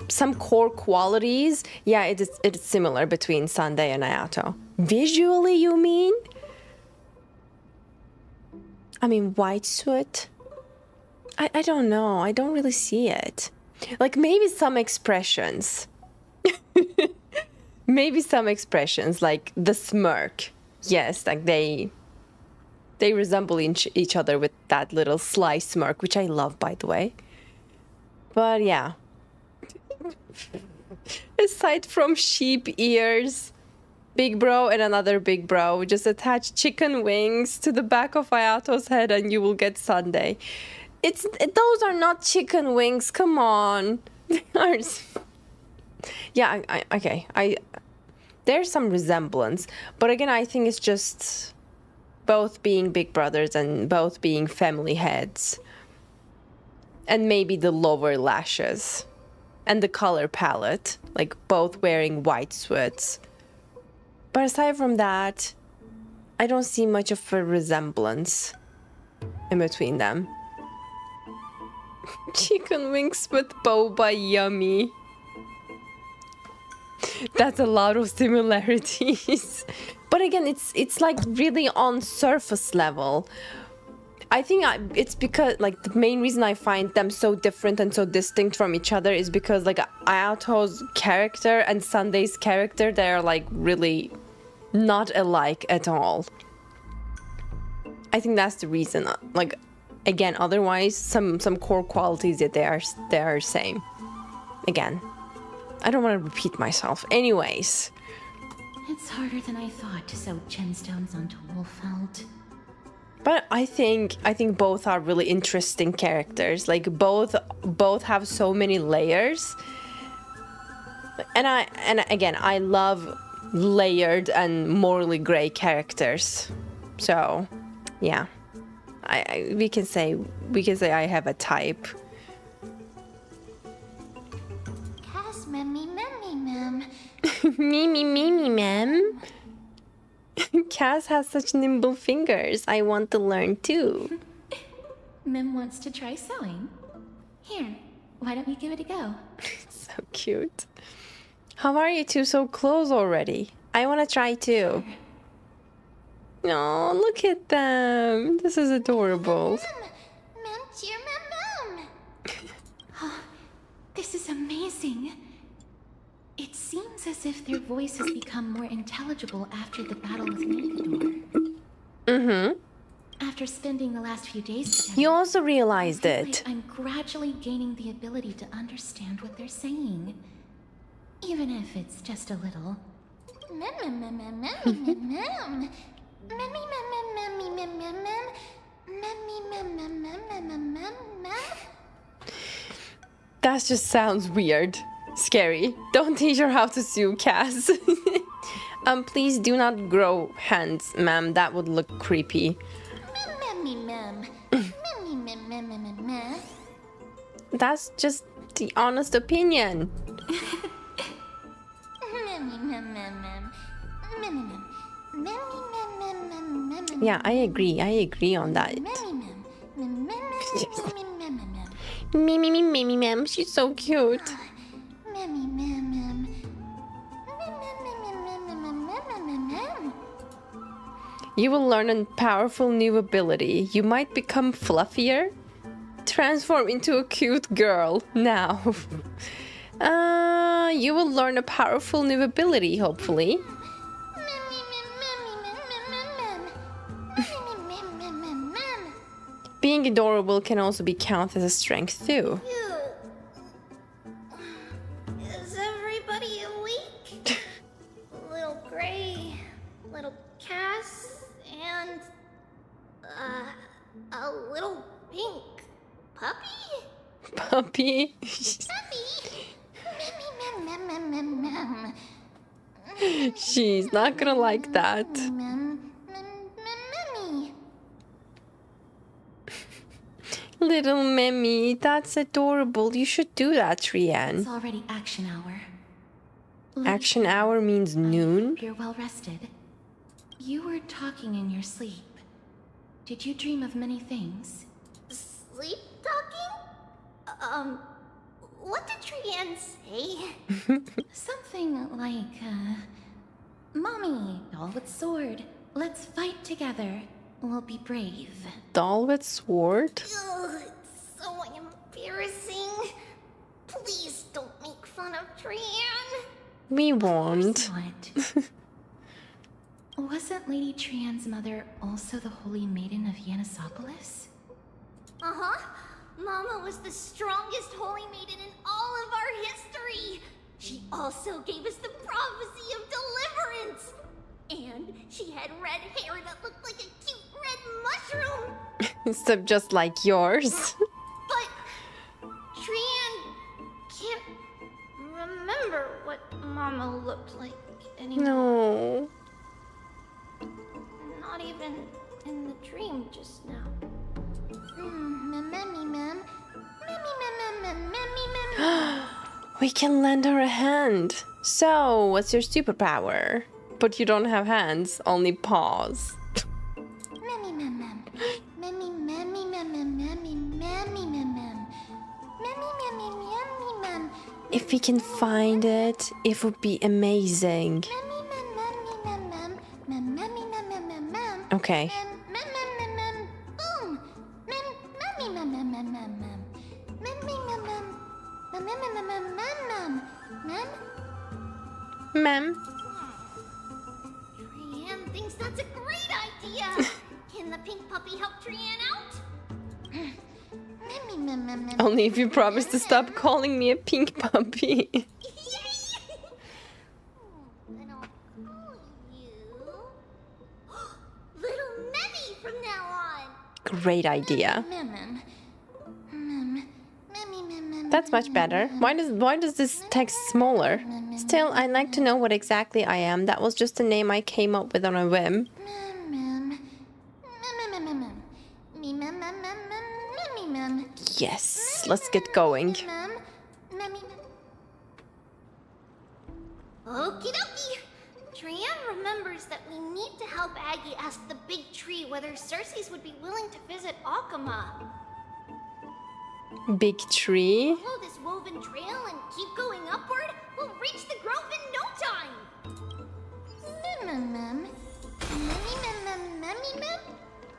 some core qualities, yeah, it's similar between Sunday and Ayato. Visually, you mean? I mean, white suit? I don't know. I don't really see it. Like, maybe some expressions. Maybe some expressions, like the smirk. Yes, like they resemble each other with that little sly smirk, which I love, by the way. But yeah. Aside from sheep ears, big bro and another big bro, just attach chicken wings to the back of Ayato's head and you will get Sunday. Those are not chicken wings, come on. Yeah, okay. There's some resemblance, but again, I think it's just both being big brothers and both being family heads. And maybe the lower lashes. And the color palette, like both wearing white suits. But aside from that, I don't see much of a resemblance in between them. Chicken wings with boba, yummy. That's a lot of similarities. But again, it's like really on surface level. I think it's because, like, the main reason I find them so different and so distinct from each other is because, like, Ayato's character and Sunday's character, they're, like, really not alike at all. I think that's the reason. Like, again, otherwise, some core qualities that they are same. Again, I don't want to repeat myself. Anyways. It's harder than I thought to sew gemstones onto Wolfeld. But I think both are really interesting characters. Like, both have so many layers. And again, I love layered and morally gray characters. So, yeah. We can say I have a type. Cass, memmy, mem. Me, mem. Cass has such nimble fingers. I want to learn too. Mem wants to try sewing. Here, why don't you give it a go? So cute. How are you two so close already? I want to try too. Oh, look at them. This is adorable. Mem, cheer, mem. Oh, this is amazing. It seems as if their voices become more intelligible after the battle with Nikador. Mm-hmm. After spending the last few days together, you also realized it. Like I'm gradually gaining the ability to understand what they're saying. Even if it's just a little. That just sounds weird. Scary. Don't teach her how to sew, Cass. Please do not grow hands, ma'am. That would look creepy. That's just the honest opinion. Yeah, I agree on that. Me, ma'am. She's so cute. You will learn a powerful new ability. You might become fluffier. Transform into a cute girl now. You will learn a powerful new ability, hopefully. Being adorable can also be counted as a strength too. Is everybody awake? Little Gray, little Cass, and a little pink puppy? Puppy? She's not gonna like that. Little Mimi, that's adorable. You should do that, Trian. It's already action hour. Action hour means noon? You're well rested. You were talking in your sleep. Did you dream of many things? Sleep talking? What did Trian say? Something like, Mommy, doll with sword. Let's fight together. We'll be brave. Doll with sword? Ugh, it's so embarrassing. Please don't make fun of Trian. We won't. Wasn't Lady Trian's mother also the Holy Maiden of Yanisopolis? Uh-huh. Mama was the strongest holy maiden in all of our history. She also gave us the prophecy of deliverance. And she had red hair that looked like a cute red mushroom. Except just like yours. But Trian can't remember what Mama looked like anymore. No. Not even in the dream just now. Mem. We can lend her a hand. So, what's your superpower? But you don't have hands, only paws. If we can find it, it would be amazing. Okay. Ma'am. Trian thinks that's a great idea. Can the pink puppy help Trian out? Only if you promise to stop calling me a pink puppy. Little Memmy from now on. Great idea. That's much better. Why does this text smaller? Still, I'd like to know what exactly I am. That was just a name I came up with on a whim. Yes, let's get going. Okie dokie. Trian remembers that we need to help Aggie ask the big tree whether Circes would be willing to visit Akama. Big tree? Follow this woven trail and keep going upward, we'll reach the grove in no time.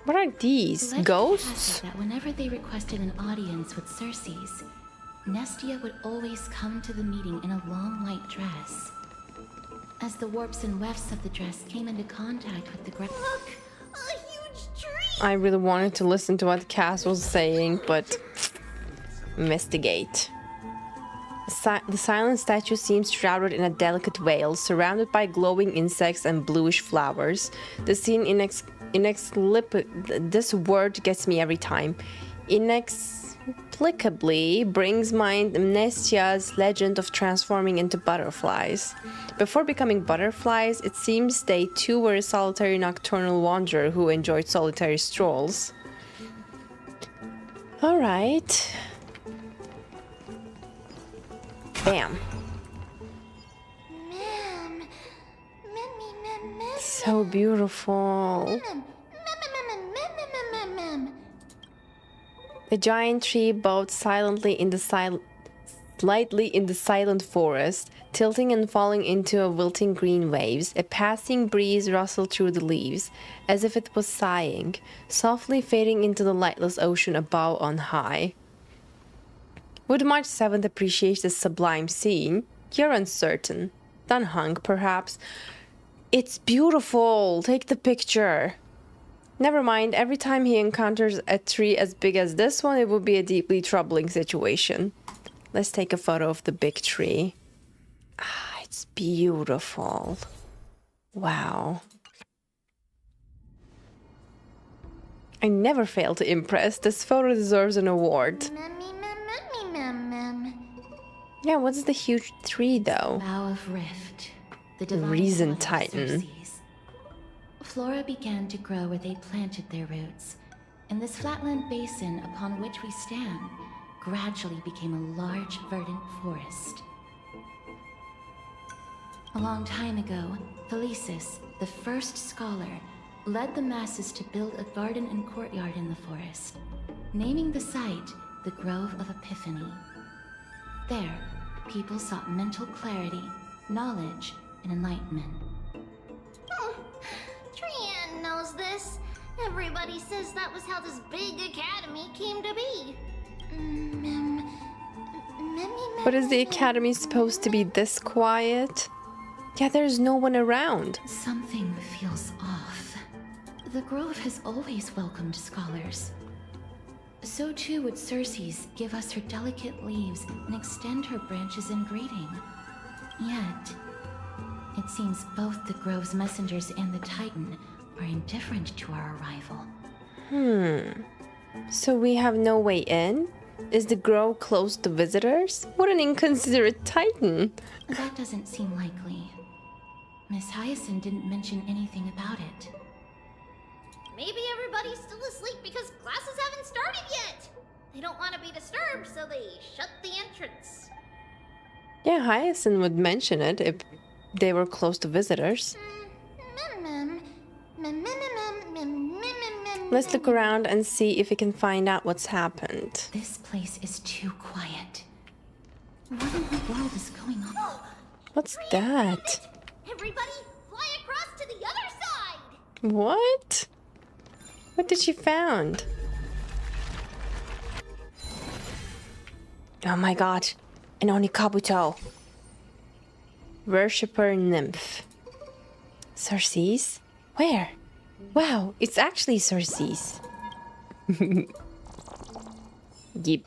What are these? Legend Ghosts? has it that whenever they requested an audience with Circes, Nestia would always come to the meeting in a long white dress. As the warps and wefts of the dress came into contact with the Look, a huge tree! I really wanted to listen to what Cass was saying, but missed the gate. The silent statue seems shrouded in a delicate veil, surrounded by glowing insects and bluish flowers. The scene this word gets me every time. Inexplicably brings mind Amnestia's legend of transforming into butterflies. Before becoming butterflies, it seems they too were a solitary nocturnal wanderer who enjoyed solitary strolls. Alright. Bam. So beautiful. The giant tree bowed slightly in the silent forest, tilting and falling into a wilting green waves. A passing breeze rustled through the leaves, as if it was sighing, softly fading into the lightless ocean above on high. Would March 7th appreciate this sublime scene? You're uncertain. Done hung, perhaps. It's beautiful! Take the picture! Never mind, every time he encounters a tree as big as this one, it would be a deeply troubling situation. Let's take a photo of the big tree. Ah, it's beautiful. Wow. I never fail to impress. This photo deserves an award. Yeah, what's the huge tree though? Bough of Rift, the divine Reason son of Titan. Xerxes. Flora began to grow where they planted their roots, and this flatland basin upon which we stand gradually became a large, verdant forest. A long time ago, Thelesis, the first scholar, led the masses to build a garden and courtyard in the forest, naming the site the Grove of Epiphany. There, people sought mental clarity, knowledge, and enlightenment. Trian knows this. Everybody says that was how this big academy came to be. But is the academy supposed to be this quiet? Yeah, there's no one around. Something feels off. The Grove has always welcomed scholars. So too would Xerxes give us her delicate leaves and extend her branches in greeting. Yet, it seems both the Grove's messengers and the Titan are indifferent to our arrival. So we have no way in? Is the Grove closed to visitors? What an inconsiderate Titan. That doesn't seem likely. Miss Hyacinth didn't mention anything about it. Maybe everybody's still asleep because classes haven't started yet. They don't want to be disturbed, so they shut the entrance. Yeah, Hyacinth would mention it if they were close to visitors. Let's look around and see if we can find out what's happened. This place is too quiet. What in the world is going on? What's that? Everybody, fly across to the other side! What? What did she found? Oh my god, an Onikabuto. Worshipper nymph. Xerxes? Where? Wow, it's actually Xerxes. Yep.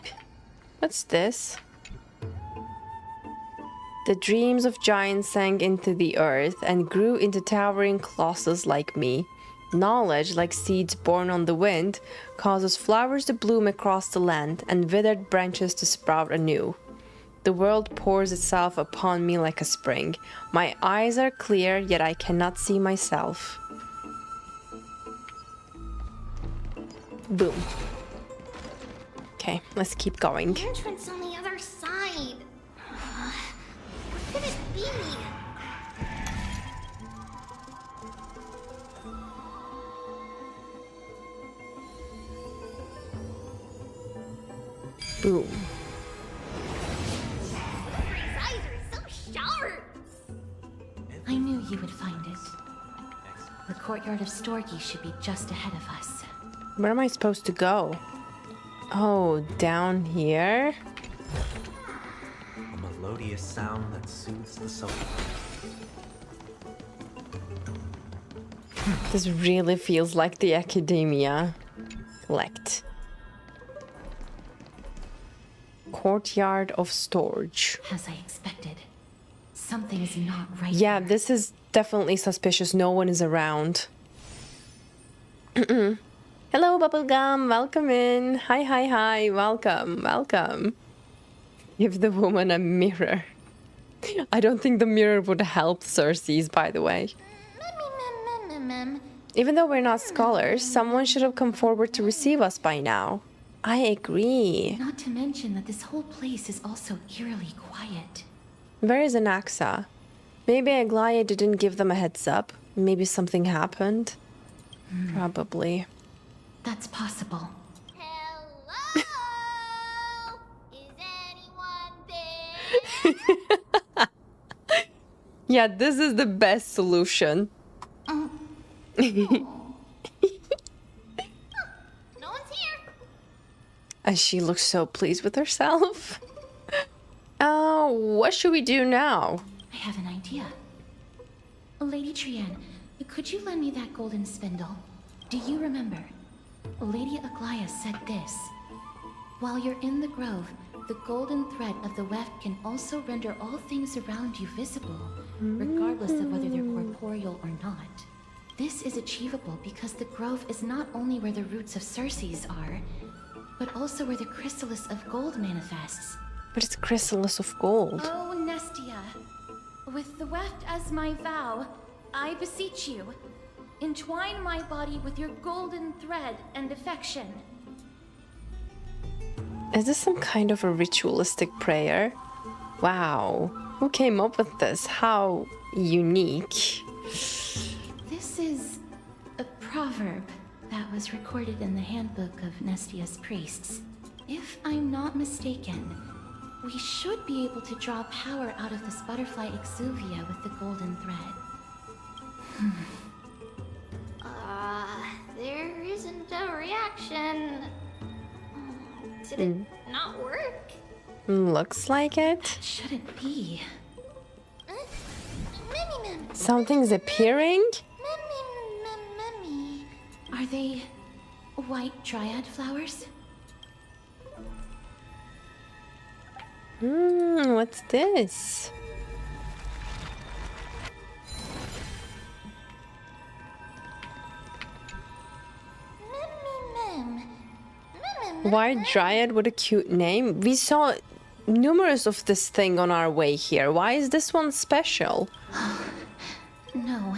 What's this? The dreams of giants sank into the earth and grew into towering colossus like me. Knowledge, like seeds born on the wind, causes flowers to bloom across the land and withered branches to sprout anew. The world pours itself upon me like a spring. My eyes are clear, yet I cannot see myself. Boom. Okay, let's keep going. The entrance on the other side. What could it be? Boom. His eyes are so sharp. I knew you would find it. The courtyard of Storky should be just ahead of us. Where am I supposed to go? Oh, down here? A melodious sound that soothes the soul. This really feels like the academia. Collect. Courtyard of storage. As I expected, something is not right. Yeah, this is definitely suspicious. No one is around. Hello, Bubblegum. Welcome in. Hi, hi, hi. Welcome, welcome. Give the woman a mirror. I don't think the mirror would help Xerxes, by the way. Even though we're not scholars, someone should have come forward to receive us by now. I agree. Not to mention that this whole place is also eerily quiet. Where is Anaxa? Maybe Aglaya didn't give them a heads up. Maybe something happened. Probably. That's possible. Hello? Is anyone there? Yeah, this is the best solution. No one's here. And she looks so pleased with herself. What should we do now? I have an idea. Lady Trian, could you lend me that golden spindle? Do you remember? Lady Aglaya said this. While you're in the grove, the golden thread of the weft can also render all things around you visible, regardless of whether they're corporeal or not. This is achievable because the grove is not only where the roots of Xerxes are, but also where the chrysalis of gold manifests. But it's chrysalis of gold. Oh, Nestia, with the weft as my vow, I beseech you, entwine my body with your golden thread and affection. Is this some kind of a ritualistic prayer? Wow. Who came up with this? How unique. This is a proverb that was recorded in the handbook of Nestia's priests. If I'm not mistaken, we should be able to draw power out of this butterfly exuvia with the golden thread. There isn't a reaction. Did it not work? Looks like it. Shouldn't be. Something's appearing? Are they white dryad flowers? What's this? White dryad with a cute name. We saw numerous of this thing on our way here. Why is this one special? No,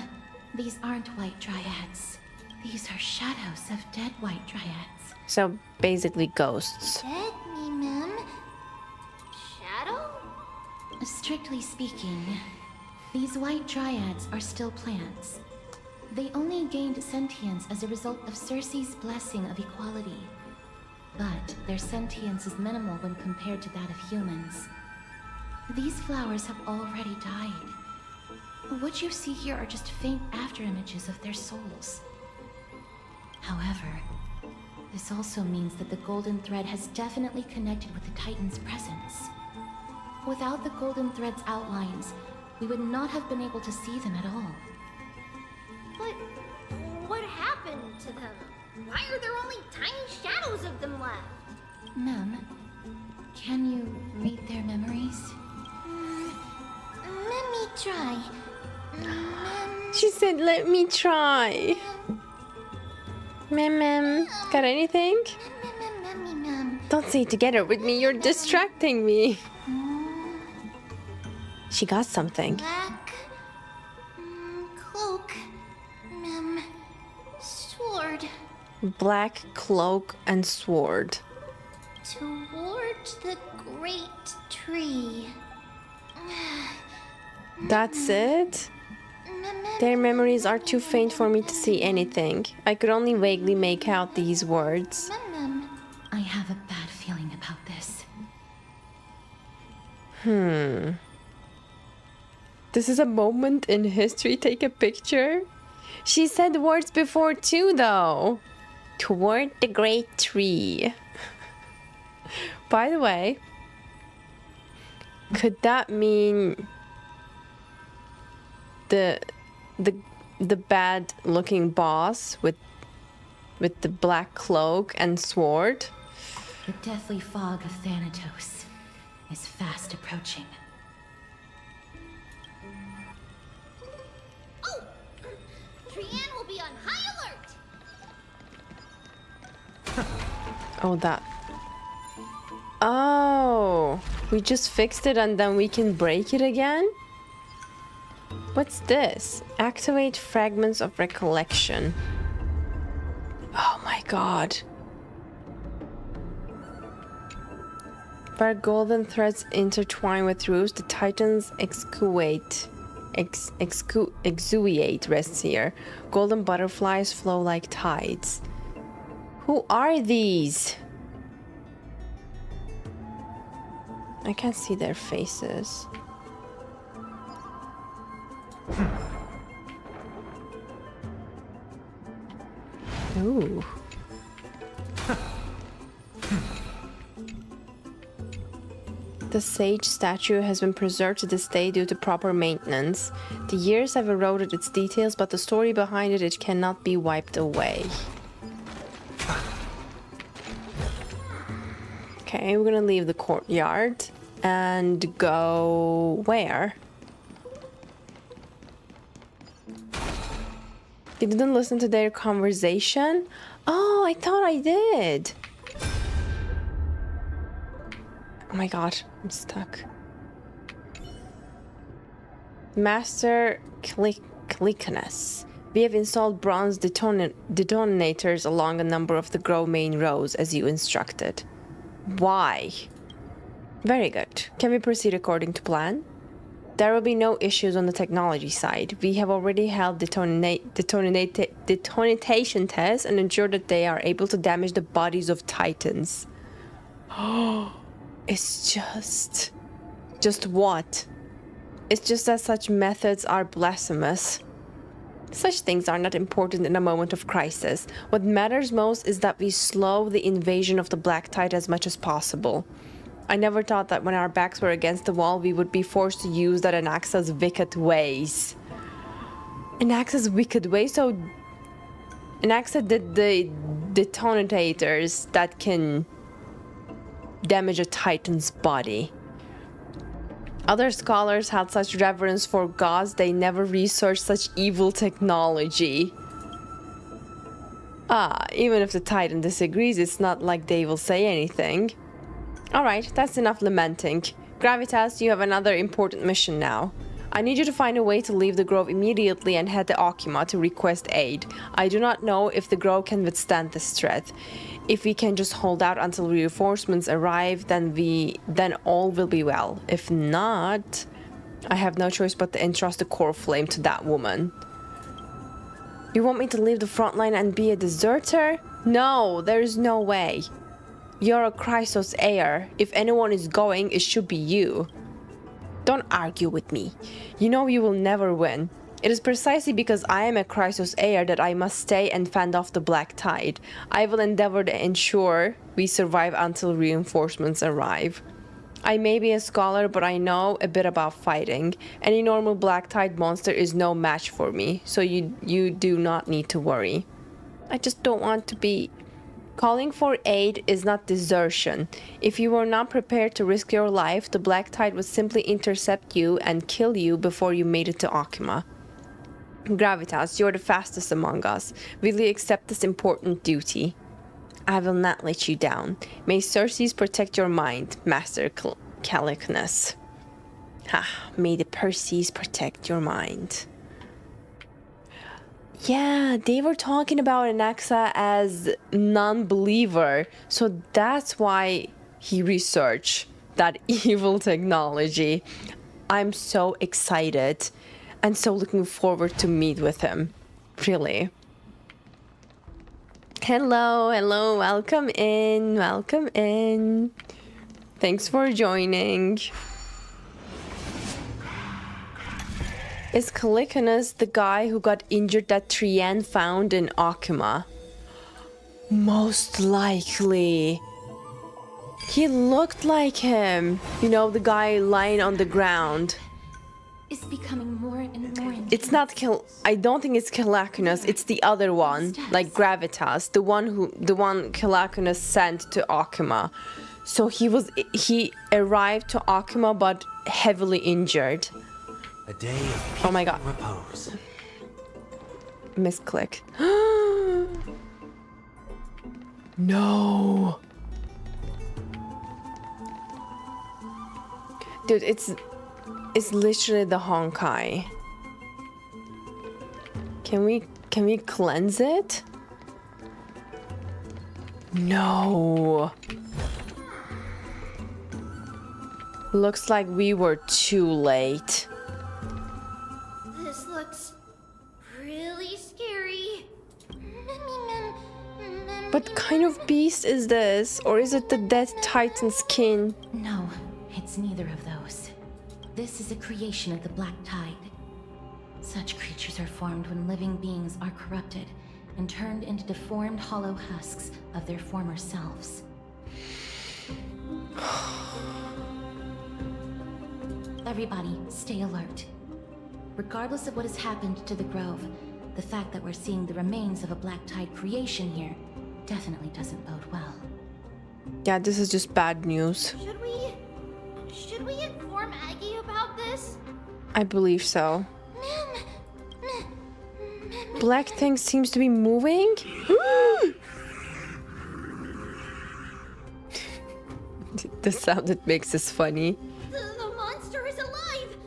these aren't white dryads. These are shadows of dead white dryads. So basically ghosts. Dead me, ma'am. Shadow? Strictly speaking, these white dryads are still plants. They only gained sentience as a result of Circe's blessing of equality. But their sentience is minimal when compared to that of humans. These flowers have already died. What you see here are just faint afterimages of their souls. However, this also means that the golden thread has definitely connected with the Titan's presence. Without the golden thread's outlines, we would not have been able to see them at all. But what happened to them? Why are there only tiny shadows of them left? Ma'am, can you read their memories? Let me try. She said, let me try. Mem, got anything? Don't say it together with me, you're distracting me. She got something. Black cloak, sword. Black cloak and sword. Towards the great tree. That's it? Their memories are too faint for me to see anything. I could only vaguely make out these words. I have a bad feeling about this. This is a moment in history. Take a picture. She said words before too, though. Toward the great tree. By the way, could that mean the bad looking boss with the black cloak and sword? The deathly fog of Thanatos is fast approaching. Oh! Trianne will be on high alert! Oh, that. Oh, we just fixed it and then we can break it again? What's this? Activate fragments of recollection. Oh my god. Where golden threads intertwine with roots, the Titans exuate rests here. Golden butterflies flow like tides. Who are these? I can't see their faces. Ooh. The sage statue has been preserved to this day due to proper maintenance. The years have eroded its details, but the story behind it cannot be wiped away. Okay, we're gonna leave the courtyard and go where? You didn't listen to their conversation? Oh, I thought I did. my god, I'm stuck. Master Clickiness. We have installed bronze detonators along a number of the Grove main roads as you instructed. Why? Very good. Can we proceed according to plan? There will be no issues on the technology side. We have already held detonation tests and ensured that they are able to damage the bodies of Titans. Oh, it's just what? It's just that such methods are blasphemous. Such things are not important in a moment of crisis. What matters most is that we slow the invasion of the Black Tide as much as possible. I never thought that when our backs were against the wall, we would be forced to use that Anaxa's wicked ways. Anaxa's wicked ways? So Anaxa did the detonators that can damage a Titan's body. Other scholars had such reverence for gods, they never researched such evil technology. Even if the Titan disagrees, it's not like they will say anything. Alright, that's enough lamenting. Gravitas, you have another important mission now. I need you to find a way to leave the Grove immediately and head to Okima to request aid. I do not know if the Grove can withstand this threat. If we can just hold out until reinforcements arrive, then all will be well. If not, I have no choice but to entrust the core flame to that woman. You want me to leave the front line and be a deserter? No, there is no way. You're a Chrysos heir. If anyone is going, it should be you. Don't argue with me. You know you will never win. It is precisely because I am a Chrysos heir that I must stay and fend off the Black Tide. I will endeavor to ensure we survive until reinforcements arrive. I may be a scholar, but I know a bit about fighting. Any normal Black Tide monster is no match for me, so you do not need to worry. I just don't want to be... Calling for aid is not desertion. If you were not prepared to risk your life, the Black Tide would simply intercept you and kill you before you made it to Okima. Gravitas, you're the fastest among us. Will you accept this important duty? I will not let you down. May Circes protect your mind, Master Clickiness. May the Perseus protect your mind. Yeah, they were talking about Anaxa as non-believer, so that's why he researched that evil technology. I'm so excited and so looking forward to meet with him. Really. Hello, welcome in. Thanks for joining. Is Clickiness the guy who got injured that Trienne found in Okima? Most likely. He looked like him. You know, the guy lying on the ground. Is becoming more and more intense. It's not I don't think it's Clickiness, it's the other one, like Gravitas, the one Clickiness sent to Okima. So he arrived to Okima but heavily injured. A day of oh my god. Repose. Misclick. No. Dude, it's literally the Honkai. Can we cleanse it? No. Looks like we were too late. This looks really scary. What kind of beast is this? Or is it the dead Titan skin? No, it's neither of those. This is a creation of the Black Tide. Such creatures are formed when living beings are corrupted and turned into deformed hollow husks of their former selves. Everybody, stay alert. Regardless of what has happened to the Grove, the fact that we're seeing the remains of a Black Tide creation here definitely doesn't bode well. Yeah, this is just bad news. Should we inform Aggie about this? I believe so. Black thing seems to be moving. The sound it makes is funny. The monster is alive!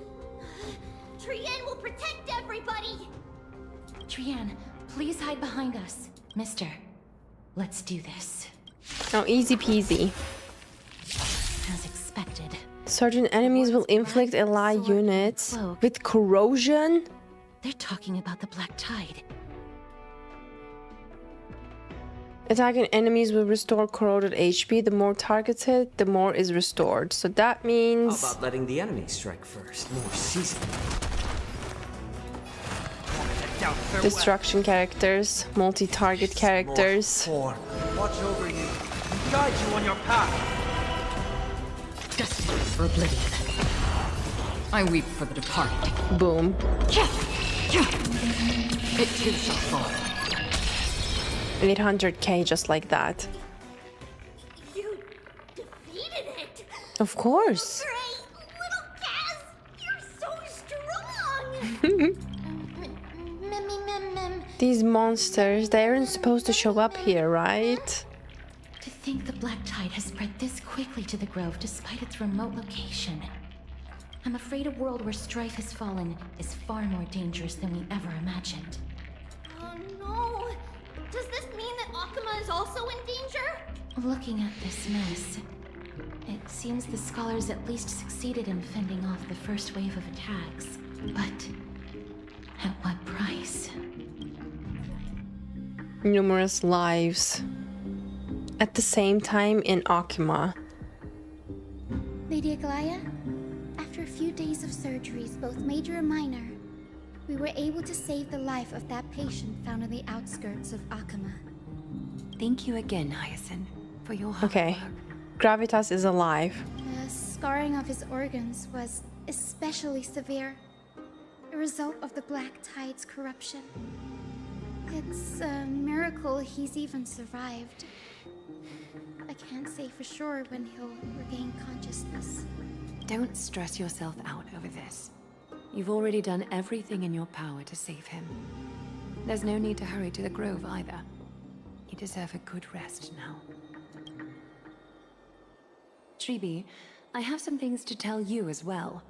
Trienne will protect everybody! Trienne, please hide behind us. Mister, let's do this. Oh, easy peasy. As expected. Certain enemies will inflict ally units with corrosion? They're talking about the Black Tide. Attacking enemies will restore corroded HP. The more targets hit, the more is restored. So that means... How about letting the enemy strike first? More seasoned. Destruction characters, multi-target characters. Watch over you. Guide you on your path. Desperate for oblivion. I weep for the departed. Boom. It too shall fall. 800k just like that. You defeated it! Of course. Great! Little Kaz! You're so strong! These monsters, they aren't supposed to show up here, right? To think the Black Tide has spread this quickly to the Grove despite its remote location. I'm afraid a world where strife has fallen is far more dangerous than we ever imagined. Oh no! Does this mean that Akuma is also in danger? Looking at this mess, it seems the scholars at least succeeded in fending off the first wave of attacks. But at what price? Numerous lives. At the same time in Akuma. Lady Aglaya, after a few days of surgeries, both major and minor, we were able to save the life of that patient found on the outskirts of Akuma. Thank you again, Hyacinth, for your hard Okay. work. Gravitas is alive. The scarring of his organs was especially severe, a result of the Black Tide's corruption. It's a miracle he's even survived. I can't say for sure when he'll regain consciousness. Don't stress yourself out over this. You've already done everything in your power to save him. There's no need to hurry to the Grove either. You deserve a good rest now. Tribi, I have some things to tell you as well.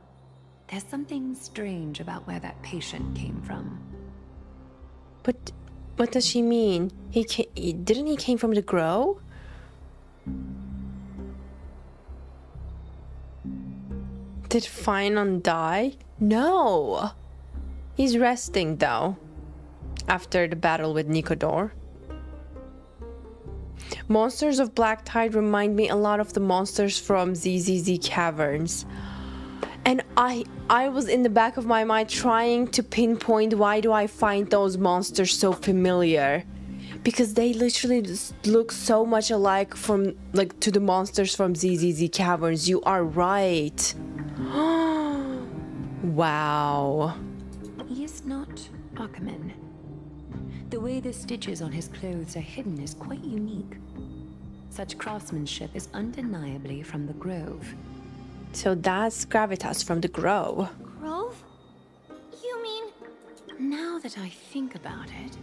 There's something strange about where that patient came from. But what does she mean? Didn't he came from the Grove? Did Finon die? No! He's resting though. After the battle with Nikodor. Monsters of Black Tide remind me a lot of the monsters from ZZZ Caverns. And I was in the back of my mind trying to pinpoint why do I find those monsters so familiar. Because they literally just look so much alike from to the monsters from ZZZ Caverns. You are right. Wow. He is not Akaman. The way the stitches on his clothes are hidden is quite unique. Such craftsmanship is undeniably from the Grove. So that's Gravitas from the Grove. Grove? You mean... Now that I think about it,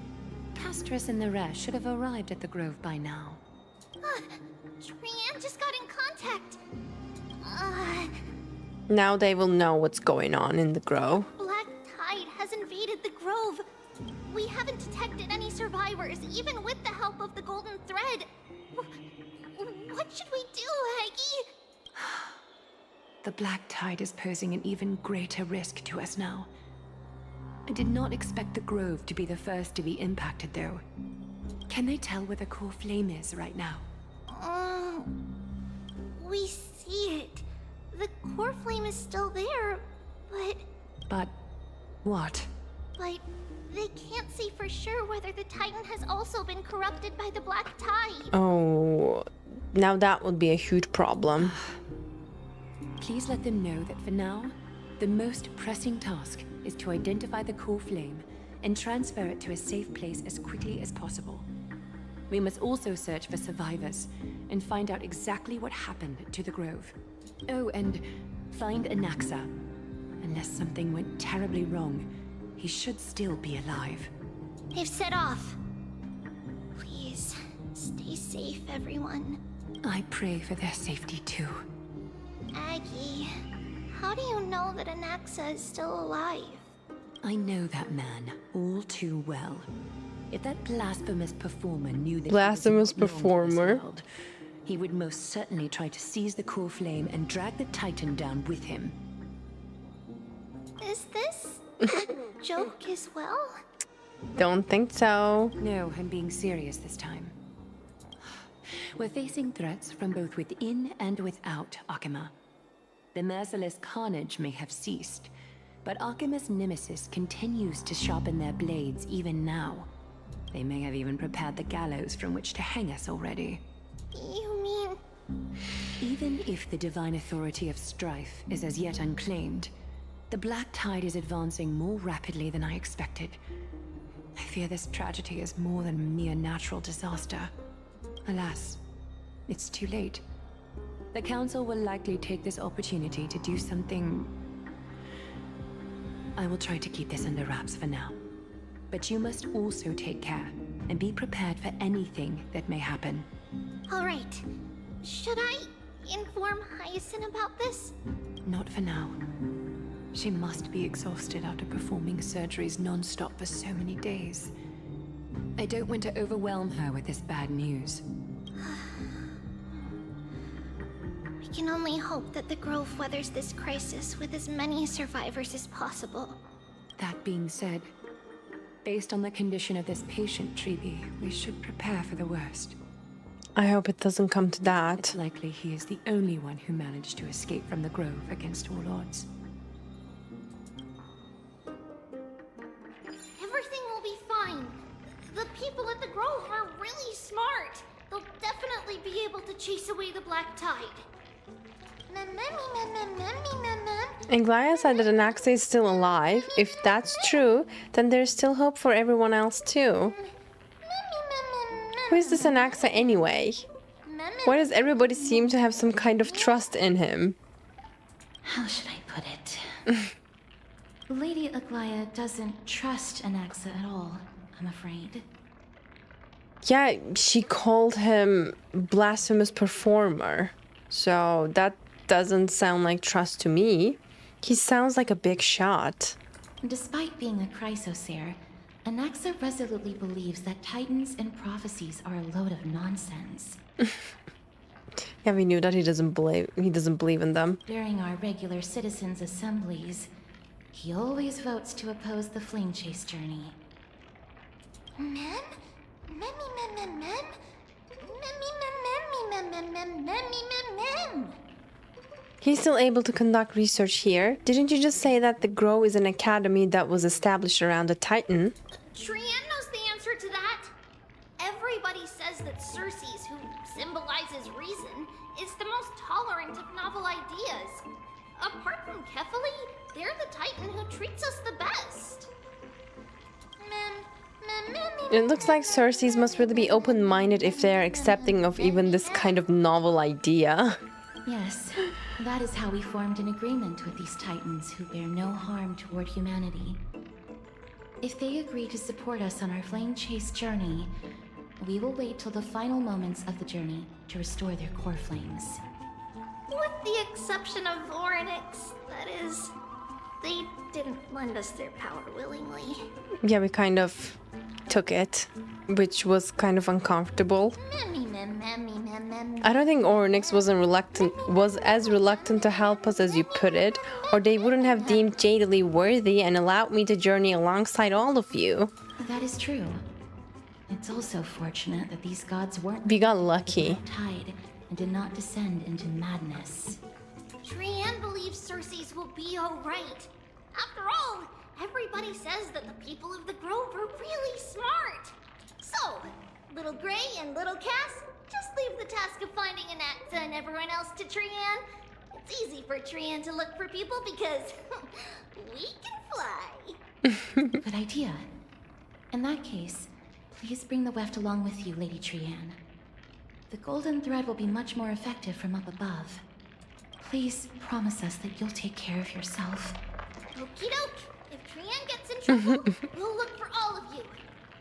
Castrus and the rest should have arrived at the Grove by now. Trienne just got in contact. Now they will know what's going on in the Grove. Black Tide has invaded the Grove. We haven't detected any survivors, even with the help of the Golden Thread. What should we do, Haggy? The Black Tide is posing an even greater risk to us now. I did not expect the Grove to be the first to be impacted, though. Can they tell where the core flame is right now? We see it. The core flame is still there, but... But... what? But they can't say for sure whether the Titan has also been corrupted by the Black Tide. Oh, now that would be a huge problem. Please let them know that for now, the most pressing task is to identify the core flame and transfer it to a safe place as quickly as possible. We must also search for survivors and find out exactly what happened to the Grove. Oh, and find Anaxa. Unless something went terribly wrong, he should still be alive. They've set off. Please, stay safe, everyone. I pray for their safety too. Aggie, how do you know that Anaxa is still alive? I know that man all too well. If that blasphemous performer knew that Blasphemous he was not long for this performer. world, he would most certainly try to seize the core flame and drag the Titan down with him. Is this a joke as well? Don't think so. No, I'm being serious this time. We're facing threats from both within and without Akima. The merciless carnage may have ceased, but Akima's nemesis continues to sharpen their blades even now. They may have even prepared the gallows from which to hang us already. You mean... Even if the divine authority of strife is as yet unclaimed, the Black Tide is advancing more rapidly than I expected. I fear this tragedy is more than a mere natural disaster. Alas, it's too late. The Council will likely take this opportunity to do something... I will try to keep this under wraps for now. But you must also take care and be prepared for anything that may happen. All right. Should I inform Hyacinth about this? Not for now. She must be exhausted after performing surgeries non-stop for so many days. I don't want to overwhelm her with this bad news. We can only hope that the Grove weathers this crisis with as many survivors as possible. That being said, based on the condition of this patient, Treeby, we should prepare for the worst. I hope it doesn't come to that. It's likely he is the only one who managed to escape from the Grove against all odds. Everything will be fine. The people at the Grove are really smart. They'll definitely be able to chase away the Black Tide. And Glaya said that Anaxa is still alive. If that's true, then there's still hope for everyone else too. Who is this Anaxa anyway? Why does everybody seem to have some kind of trust in him? How should I put it? Lady Aglaya doesn't trust Anaxa at all, I'm afraid. Yeah, she called him blasphemous performer. So that doesn't sound like trust to me. He sounds like a big shot. Despite being a chrysosaur, Anaxa resolutely believes that titans and prophecies are a load of nonsense. Yeah, we knew that he doesn't believe in them. During our regular citizens' assemblies, he always votes to oppose the flame chase journey. Mem? He's still able to conduct research here. Didn't you just say that the Grove is an academy that was established around the Titan? Trian knows the answer to that. Everybody says that Circes, who symbolizes reason, is the most tolerant of novel ideas. Apart from Kefali, they're the Titan who treats us the best. It looks like Circes must really be open-minded if they're accepting of even this kind of novel idea. Yes, that is how we formed an agreement with these Titans who bear no harm toward humanity. If they agree to support us on our flame chase journey, we will wait till the final moments of the journey to restore their core flames. With the exception of Orynyx, that is. They didn't lend us their power willingly. Yeah, we kind of took it, which was kind of uncomfortable. I don't think Orynyx was as reluctant to help us as you put it, or they wouldn't have deemed Jadealy worthy and allowed me to journey alongside all of you. That is true. It's also fortunate that these gods weren't... We got lucky. ...tied and did not descend into madness. Trian believes Circes will be alright. After all, everybody says that the people of the Grove are really smart. So, Little Gray and Little Cass, just leave the task of finding Anaxa and everyone else to Trian. It's easy for Trian to look for people because we can fly. Good idea. In that case, please bring the weft along with you, Lady Trian. The golden thread will be much more effective from up above. Please promise us that you'll take care of yourself. Okie doke. If Trian gets in trouble, we'll look for all of you.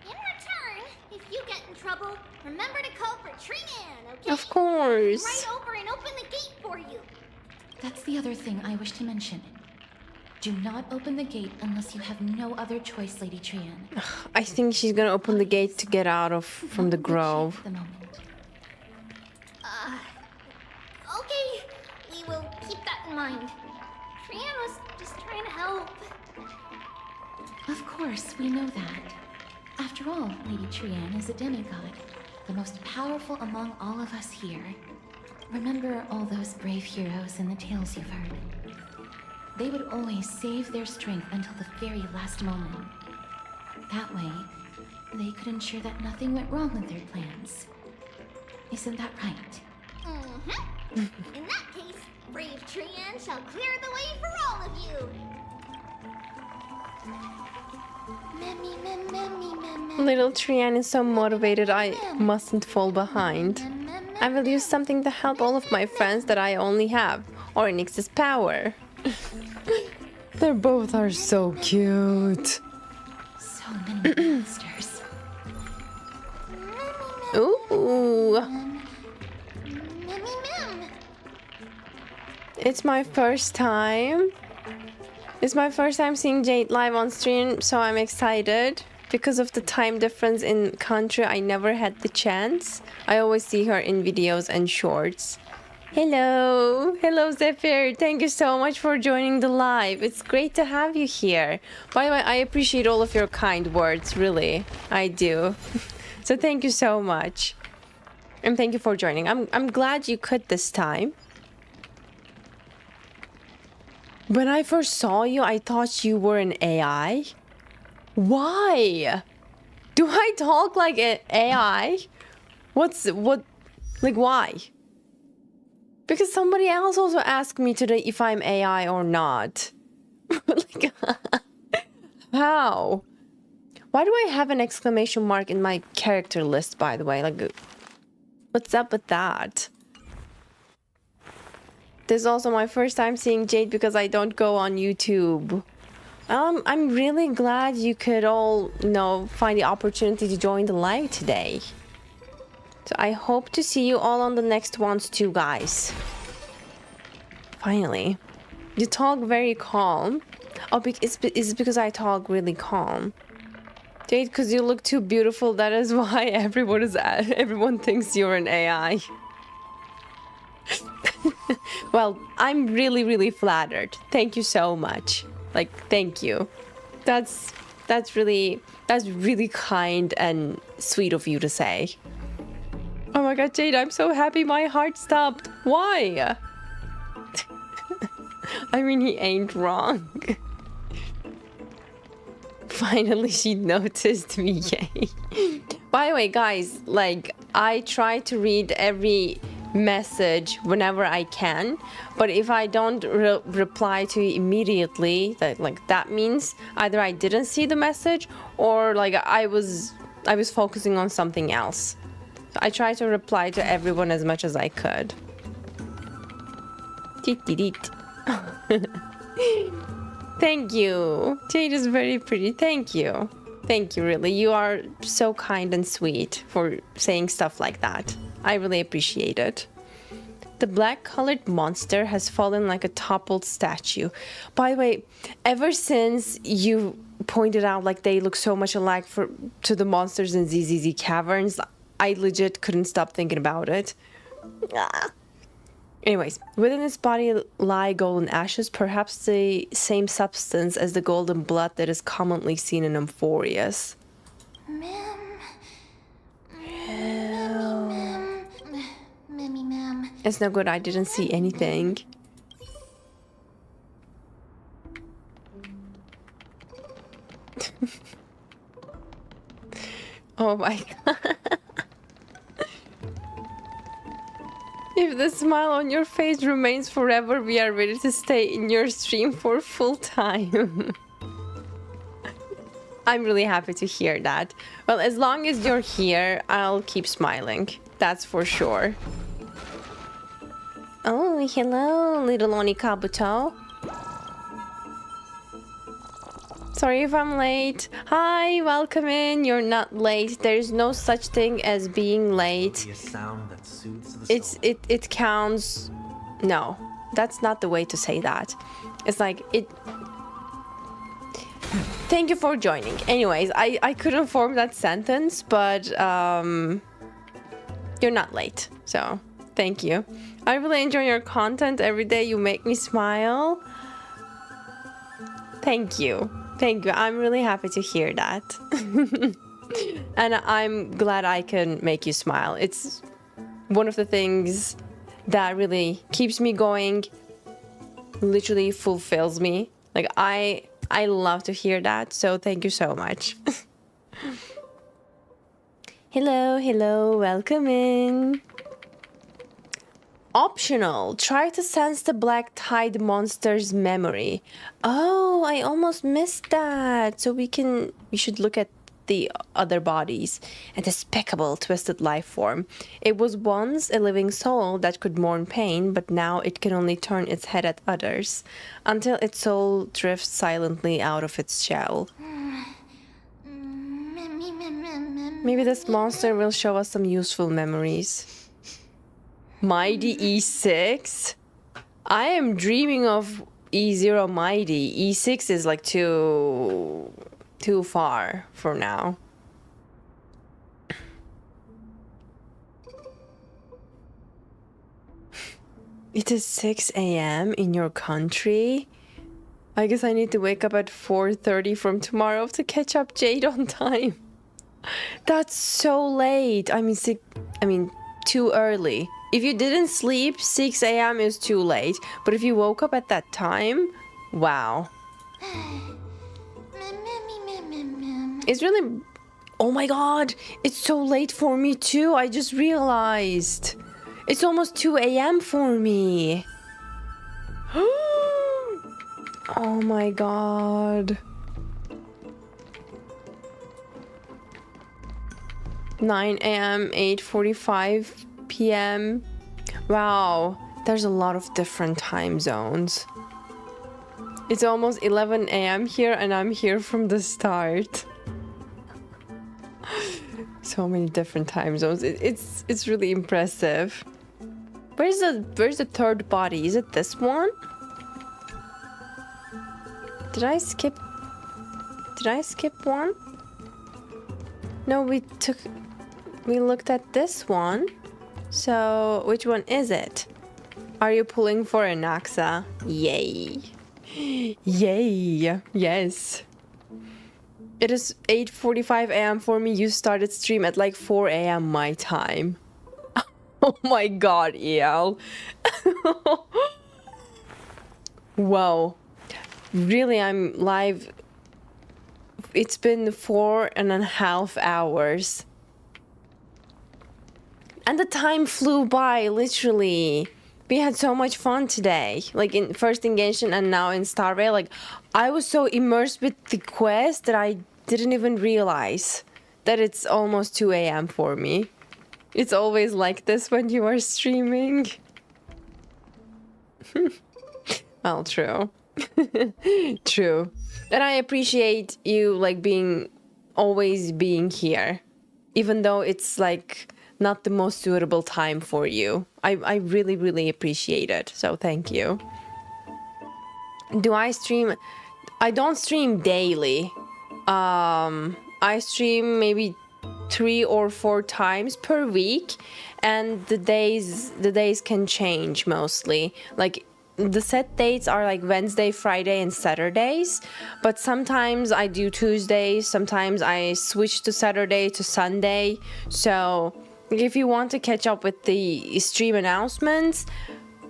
In return, if you get in trouble, remember to call for Trian, okay? Of course. Right over and open the gate for you. That's the other thing I wish to mention. Do not open the gate unless you have no other choice, Lady Trian. I think she's gonna open the gate to get out of from the grove. Okay, we will keep that in mind. Trian was just trying to help. Of course, we know that. After all, Lady Trian is a demigod, the most powerful among all of us here. Remember all those brave heroes in the tales you've heard. They would always save their strength until the very last moment. That way, they could ensure that nothing went wrong with their plans. Isn't that right? Mm-hmm. In that case, brave Trian shall clear the way for all of you. Little Trian is so motivated, I mustn't fall behind. I will use something to help all of my friends that I only have, or Nyx's power. They both are so cute. So many monsters. Ooh. It's my first time. It's my first time seeing Jade live on stream, so I'm excited. Because of the time difference in country, I never had the chance. I always see her in videos and shorts. Hello. Hello, Zephyr. Thank you so much for joining the live. It's great to have you here. By the way, I appreciate all of your kind words, really. I do. So thank you so much. And thank you for joining. I'm glad you could this time. When I first saw you, I thought you were an AI. Why? Do I talk like an AI? Like why? Because somebody else also asked me today if I'm AI or not. Like, how? Why do I have an exclamation mark in my character list, by the way? Like, what's up with that? This is also my first time seeing Jade because I don't go on YouTube. I'm really glad you could all, find the opportunity to join the live today. So I hope to see you all on the next ones too, guys. Finally. You talk very calm. Oh, it's because I talk really calm. Jade, because you look too beautiful, that is why everyone thinks you're an AI. Well, I'm really, really flattered. Thank you so much. Like, thank you. That's really kind and sweet of you to say. Oh my god, Jade, I'm so happy my heart stopped. Why? I mean, he ain't wrong. Finally, she noticed me, yay. By the way, guys, like, I try to read every message whenever I can, but if I don't reply to you immediately, that means either I didn't see the message or like I was focusing on something else. So I try to reply to everyone as much as I could. Thank you. Jade is very pretty. Thank you. Thank you, really. You are so kind and sweet for saying stuff like that. I really appreciate it. The black-colored monster has fallen like a toppled statue. By the way, ever since you pointed out like they look so much alike to the monsters in ZZZ Caverns, I legit couldn't stop thinking about it. Anyways, within its body lie golden ashes, perhaps the same substance as the golden blood that is commonly seen in Amphoreus. It's no good, I didn't see anything. Oh my god. If the smile on your face remains forever, we are ready to stay in your stream for full time. I'm really happy to hear that. Well, as long as you're here, I'll keep smiling. That's for sure. Oh, hello, little Onikabuto. Sorry if I'm late. Hi, welcome in. You're not late. There's no such thing as being late. A sound that soothes the soul. It counts. No, That's not the way to say that. It's like it. Thank you for joining. Anyways, I couldn't form that sentence, but you're not late. So thank you. I really enjoy your content every day. You make me smile. Thank you. Thank you. I'm really happy to hear that. And I'm glad I can make you smile. It's one of the things that really keeps me going, literally fulfills me. Like I love to hear that. So thank you so much. Hello, welcome in. Optional, try to sense the black tide monster's memory. Oh, I almost missed that. So we should look at the other bodies. A despicable, twisted life form. It was once a living soul that could mourn pain, but now it can only turn its head at others, until its soul drifts silently out of its shell. Maybe this monster will show us some useful memories. Mydei E6? I am dreaming of E0 Mydei. E6 is like too far for now. It is 6 a.m. in your country? I guess I need to wake up at 4:30 from tomorrow to catch up Jade on time. That's so late. I mean, too early. If you didn't sleep, 6 a.m. is too late. But if you woke up at that time, wow. It's really... Oh my god, it's so late for me too. I just realized. It's almost 2 a.m. for me. Oh my god. 9 a.m., 8:45 p.m. Wow, there's a lot of different time zones. It's almost 11 a.m. here and I'm here from the start. So many different time zones. It's really impressive. Where's the third body? Is it this one? Did I skip one? No, we looked at this one. So, which one is it? Are you pulling for a Naxa? Yay. Yay. Yes. It is 8:45 a.m. for me. You started stream at like 4 a.m. my time. Oh my god, EL. Wow. Really, I'm live. It's been 4.5 hours. And the time flew by, literally. We had so much fun today. Like in first engagement and now in Starvale. Like, I was so immersed with the quest that I didn't even realize that it's almost 2 a.m. for me. It's always like this when you are streaming. Well, true. True. And I appreciate you like always being here. Even though it's like not the most suitable time for you. I really, really appreciate it. So thank you. Do I stream? I don't stream daily. I stream maybe 3 or 4 times per week, and the days can change mostly. Like the set dates are like Wednesday, Friday, and Saturdays, but sometimes I do Tuesdays, sometimes I switch to Saturday to Sunday. So if you want to catch up with the stream announcements,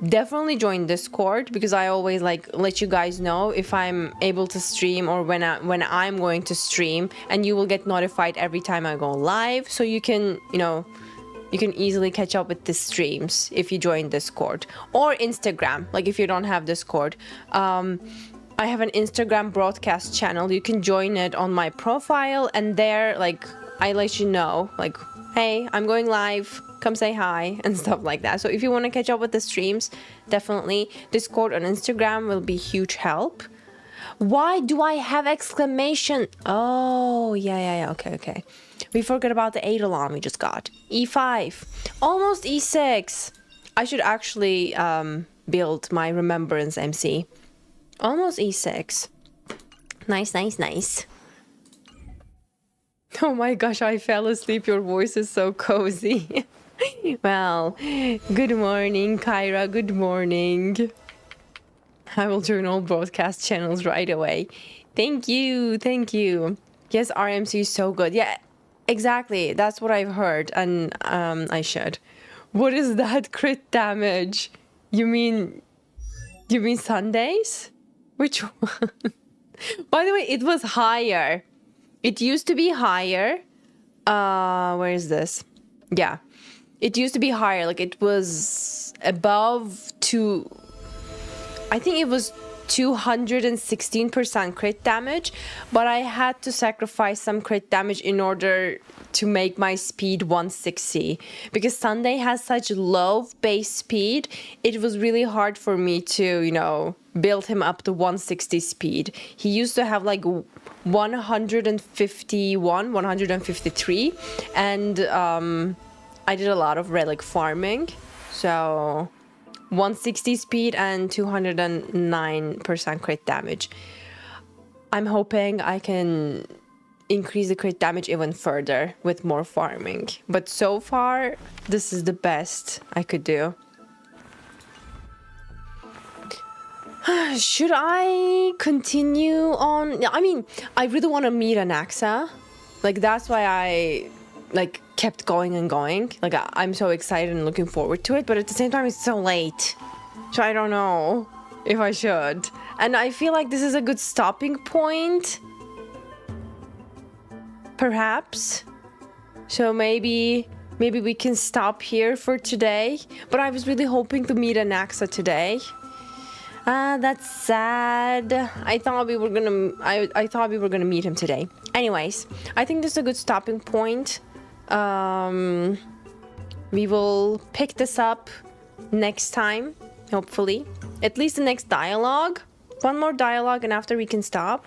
definitely join Discord, because I always like let you guys know if I'm able to stream or when I'm going to stream, and you will get notified every time I go live, so you can, you can easily catch up with the streams if you join Discord or Instagram. Like if you don't have Discord, I have an Instagram broadcast channel. You can join it on my profile, and there like I let you know like, hey, I'm going live, come say hi and stuff like that. So if you want to catch up with the streams, definitely Discord on Instagram will be huge help. Why do I have exclamation? Oh, yeah, okay. We forgot about the Eidolon we just got. E5, almost E6. I should actually build my Remembrance MC. Almost E6. Nice, nice, nice. Oh my gosh, I fell asleep. Your voice is so cozy. Well, good morning, Kyra. Good morning. I will join all broadcast channels right away. Thank you. Thank you. Yes, RMC is so good. Yeah, exactly. That's what I've heard. And I should. What is that crit damage? You mean Sundays? Which one? By the way, it was higher. It used to be higher. Where is this? Yeah. It used to be higher. Like it was above I think it was 216% crit damage, but I had to sacrifice some crit damage in order to make my speed 160. Because Sunday has such low base speed, it was really hard for me to, you know, build him up to 160 speed. He used to have like 151, 153, and I did a lot of relic farming, so 160 speed and 209% crit damage. I'm hoping I can increase the crit damage even further with more farming, but so far this is the best I could do. Should I continue on? I mean, I really want to meet Anaxa. Like, that's why I like kept going and going. Like, I'm so excited and looking forward to it, but at the same time it's so late, so I don't know if I should. And I feel like this is a good stopping point, perhaps. So maybe we can stop here for today. But I was really hoping to meet Anaxa today. That's sad. I thought we were gonna meet him today. Anyways, I think this is a good stopping point. We will pick this up next time, hopefully. At least the next dialogue. One more dialogue and after we can stop.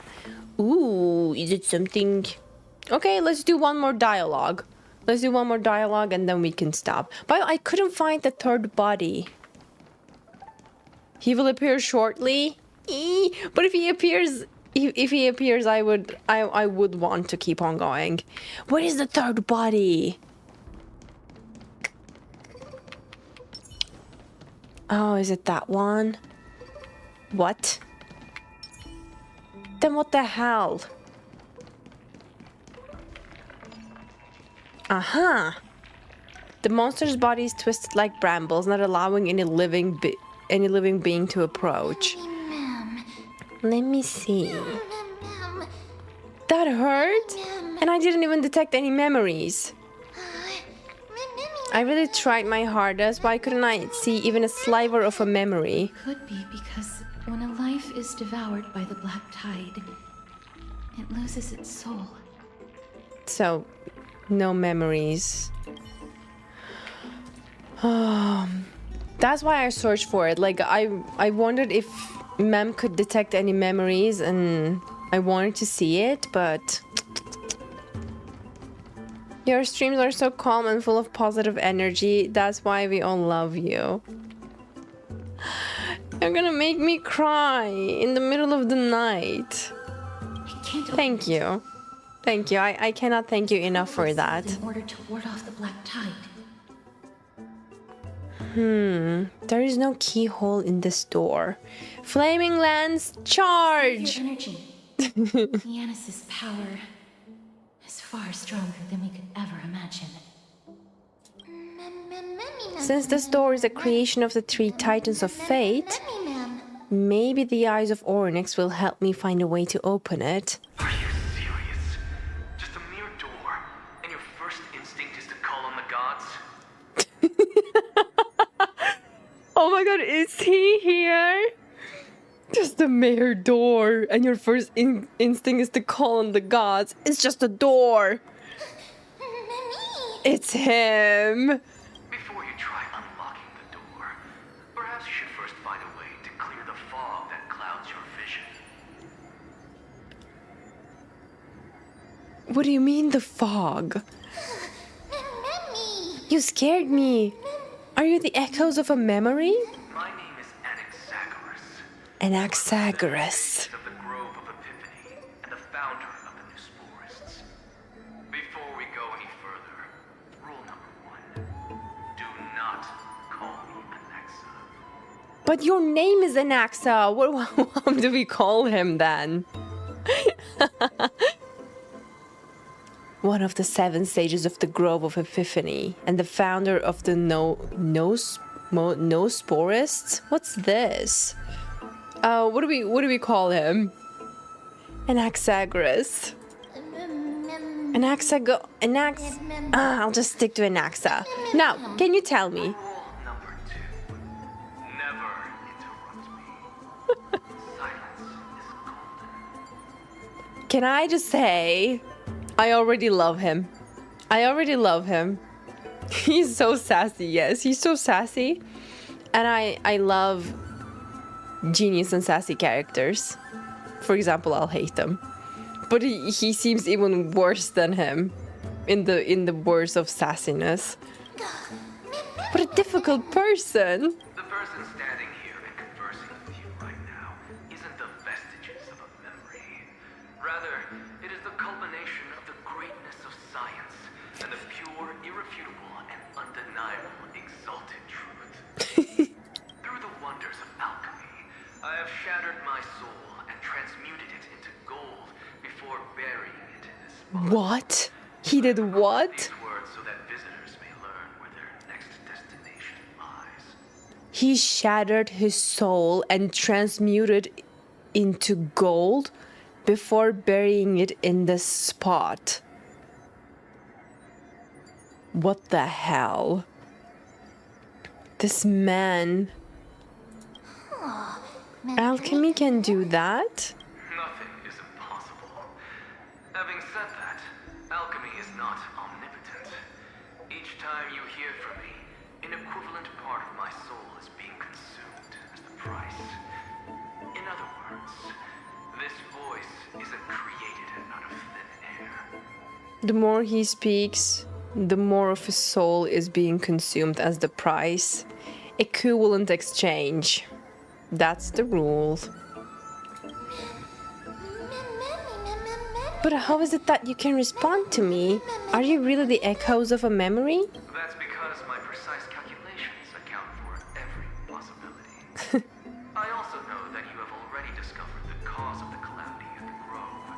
Ooh, is it something? Okay, let's do one more dialogue. Let's do one more dialogue and then we can stop. But I couldn't find the third body. He will appear shortly. But if he appears, I would want to keep on going. Where is the third body? Oh, is it that one? What? Then what the hell? Aha! The monster's body is twisted like brambles, not allowing any living being to approach. Let me see. That hurt? And I didn't even detect any memories. I really tried my hardest. Why couldn't I see even a sliver of a memory? Could be because when a life is devoured by the black tide, it loses its soul. So, no memories. That's why I searched for it. Like, I wondered if Mem could detect any memories, and I wanted to see it, but your streams are so calm and full of positive energy. That's why we all love you. You're gonna make me cry in the middle of the night. Thank you. Thank you. I cannot thank you enough for that. In order to ward off the black tide. There is no keyhole in this door. Flaming Lance, charge! Your energy. Yanis's power is far stronger than we could ever imagine. Since this door is a creation of the three Titans of Fate, maybe the eyes of Oryx will help me find a way to open it. Are you serious? Just a mere door, and your first instinct is to call on the gods? Oh my god, is he here? Just a mere door, and your first instinct is to call on the gods. It's just a door. It's him. Before you try unlocking the door, perhaps you should first find a way to clear the fog that clouds your vision. What do you mean, the fog? You scared me. Are you the echoes of a memory? My name is Anaxagoras. Of the Grove of Epiphany and the founder of the New Sporists. Before we go any further, rule number 1. Do not call me Anaxa. But your name is Anaxa. What do we call him then? One of the 7 sages of the Grove of Epiphany and the founder of the No Sporists. What's this? What do we call him? Anaxagoras. I'll just stick to Anaxa. Now, can you tell me? Number 2. Never interrupt me. Silence is golden. Can I just say, I already love him. He's so sassy, yes, he's so sassy. And I love genius and sassy characters. For example, I'll hate them. But he seems even worse than him in the worst of sassiness. What a difficult person. The person standing here and conversing with you right now isn't the vestiges of a memory. Rather, it is the culmination of the greatness of science and the pure, irrefutable, and undeniable exalted truth. Through the wonders of alchemy, I have shattered my soul and transmuted it into gold before burying it in this spot. What? He did what? These words so that visitors may learn where their next destination lies. He shattered his soul and transmuted into gold before burying it in the spot. What the hell? This man... Alchemy can do that? Nothing is impossible. Having said that, alchemy is not omnipotent. Each time you hear from me, an equivalent part of my soul is being consumed as the price. In other words, this voice isn't created out of thin air. The more he speaks, the more of his soul is being consumed as the price. Equivalent exchange. That's the rule. But how is it that you can respond to me? Are you really the echoes of a memory? That's because my precise calculations account for every possibility. I also know that you have already discovered the cause of the calamity at the Grove,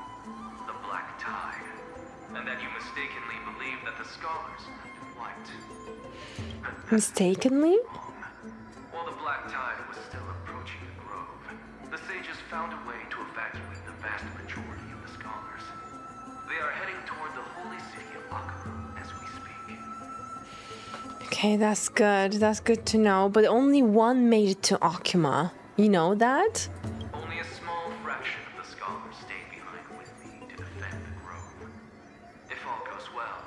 the Black Tide, and that you mistakenly believe that the scholars have been wiped. Mistakenly? While the Black Tide was still approaching the Grove, the sages found a way to evacuate the vast majority of the scholars. They are heading toward the holy city of Akuma as we speak. Okay, that's good. That's good to know. But only one made it to Akuma. You know that? Only a small fraction of the scholars stayed behind with me to defend the Grove. If all goes well,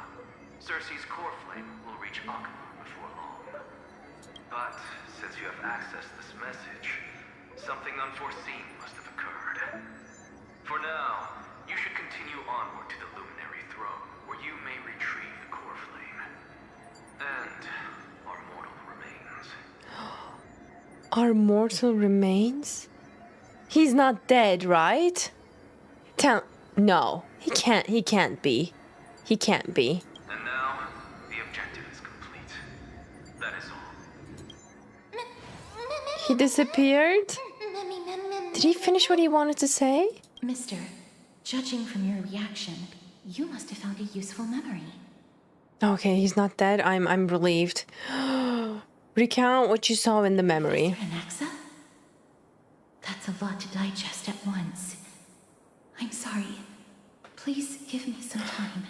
Circe's core flame will reach Akuma before long. But since you have accessed this message, something unforeseen must have occurred. For now, you should continue onward to the Luminary Throne, where you may retrieve the core flame. And our mortal remains. Our mortal remains? He's not dead, right? No, he can't be. He can't be. And now, the objective is complete. That is all. He disappeared? Did he finish what he wanted to say? Mister, judging from your reaction, you must have found a useful memory. Okay, he's not dead. I'm relieved. Recount what you saw in the memory. Anaxa? That's a lot to digest at once. I'm sorry. Please give me some time.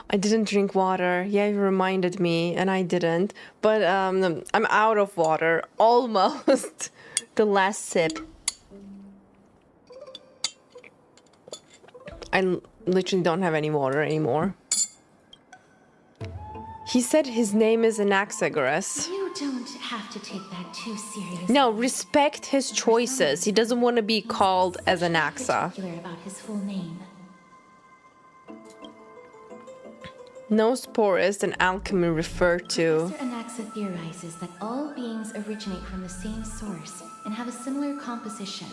I didn't drink water. Yeah, you reminded me, and I didn't. But I'm out of water. Almost. The last sip. I literally don't have any water anymore. He said his name is Anaxagoras. You don't have to take that too seriously. No, respect his choices. He doesn't want to be called as Anaxa. Particular about his full name. No spores and alchemy refer to. Professor Anaxa theorizes that all beings originate from the same source and have a similar composition,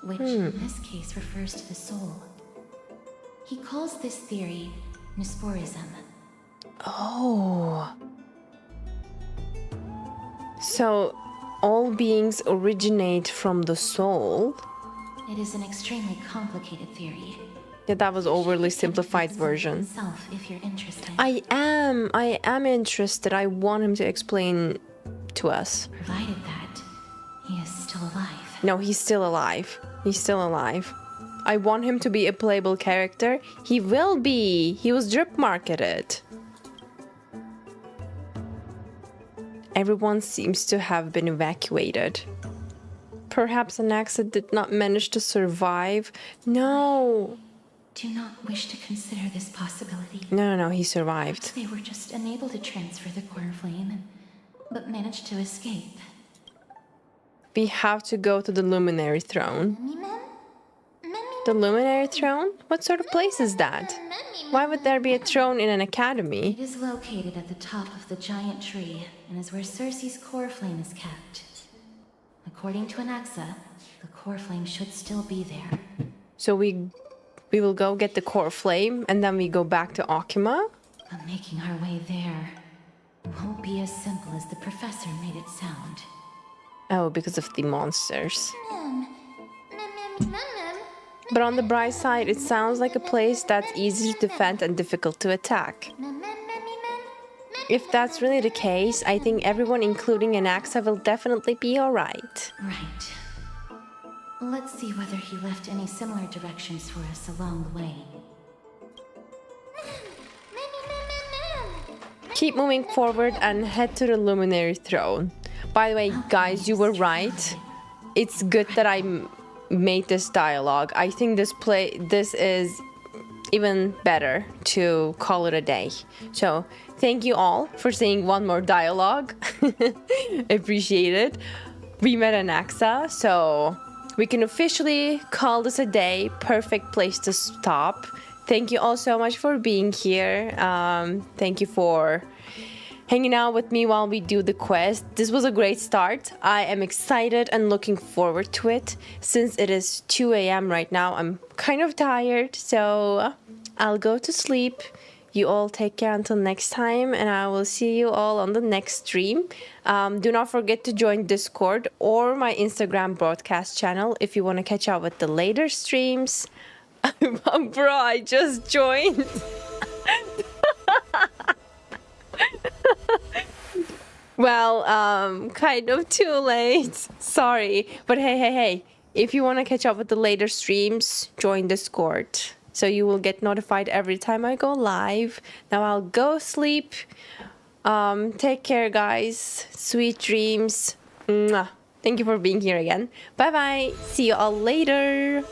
which in this case refers to the soul. He calls this theory Nesporism. Oh. So, all beings originate from the soul? It is an extremely complicated theory. Yeah, that was overly simplified version. If you're interested. I am interested. I want him to explain to us. Provided that he is still alive. No, he's still alive. He's still alive. I want him to be a playable character. He will be. He was drip marketed. Everyone seems to have been evacuated. Perhaps Anaxa did not manage to survive. No. Do not wish to consider this possibility. No, he survived. They were just unable to transfer the core flame, but managed to escape. We have to go to the Luminary Throne. The Luminary Throne? What sort of place is that? Why would there be a throne in an academy? It is located at the top of the giant tree and is where Cersei's core flame is kept. According to Anaxa, the core flame should still be there. So we will go get the core flame and then we go back to Akima? But making our way there won't be as simple as the professor made it sound. Oh, because of the monsters. But on the bright side, it sounds like a place that's easy to defend and difficult to attack. If that's really the case, I think everyone, including Anaxa, will definitely be alright. Right. Let's see whether he left any similar directions for us along the way. Keep moving forward and head to the Luminary Throne. By the way, guys, you were right. It's good that I made this dialogue. I think this is even better to call it a day. So thank you all for seeing one more dialogue. Appreciate it. We met Anaxa, so we can officially call this a day. Perfect place to stop. Thank you all so much for being here. Thank you for hanging out with me while we do the quest. This was a great start. I am excited and looking forward to it. Since it is 2 a.m. right now, I'm kind of tired, so I'll go to sleep. You all take care until next time, and I will see you all on the next stream. Do not forget to join Discord or my Instagram broadcast channel if you want to catch up with the later streams. Bro, I just joined. Well, kind of too late. Sorry. But hey. If you want to catch up with the later streams, join Discord. So you will get notified every time I go live. Now I'll go sleep. Take care, guys. Sweet dreams. Mwah. Thank you for being here again. Bye-bye. See you all later.